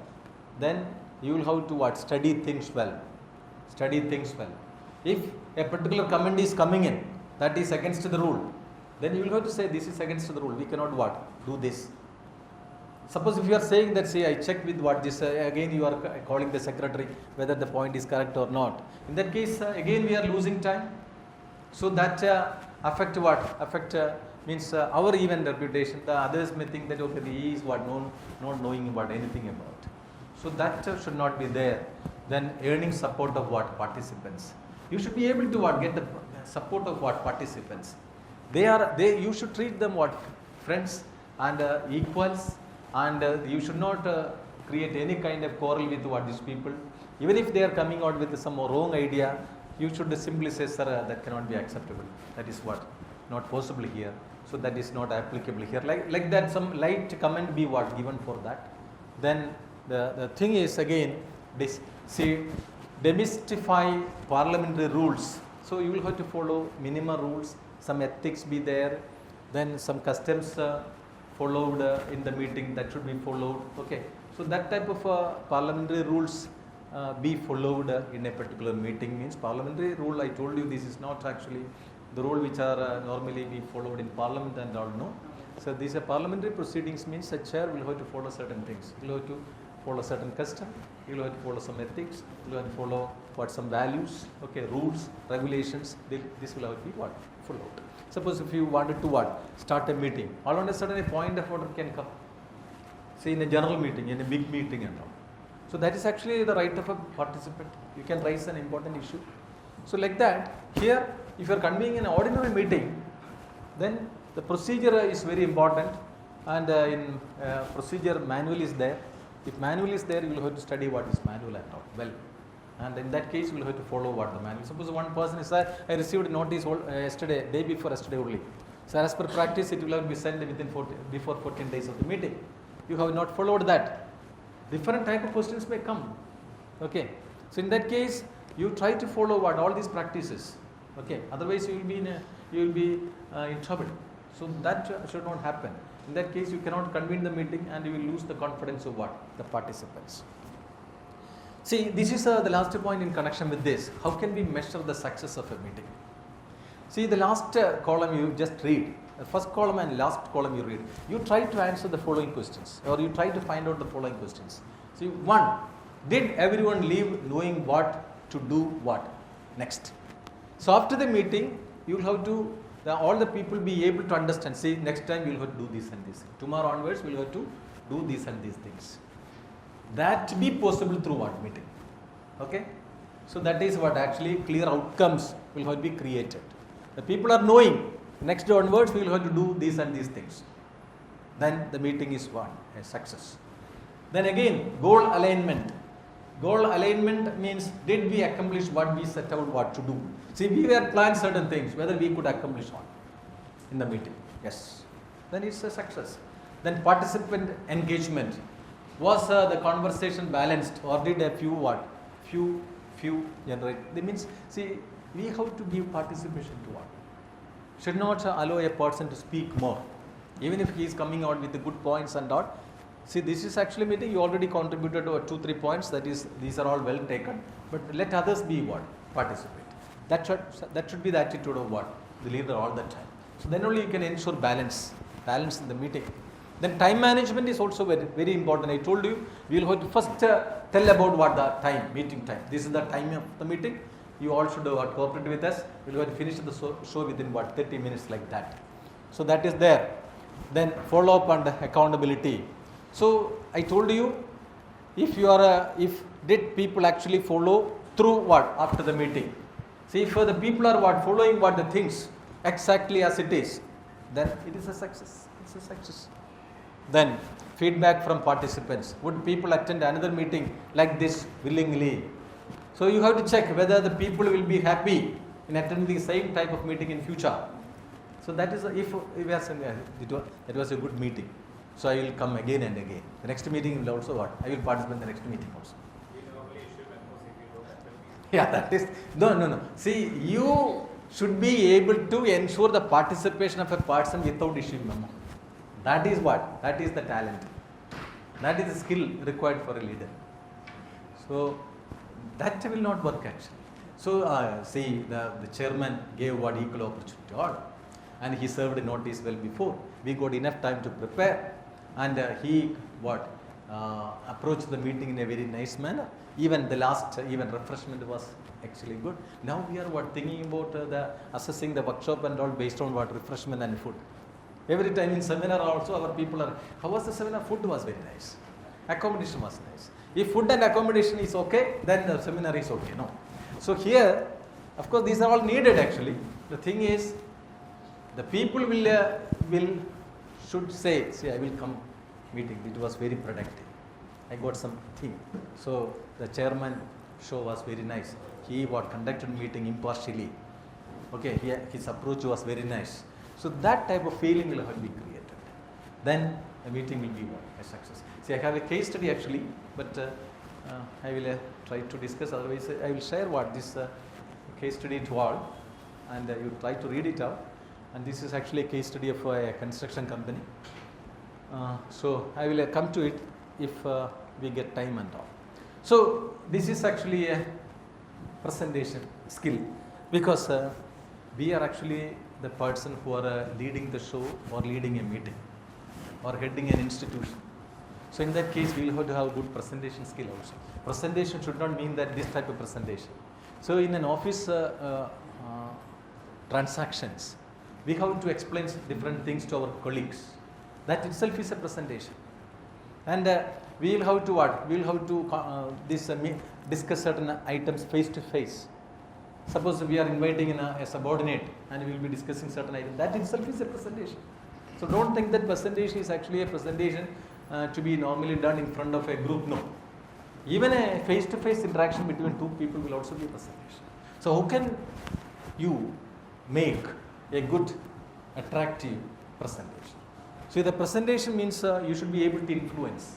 then you will have to study things well. Study things well. If a particular comment is coming in that is against the rule, then you will have to say this is against the rule. We cannot do this. Suppose if you are saying that, I check with this, again you are calling the secretary whether the point is correct or not. In that case, again we are losing time. So that affect means our even reputation. The others may think that okay, he is not knowing about anything about. So that should not be there. Then earning support of participants. You should be able to get the support of participants. You should treat them friends and equals. And you should not create any kind of quarrel with these people. Even if they are coming out with some wrong idea, you should simply say, sir, that cannot be acceptable. That is not possible here. So that is not applicable here. Like that, some light comment be given for that. Then the thing is again, demystify parliamentary rules. So you will have to follow minimum rules. Some ethics be there. Then some customs followed in the meeting that should be followed. Okay, so that type of parliamentary rules be followed in a particular meeting. Means parliamentary rule, I told you this is not actually the rule which are normally be followed in parliament and all. No, so these are parliamentary proceedings. Means a chair will have to follow certain things. He will have to follow certain custom. He will have to follow some ethics. He will have to follow some values. Okay, rules, regulations. This will have to be followed. Suppose if you wanted to start a meeting, all of a sudden a point of order can come. Say in a general meeting, in a big meeting and all. So that is actually the right of a participant. You can raise an important issue. So like that, here if you are convening an ordinary meeting, then the procedure is very important and in procedure manual is there. If manual is there, you will have to study what is manual and all. Well. And in that case, you will have to follow the manual. Suppose one person is, I received a notice yesterday, day before yesterday only. So as per practice, it will have to be sent before 14 days of the meeting. You have not followed that. Different type of questions may come. Okay. So in that case, you try to follow all these practices. Okay. Otherwise, you will be in trouble. So that should not happen. In that case, you cannot convene the meeting and you will lose the confidence of the participants. See, this is the last point in connection with this. How can we measure the success of a meeting? See, the last column you just read, the first column and last column you read. You try to answer the following questions or you try to find out the following questions. See, 1, did everyone leave knowing what to do next? So after the meeting, you will have to, all the people be able to understand, see, next time we will have to do this and this. Tomorrow onwards, we will have to do these and these things. That be possible through meeting. Okay, so that is actually clear outcomes will have to be created. The people are knowing next day onwards we will have to do these and these things. then the meeting is one, a success. Then again, goal alignment. Goal alignment means, did we accomplish what we set out what to do? See, we were planned certain things, whether we could accomplish one in the meeting. Yes. Then it's a success. Then participant engagement. Was the conversation balanced, or did a few what? Few generate? That means, see, we have to give participation to what? Should not allow a person to speak more. Even if he is coming out with the good points and all. See, this is actually meeting, you already contributed to 2-3 points, that is, these are all well taken. But let others be what? Participate. That should be the attitude of what? The leader all the time. So then only you can ensure balance in the meeting. Then time management is also very, very important. I told you, we will have to first tell about what the time, meeting time. This is the time of the meeting. You all should cooperate with us. We will have to finish the show within what, 30 minutes like that. So that is there. Then follow up and accountability. So I told you, if did people actually follow through what after the meeting? See, if the people are what following what the things exactly as it is, then it is a success. It's a success. Then feedback from participants. Would people attend another meeting like this willingly? So you have to check whether the people will be happy in attending the same type of meeting in future. So that is if we are saying it was a good meeting. So I will come again and again. The next meeting will also what? I will participate in the next meeting also. Yeah, that is no. See, you should be able to ensure the participation of a person without issue memo. That is what? That is the talent. That is the skill required for a leader. So that will not work actually. So see, the chairman gave what equal opportunity to all, and he served a notice well before. We got enough time to prepare, and he approached the meeting in a very nice manner. Even the last refreshment was actually good. Now we are thinking about assessing the workshop and all based on what refreshment and food. Every time in seminar also our people are, how was the seminar? Food was very nice. Accommodation was nice. If food and accommodation is okay, then the seminar is okay. No. So here, of course, these are all needed actually. The thing is, the people should say, I will come meeting. It was very productive. I got something. So the chairman show was very nice. He conducted meeting impartially. Okay, his approach was very nice. So that type of feeling will have to be created. Then the meeting will be a success. See, I have a case study actually, but I will try to discuss. Otherwise, I will share this case study to all, and you try to read it out. And this is actually a case study of a construction company. So I will come to it if we get time and all. So this is actually a presentation skill, because we are actually the person who are leading the show or leading a meeting or heading an institution. So in that case, we will have to have good presentation skill also. Presentation should not mean that this type of presentation. So in an office transactions, we have to explain different things to our colleagues. That itself is a presentation. And we will have to what? We will have to discuss certain items face to face. Suppose we are inviting a subordinate and we will be discussing certain items. That itself is a presentation. So don't think that presentation is actually a presentation to be normally done in front of a group. No. Even a face-to-face interaction between two people will also be a presentation. So how can you make a good, attractive presentation? So the presentation means you should be able to influence.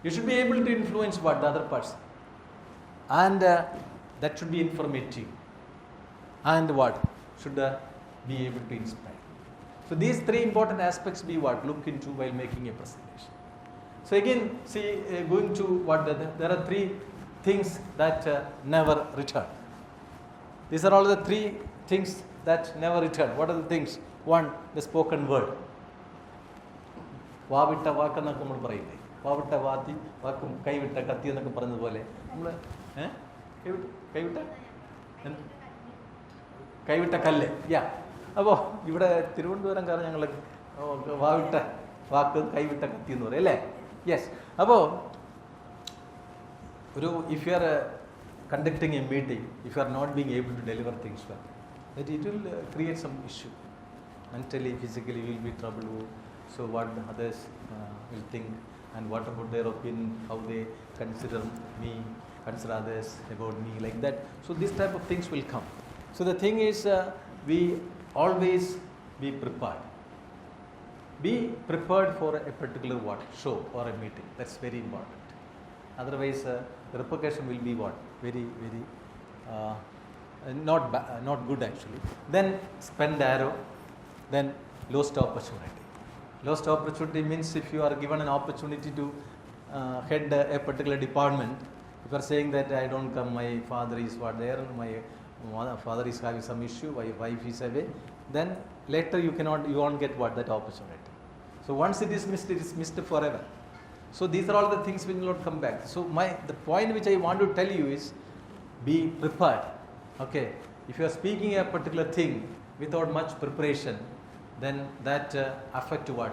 You should be able to influence what? The other person. And that should be informative. And what? Should be able to inspire. So these three important aspects be what? Look into while making a presentation. So again, see, going to what? There are three things that never return. These are all the three things that never return. What are the things? One, the spoken word. വാവിട്ട വാക്കെന്നൊക്കെ നമ്മൾ പറയില്ലേ, വാവിട്ട വാക്കും കൈവിട്ട കത്തി എന്നൊക്കെ പറഞ്ഞതുപോലെ നമ്മൾ കൈവിട്ട കല്ല്. അപ്പോൾ ഇവിടെ തിരുവനന്തപുരംകാരൻ ഞങ്ങൾ വാവിട്ട വാക്ക് കൈവിട്ട കത്തി എന്ന് പറയും അല്ലേ? യെസ്. അപ്പോൾ if you are conducting a meeting, if you are not being able to deliver things well, that it will create some issue. Mentally, physically, you will be troubled. So what the others will think, and what about their opinion, how they consider me, consider others about me, like that. So these type of things will come. So the thing is, we always be prepared. Be prepared for a particular show or a meeting. That's very important. Otherwise, the repercussion will be very not good actually. Then spend arrow. Then lost opportunity. Lost opportunity means if you are given an opportunity to head a particular department, if you are saying that I don't come, my father is there, my father is having some issue, my wife is away, then later you won't get that opportunity. So once it is missed forever. So these are all the things which will not come back. So the point which I want to tell you is, be prepared. Okay, if you are speaking a particular thing without much preparation, then that affect your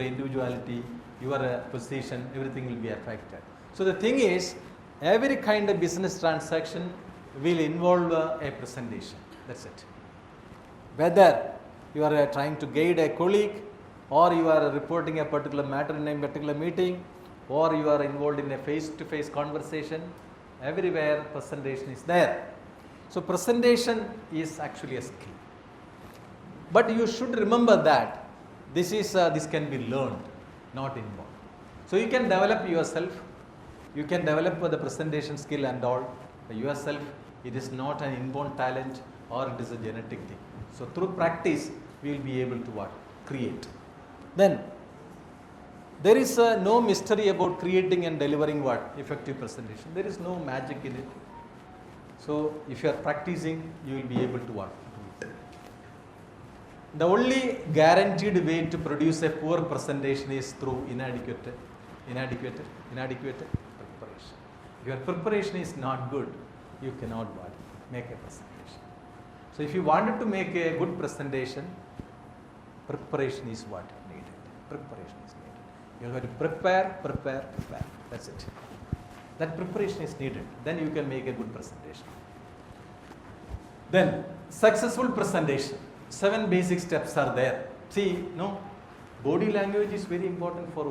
individuality, your position, everything will be affected. So the thing is, every kind of business transaction will involve a presentation. That's it. Whether you are trying to guide a colleague, or you are reporting a particular matter in a particular meeting, or you are involved in a face-to-face conversation, everywhere presentation is there. So presentation is actually a skill. But you should remember that this can be learned, not inborn. So you can develop yourself, you can develop the presentation skill and all yourself. It is not an inborn talent, or it is a genetic thing. So through practice, we will be able to create. Then there is no mystery about creating and delivering effective presentation. There is no magic in it. So if you are practicing, you will be able to do it. The only guaranteed way to produce a poor presentation is through inadequate preparation. If your preparation is not good, you cannot make a presentation. So if you wanted to make a good presentation, preparation is needed. Preparation is needed. You have to prepare. That's it. That preparation is needed. Then you can make a good presentation. Then successful presentation. 7 basic steps are there. See, body language is very important for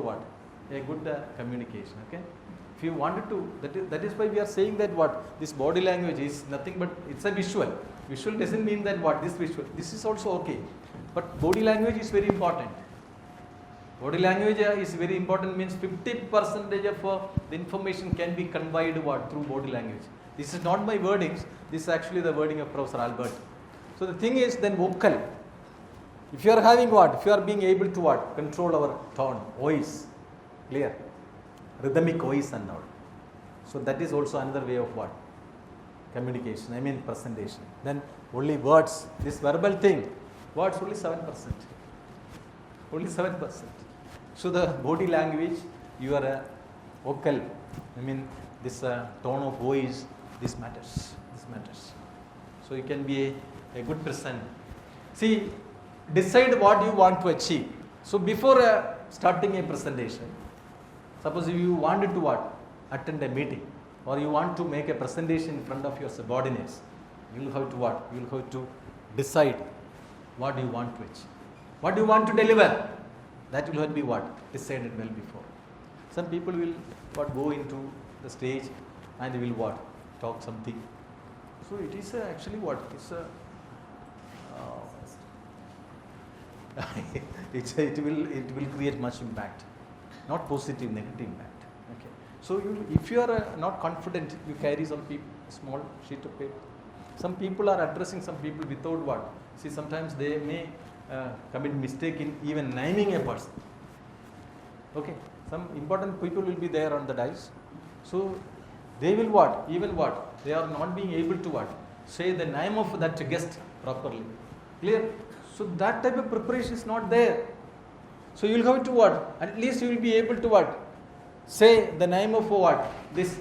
a good communication. Okay. If you wanted to, that is why we are saying that this body language is nothing but it's a visual. Visual doesn't mean that this visual. This is also okay. But body language is very important. Body language is very important, means 50% of the information can be conveyed through body language. This is not my wordings, this is actually the wording of Professor Albert. So the thing is, then vocal. If you are having if you are being able to control our tone, voice, clear, rhythmic voice and all. So that is also another way of communication, presentation. Then only words, this verbal thing, words only 7%. Only 7%. So the body language, your vocal, this tone of voice, this matters. So you can be a good person. See, decide what you want to achieve. So before starting a presentation, suppose if you wanted to attend a meeting, or you want to make a presentation in front of your subordinates, you will have to You will have to decide what you want to achieve. What you want to deliver, that will have to be decided well before. Some people will go into the stage and they will talk something. So it is actually it's it will create much impact, not positive, negative impact. Okay. So if you are not confident, you carry some small sheet of paper. Some people are addressing some people without See, sometimes they may commit mistake in even naming a person. Okay, some important people will be there on the dais. So they will they are not being able to say the name of that guest properly. Clear? So that type of preparation is not there. So you will have to at least you will be able to say the name of this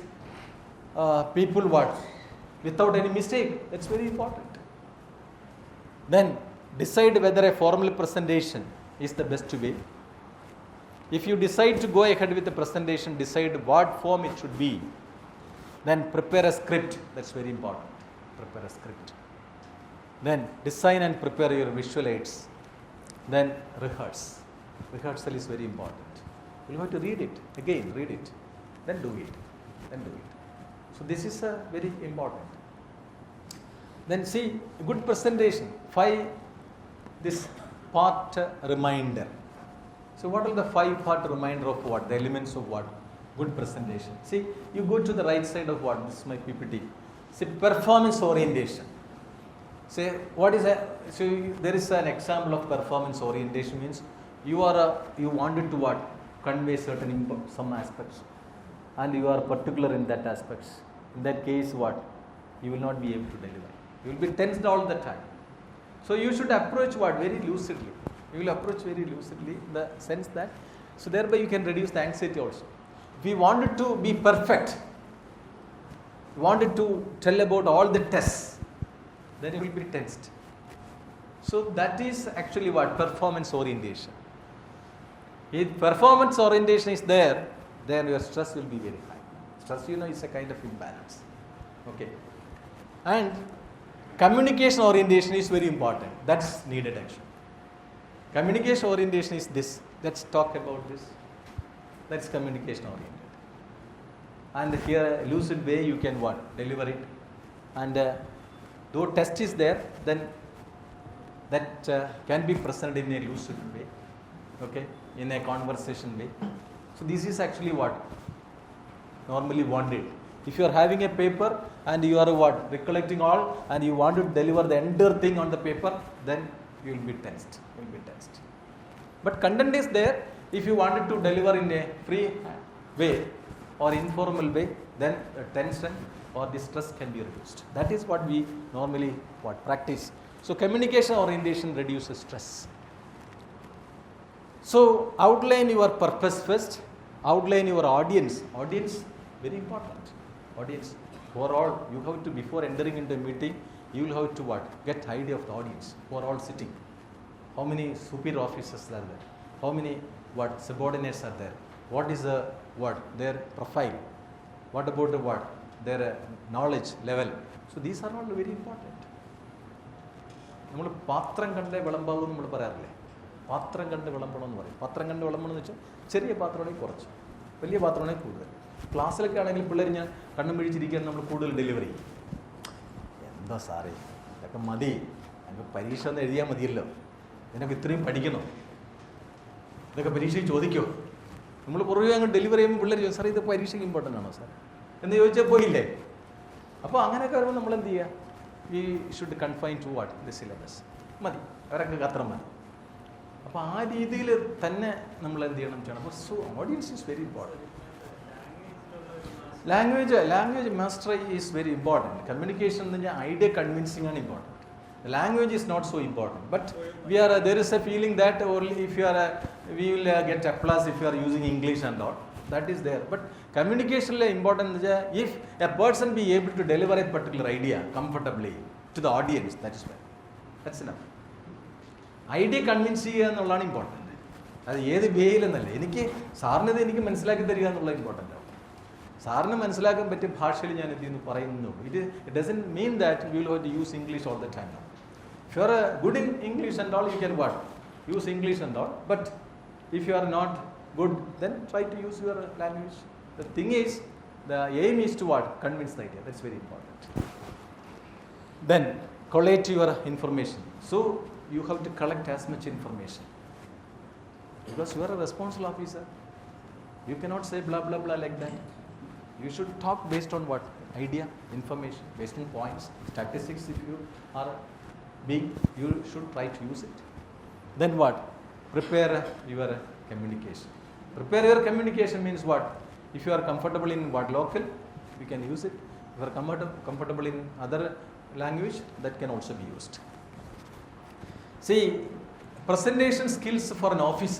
people without any mistake. That's very important. Then decide whether a formal presentation is the best way. If you decide to go ahead with the presentation, decide what form it should be. Then prepare a script. That's very important. Prepare a script. Then design and prepare your visual aids. Then rehearse. Rehearsal is very important. You have to read it again, read it, then do it, then do it. So this is very important. Then see, good presentation. 5 this part reminder. So what are the 5-part reminder of what? The elements of what? Good presentation. See, you go to the right side of what? This is my PPT. See, performance orientation. Say, what is a, so there is an example of performance orientation means you wanted to what? Convey certain some aspects, and you are particular in that aspects. In that case, what? You will not be able to deliver. You will be tensed all the time. So you should approach what? Very lucidly. You will approach very lucidly in the sense that, so thereby you can reduce the anxiety also. If we wanted to be perfect, wanted to tell about all the tests, then you will be tensed. So that is actually what? Performance orientation. If performance orientation is there, then your stress will be very high. Stress, is a kind of imbalance. Okay. And communication orientation is very important. That's needed actually. Communication orientation is this. Let's talk about this. That's communication oriented. And here, a lucid way you can what? Deliver it. And though test is there, then that can be presented in a lucid way. Okay, in a conversation way. So this is actually what? Normally wanted. If you are having a paper and you are what? Recollecting all and you want to deliver the entire thing on the paper, then you will be tensed. You will be tensed. But content is there. If you wanted to deliver in a free way or informal way, then the tension or the stress can be reduced. That is what we normally practice. So communication orientation reduces stress. So outline your purpose first, outline your audience. Audience, very important. Audience. Overall, you have to, before entering into a meeting, you will have to what? Get idea of the audience who are all sitting. How many superior officers are there? How many subordinates are there? What is their profile? What about their knowledge level? So these are all very important. നമ്മൾ പാത്രം കണ്ടേ വിളമ്പാവൂ നമ്മൾ പറയാറില്ലേ? പാത്രം കണ്ട് വിളമ്പണം എന്ന് പറയും. പാത്രം കണ്ട് വിളമ്പണം എന്ന് വെച്ചാൽ ചെറിയ പാത്രമാണെങ്കിൽ കുറച്ച്, വലിയ പാത്രമാണെങ്കിൽ കൂടുതൽ. ക്ലാസ്സിലൊക്കെ ആണെങ്കിൽ പിള്ളേർ ഞാൻ കണ്ണും പിടിച്ചിരിക്കാൻ നമ്മൾ കൂടുതൽ ഡെലിവറി ചെയ്യും. എന്താ സാറേ ഇതൊക്കെ മതി, ഞങ്ങൾക്ക് പരീക്ഷ ഒന്ന് എഴുതിയാൽ മതിയല്ലോ, നിനക്ക് ഇത്രയും പഠിക്കണോ, ഇതൊക്കെ പരീക്ഷയ്ക്ക് ചോദിക്കോ? നമ്മൾ പുറകെ അങ്ങ് ഡെലിവറി ചെയ്യുമ്പോൾ പിള്ളേർ ചോദിക്കും, സാറേ ഇത് പരീക്ഷയ്ക്ക് ഇമ്പോർട്ടൻ്റ് ആണോ സാർ എന്ന് ചോദിച്ചാൽ പോയില്ലേ? അപ്പോൾ അങ്ങനെയൊക്കെ വരുമ്പോൾ നമ്മൾ എന്ത് ചെയ്യുക? We should confine to what? The syllabus. മതി, അവരൊക്കെ അത്ര മതി. അപ്പോൾ ആ രീതിയിൽ തന്നെ നമ്മൾ എന്ത് ചെയ്യണം? അപ്പോൾ so audience is very important. Language mastery is very important. Communication എന്ന് പറഞ്ഞാൽ ഐഡിയ കൺവിൻസിങ് ആണ് important. Language is not so important, but there is a feeling that only if you are we will get applause if you are using English and all. That is there, but communication is important. If a person be able to deliver a particular idea comfortably to the audience, that is well. That's enough. Idea convince ചെയ്യുക എന്നുള്ളതാണ് important. അത് ഏത് വേയിലെന്നല്ല, എനിക്ക് സാറിനത് എനിക്ക് മനസ്സിലാക്കി തരിക എന്നുള്ള important ആണ്. സാറിന് മനസ്സിലാക്കാൻ പറ്റിയ ഭാഷയിൽ ഞാൻ എന്ത് ചെയ്യുന്നു പറയുന്നു. It doesn't mean that you will have to use English all the time. If you are good in English and all, you can use English and all, but if you are not good, then try to use your language. The thing is, the aim is to convince the idea. That's very important. Then collate your information. So you have to collect as much information because you are a responsible officer. You cannot say blah blah blah like that. You should talk based on what? Idea, information, based on points, statistics. If you are big, you should try to use it. Then what? Prepare your communication. Prepare your communication means what? If you are comfortable in local, you can use it. If you are comfortable in other language, that can also be used. See, presentation skills for an office.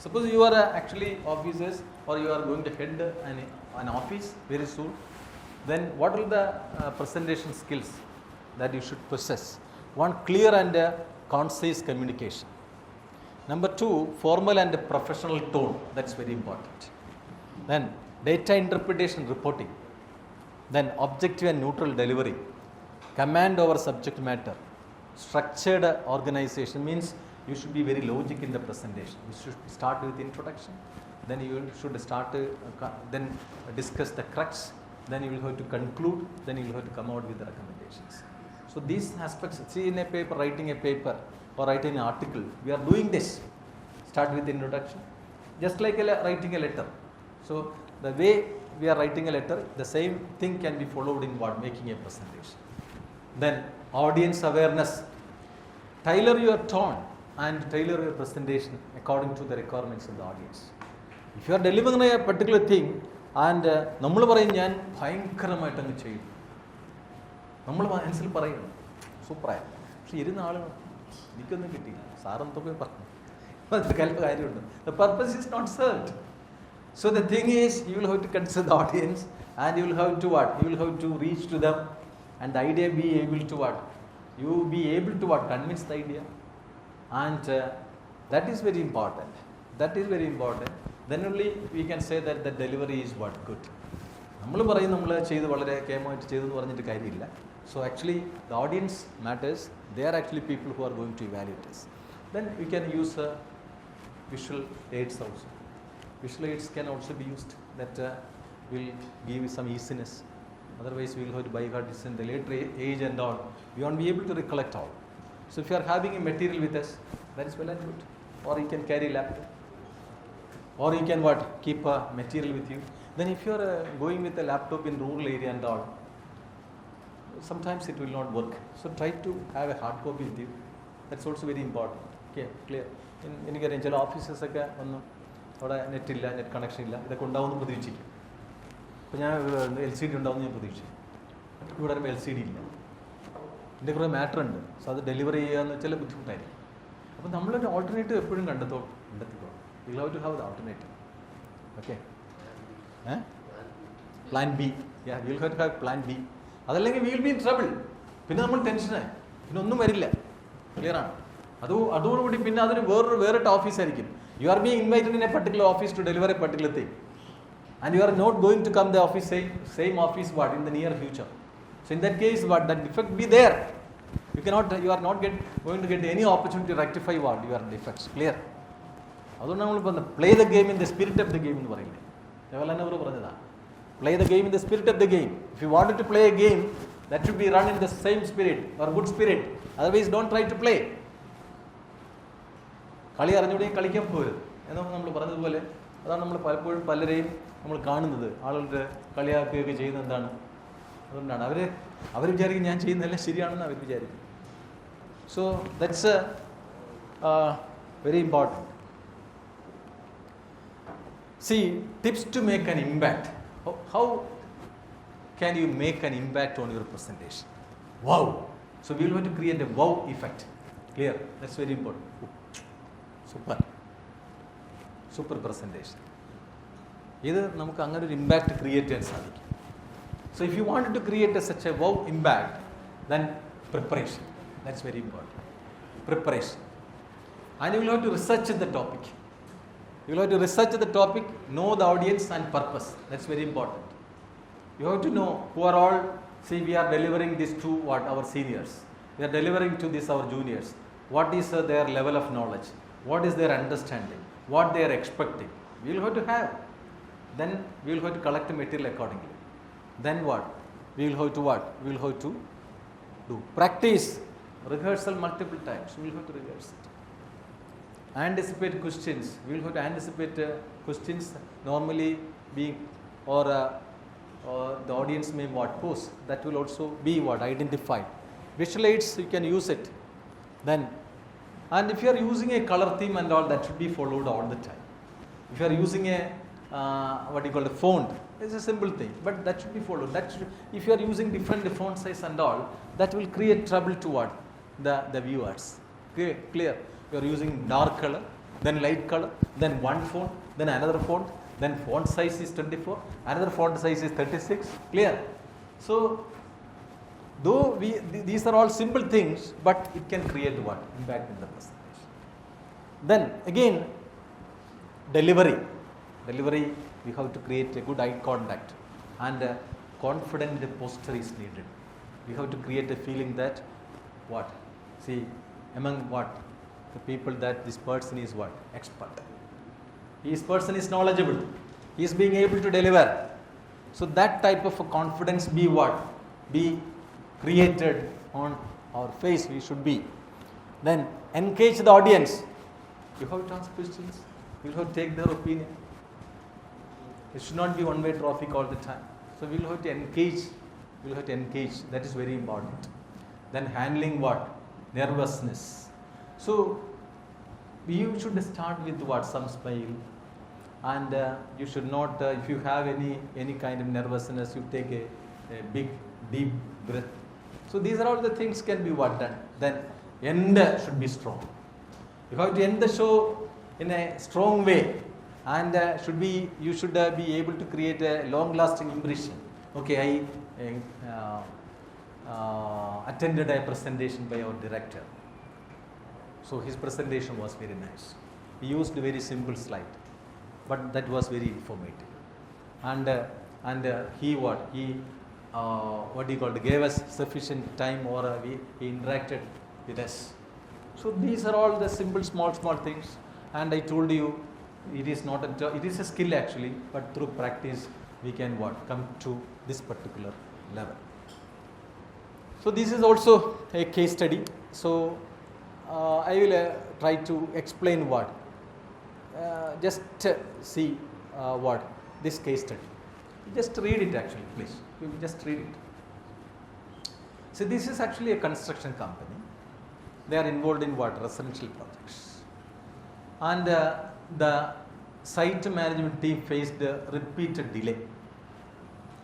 Suppose you are actually officers or you are going to head an office very soon, then what are the presentation skills that you should possess? One, clear and concise communication. Number 2, formal and professional tone. That's very important. Then data interpretation reporting. Then objective and neutral delivery. Command over subject matter. structured organization means you should be very logic in the presentation. You should start with introduction, then you should start then discuss the crux, then you will have to conclude, then you will have to come out with the recommendations. So these aspects, see in a paper, writing a paper or writing an article, we are doing this. Start with introduction, just like writing a letter. So the way we are writing a letter, the same thing can be followed in what? Making a presentation. Then audience awareness. Tailor your tone and tailor your presentation according to the requirements of the audience. If you are delivering a particular thing and നമ്മൾ പറയും ഞാൻ ഭയങ്കരമായിട്ട് അങ്ങ് ചെയ്യും, നമ്മൾ മനസ്സിൽ പറയണം സൂപ്പറായി, പക്ഷെ ഇരുന്ന ആളുകൾ എനിക്കൊന്നും കിട്ടിയില്ല, സാറെന്തൊക്കെ പറഞ്ഞു, അതിൽ കാര്യമുണ്ട്. The purpose is not served. So the thing is, you will have to consider the audience and you will have to what? You will have to reach to them, and the idea be able to what? You be able to what? Convince the idea, and that is very important. That is very important. Then only we can say that the delivery is what? Good. നമ്മൾ പറയും നമ്മൾ ചെയ്ത് വളരെ കേമായിട്ട് ചെയ്തെന്ന് പറഞ്ഞിട്ട് കാര്യമില്ല. So actually the audience matters. They are actually people who are going to evaluate us. Then we can use visual aids also. Visual aids can also be used, that will give some easiness. Otherwise we will have to buy cards in the later age and all. We won't be able to recollect all. So if you are having a material with us, that is well and good. Or you can carry laptop. Or you can what? Keep a material with you. Then if you are going with a laptop in rural area and all, sometimes it will not work. So try to have a hard copy with you. That's also very important. Okay, clear. എനിക്കറിയാം ചില ഓഫീസേഴ്സൊക്കെ ഒന്നും അവിടെ നെറ്റില്ല, net connection ഇല്ല, ഇതൊക്കെ ഉണ്ടാവുമെന്ന് പ്രതീക്ഷിക്കും. അപ്പോൾ ഞാൻ LCD ഉണ്ടാവുമെന്ന് ഞാൻ പ്രതീക്ഷിക്കും. ഇവിടെ വരുമ്പോൾ LCD ഇല്ല, ഇതിൻ്റെ കുറേ മാറ്റർ ഉണ്ട്. സോ അത് ഡെലിവറി ചെയ്യാന്ന് വെച്ചാൽ ബുദ്ധിമുട്ടായിരിക്കും. അപ്പോൾ നമ്മളൊരു ഓൾട്ടർനേറ്റീവ് എപ്പോഴും കണ്ടെത്തിക്കോളും. You have to have the alternative. Okay. Plan B. Yeah, you will have to have plan B. അതല്ലെങ്കിൽ we will be in trouble. പിന്നെ നമ്മൾ ടെൻഷനായി, പിന്നെ ഒന്നും വരില്ല. ക്ലിയർ ആണ്. അതോടുകൂടി പിന്നെ അതൊരു വേറിട്ട ഓഫീസായിരിക്കും. You are being invited in a particular office to deliver a particular thing, and you are not going to come the office same office what in the near future. So in that case, what that defect be there. You are not going to get any opportunity to rectify what your defects. Clear. അതുകൊണ്ട് നമ്മളിപ്പോൾ play the game in the spirit of the game എന്ന് പറയില്ലേ, ജവഹർലാൽ പറഞ്ഞതാണ്. Play the game in the spirit of the game. If you want to play a game, that should be run in the same spirit or good spirit. Otherwise don't try to play. കളി അറിഞ്ഞുകൂടെയും കളിക്കാൻ പോകരുത് എന്നൊക്കെ നമ്മൾ പറഞ്ഞതുപോലെ. അതാണ് നമ്മൾ പലപ്പോഴും പലരെയും നമ്മൾ കാണുന്നത്, ആളുകളുടെ കളിയാക്കുകയൊക്കെ ചെയ്യുന്നത് എന്താണ്? അതുകൊണ്ടാണ് അവർ വിചാരിക്കും ഞാൻ ചെയ്യുന്നതെല്ലാം ശരിയാണെന്ന് അവർ വിചാരിക്കും. So that's very important. See, tips to make an impact. How can you make an impact on your presentation? Wow! So we will have to create a wow effect. Clear? That's very important. Super presentation. ഇത് നമുക്ക് അങ്ങനെ ഒരു impact create ചെയ്യാൻ സാധിക്കും. So if you wanted to create such a wow impact, then preparation. That's very important. Preparation. And you will have to research the topic. You will have to research the topic, know the audience and purpose. That's very important. You have to know who are all. See, we are delivering this to what? Our seniors. We are delivering to this our juniors. What is their level of knowledge? What is their understanding? What they are expecting? We will have to have. Then we will have to collect the material accordingly. Then what? We will have to what? We will have to do practice, rehearsal multiple times. We will have to rehearse it. Anticipate questions. We will have to anticipate questions normally being or the audience may what pose. That will also be what identified. Visual aids, you can use it. Then, and if you are using a color theme and all, that should be followed all the time. If you are using a what you call a font, it's a simple thing, but that should be followed. If you are using different font size and all, that will create trouble to what? The viewers. Clear. You are using dark color, then light color, then one font, then another font, then font size is 24, another font size is 36. Clear? So, though these are all simple things, but it can create what? Impact in the presentation. Then again, delivery. We have to create a good eye contact, and confident posture is needed. We have to create a feeling that what? See, among what? The people that this person is what? Expert. This person is knowledgeable. He is being able to deliver. So that type of a confidence be what? Be created on our face. We should be. Then engage the audience. You have to ask questions. You have to take their opinion. It should not be one-way traffic all the time. So we will have to engage. We will have to engage. That is very important. Then handling what? Nervousness. So you should start with what? Some smile. And you should not, if you have any kind of nervousness, you take a big, deep breath. So these are all the things can be what done. Then end should be strong. You have to end the show in a strong way, and you should be able to create a long-lasting impression. Okay, I attended a presentation by our director. So his presentation was very nice. He used a very simple slide, but that was very informative. And he gave us sufficient time, or he interacted with us. So these are all the simple, small things. And I told you, it is not it is a skill actually, but through practice we can come to this particular level. So this is also a case study. So I will try to explain what. Just see what this case study. Just read it actually, please. You just read it. So this is actually a construction company. They are involved in what? Residential projects. And the site management team faced repeated delay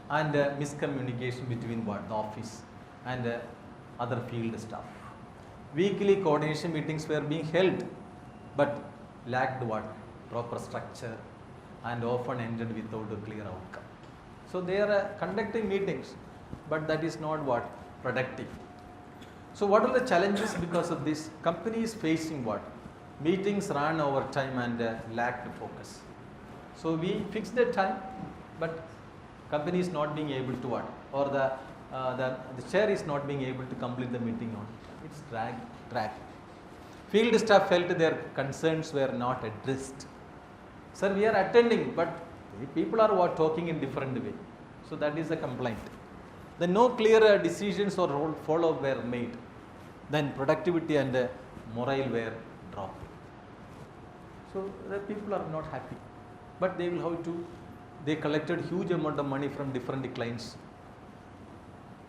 and miscommunication between what? The office and other field staff. Weekly coordination meetings were being held, but lacked what? Proper structure, and often ended without a clear outcome. So they are conducting meetings, but that is not what? Productive. So what are the challenges because of this? Company is facing what? Meetings ran over time and lacked focus. So we fixed the time, but company is not being able to what? Or the chair is not being able to complete the meeting on. It's drag. Field staff felt their concerns were not addressed. Sir, we are attending, but people are talking in different way. So that is a complaint. Then no clear decisions or role follow were made. Then productivity and morale were dropped. So the people are not happy. But they will have to, they collected huge amount of money from different clients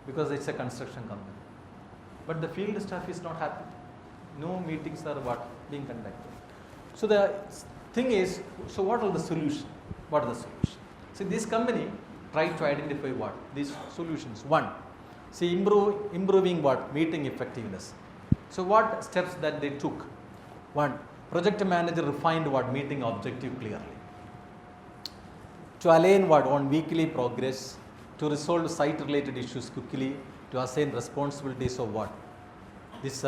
because it's a construction company. But the field staff is not happy. No meetings are being conducted. So the thing is, so what are the solutions? What are the solutions? See, this company tried to identify what? These solutions. One, see, improving what? Meeting effectiveness. So what steps that they took? One, project manager refined what? Meeting objective clearly. To align what? On weekly progress, to resolve site related issues quickly, to assign responsibilities of what? This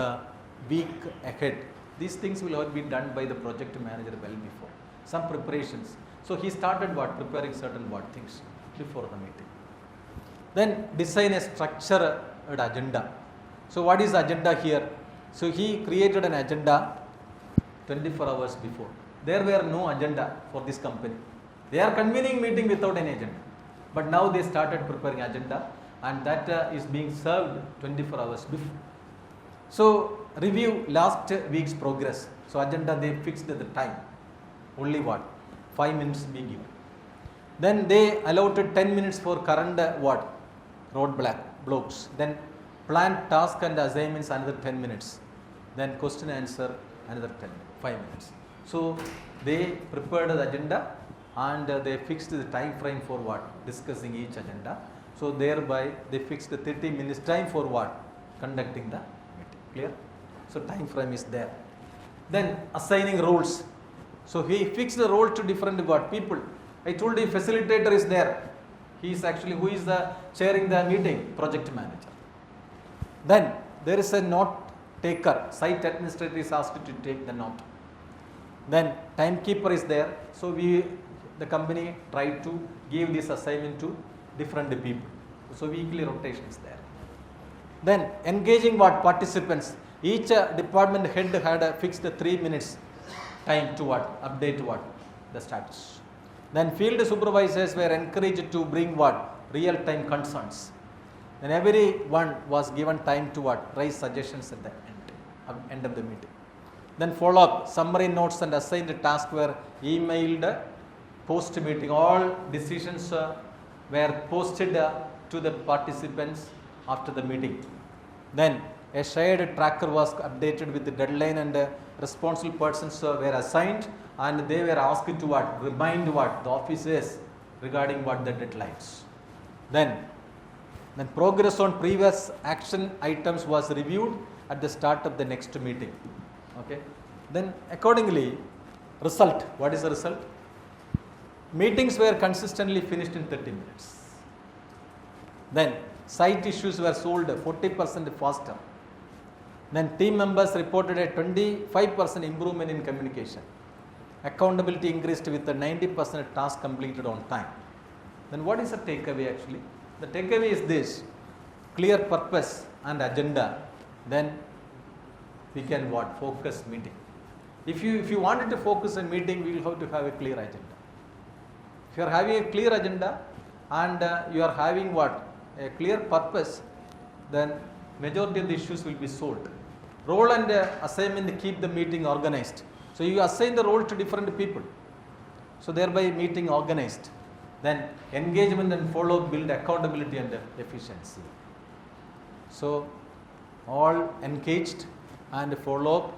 week ahead. These things will have been done by the project manager well before. Some preparations. So he started what? Preparing certain what things before the meeting. Then design a structured agenda. So what is the agenda here? So he created an agenda 24 hours before. There were no agenda for this company. They are convening meeting without any agenda. But now they started preparing agenda, and that is being served 24 hours before. So review last week's progress. So agenda they fixed the time. Only what? 5 minutes be given. Then they allotted 10 minutes for current what? Blocks. Then plan task and assignments another 10 minutes. Then question answer another 5 minutes. So they prepared the agenda and they fixed the time frame for what? Discussing each agenda. So thereby they fixed the 30 minutes time for what? Conducting the meeting. Clear? So time frame is there. Then assigning roles. So he fixed the role to different what? People. I told you facilitator is there. He is actually, who is the chairing the meeting? Project manager. Then there is a note taker. Site administrator is asked to take the note. Then timekeeper is there. So the company tried to give this assignment to different people. So weekly rotation is there. Then engaging what? Participants. Each department head had a fixed 3 minutes time to what? Update what? The status. Then field supervisors were encouraged to bring what? Real-time concerns. Then everyone was given time to what? Raise suggestions at the end of the meeting. Then follow-up, summary notes and assigned tasks were emailed post-meeting. All decisions were posted to the participants after the meeting. Then a shared tracker was updated with the deadline, and responsible persons were assigned, and they were asked to what? Remind what? The officers regarding what? The deadlines. Then progress on previous action items was reviewed at the start of the next meeting. Okay. Then accordingly, result. What is the result? Meetings were consistently finished in 30 minutes. Then site issues were solved 40% faster. Then team members reported a 25% improvement in communication. Accountability increased with a 90% task completed on time. Then what is the takeaway actually? The takeaway is this: clear purpose and agenda. Then we can what? Focus meeting. If you wanted to focus a meeting, we will have to have a clear agenda. If you are having a clear agenda and you are having what? A clear purpose, then majority of the issues will be solved. Role and assignment keep the meeting organized. So you assign the role to different people. So thereby meeting organized. Then engagement and follow-up build accountability and efficiency. So all engaged and follow-up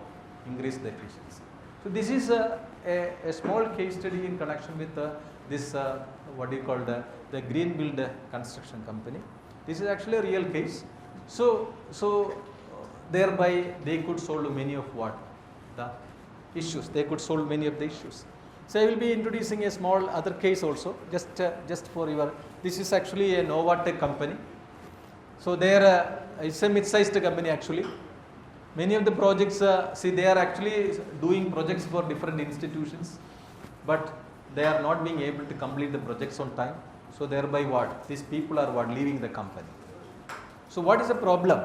increase the efficiency. So this is a small case study in connection with this what do you call the green build construction company. This is actually a real case. So thereby they could solve many of what? The issues. They could solve many of the issues. So I will be introducing a small other case also, just for your. This is actually a Novatech company. So it's a mid-sized company actually. Many of the projects, they are actually doing projects for different institutions, but they are not being able to complete the projects on time. So thereby what? These people are what? Leaving the company. So what is the problem?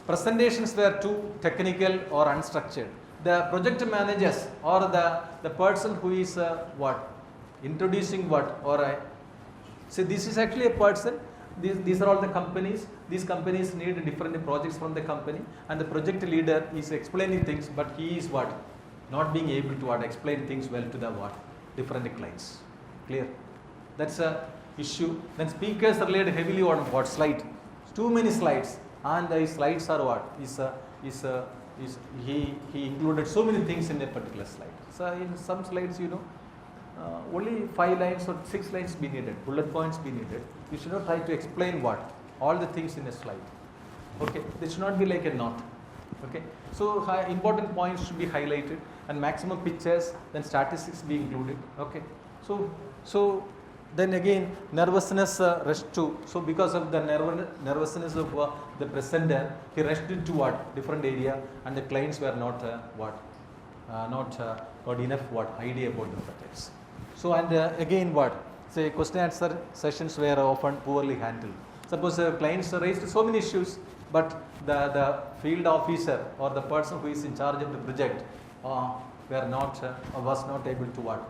Presentations were too technical or unstructured. The project managers or the person who is what? Introducing what? So this is actually a person. These are all the companies. These companies need different projects from the company, and the project leader is explaining things, but he is what? Not being able to what? Explain things well to the what? Different clients. Clear? That's a issue. Then speakers relied heavily on what? Slide. Too many slides, and the slides are what? He included so many things in a particular slide. So in some slides, only 5 lines or 6 lines be needed, bullet points be needed. You should not try to explain what? All the things in a slide. Okay, this should not be like a knot. Okay, so important points should be highlighted, and maximum pictures, then statistics be included. Okay, so then again nervousness rushed to. So because of the nervousness of the presenter, he rushed into what? Different area, and the clients were not got enough what? Idea about the projects. So and again what? Say question answer sessions were often poorly handled. Suppose clients raised so many issues, but the field officer or the person who is in charge of the project was not able to what?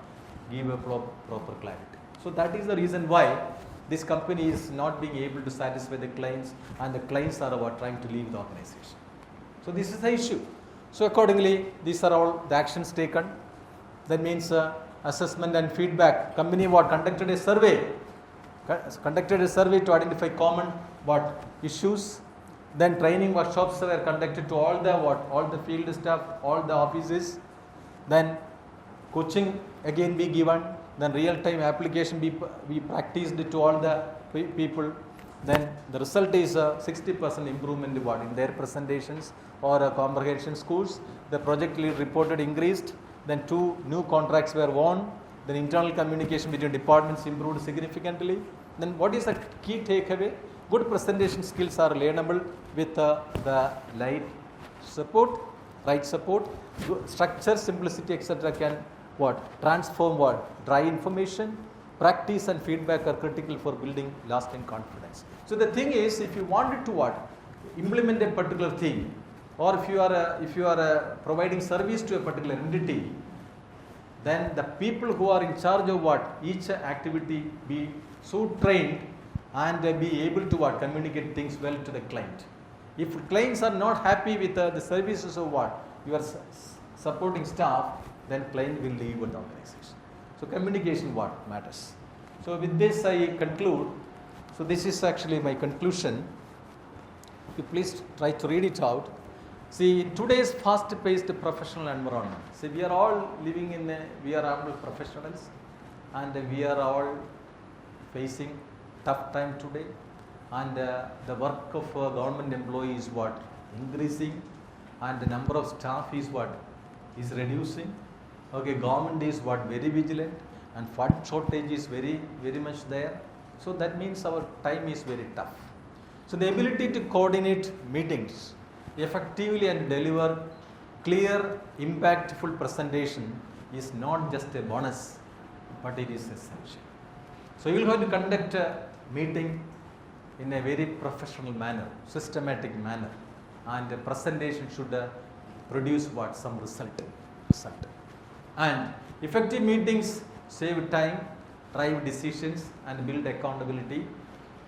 Give a proper clarity. So that is the reason why this company is not being able to satisfy the clients, and the clients are what? Trying to leave the organization. So this is the issue. So accordingly, these are all the actions taken. That means assessment and feedback. Company what? Conducted a survey to identify common what? Issues. Then training workshops were conducted to all the field staff, all the offices. Then coaching again be given. Then real-time application be practiced to all the people. Then the result is 60% improvement in their presentations or comprehension scores. The project lead reported increased. Then 2 new contracts were won. Then internal communication between departments improved significantly. Then what is the key takeaway? Good presentation skills are learnable with the right support. Structure, simplicity, etc. can what? Transform what? Dry information. Practice and feedback are critical for building lasting confidence. So the thing is, if you wanted to what? Implement a particular thing, or if you are providing service to a particular entity, then the people who are in charge of each activity be so trained and be able to communicate things well to the client. If clients are not happy with the services of your supporting staff, then client will leave an organization. So communication matters. So with this I conclude. So this is actually my conclusion. You please try to read it out. See, in today's fast-paced professional environment, see, we are all living we are all professionals, and we are all facing tough time today, and the work of government employees is increasing, and the number of staff is is reducing. Okay, government is very vigilant, and fund shortage is very much there. So that means our time is very tough. So the ability to coordinate meetings effectively and deliver clear, impactful presentation is not just a bonus, but it is essential. So you will have to conduct a meeting in a very professional manner, systematic manner, and the presentation should produce some result. And effective meetings save time, drive decisions, and build accountability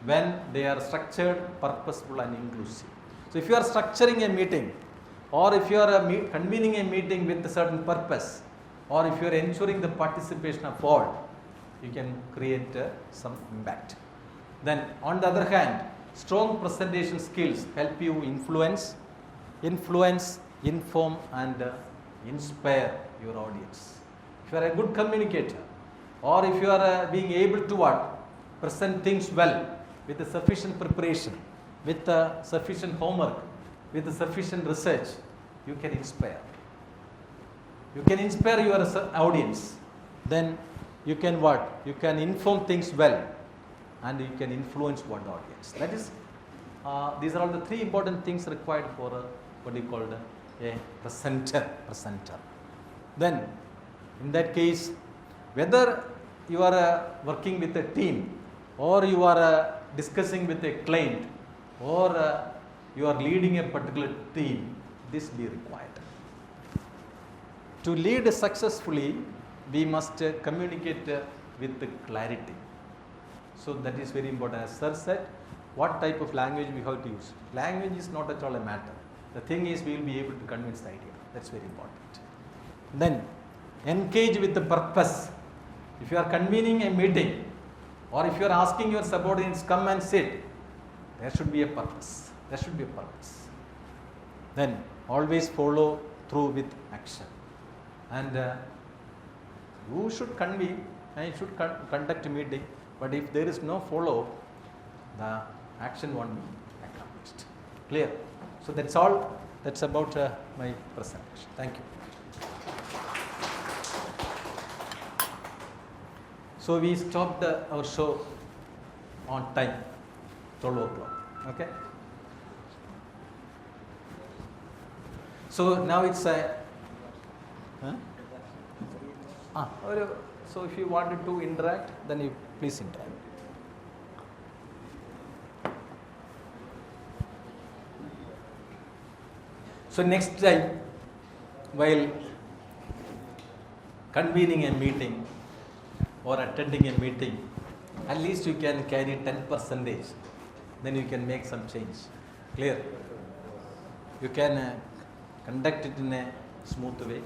when they are structured, purposeful, and inclusive. So if you are structuring a meeting, or if you are convening a meeting with a certain purpose, or if you are ensuring the participation of all, you can create some impact. Then on the other hand, strong presentation skills help you influence, inform, and inspire your audience. If you are a good communicator, or if you are being able to present things well with a sufficient preparation, with sufficient homework, with sufficient research, you can inspire. You can inspire your audience. Then you can You can inform things well, and you can influence the audience. That is, these are all the three important things required for a presenter. Then, in that case, whether you are working with a team, or you are discussing with a client, or you are leading a particular team, this be required. To lead successfully, we must communicate with clarity. So that is very important. As Sir said, what type of language we have to use. Language is not at all a matter. The thing is, we will be able to convince the idea. That's very important. Then, engage with the purpose. If you are convening a meeting, or if you are asking your subordinates come and sit, there should be a purpose. Then always follow through with action. And you should convene and you should conduct a meeting, but if there is no follow, the action won't be accomplished. Clear? So that's all. That's about my presentation. Thank you. So we stopped our show on time, 12 o'clock. Okay. So now it's a. So if you wanted to interact, then you please interact. So next time, while convening a meeting or attending a meeting, at least you can carry 10%, then you can make some change. Clear? You can conduct it in a smooth way,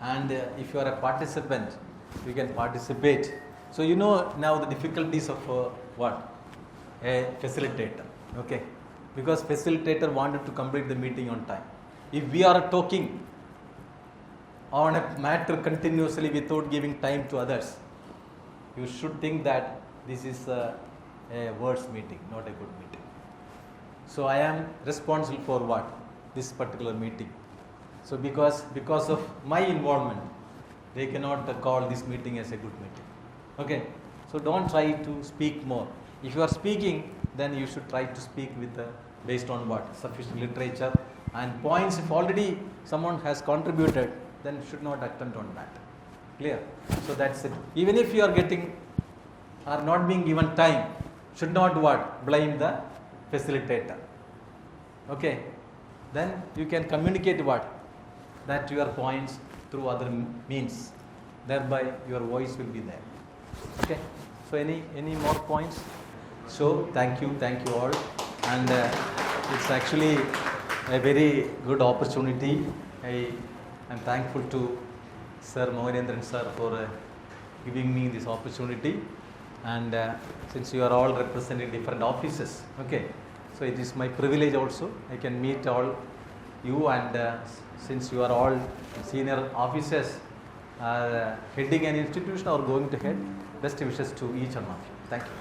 and if you are a participant, you can participate. So you know now the difficulties of a facilitator. Okay, because facilitator wanted to complete the meeting on time. If we are talking on a matter continuously without giving time to others, you should think that this is a worse meeting, not a good meeting. So I am responsible for this particular meeting. So because of my involvement, they cannot call this meeting as a good meeting. Okay, so don't try to speak more. If you are speaking, then you should try to speak with based on sufficient literature and points. If already someone has contributed, then you should not attempt on that. Clear? So that's it. Even if you are not being given time, should not blame the facilitator. Okay. then you can communicate what? That your points through other means. Thereby your voice will be there. Okay. So any more points? So thank you all. And it's actually a very good opportunity. I am thankful to S.R.Mohanachandran sir for giving me this opportunity. And since you are all representing different offices, okay, so it is my privilege also. I can meet all you, and since you are all senior officers heading an institution or going to head, best wishes to each one of you. Thank you.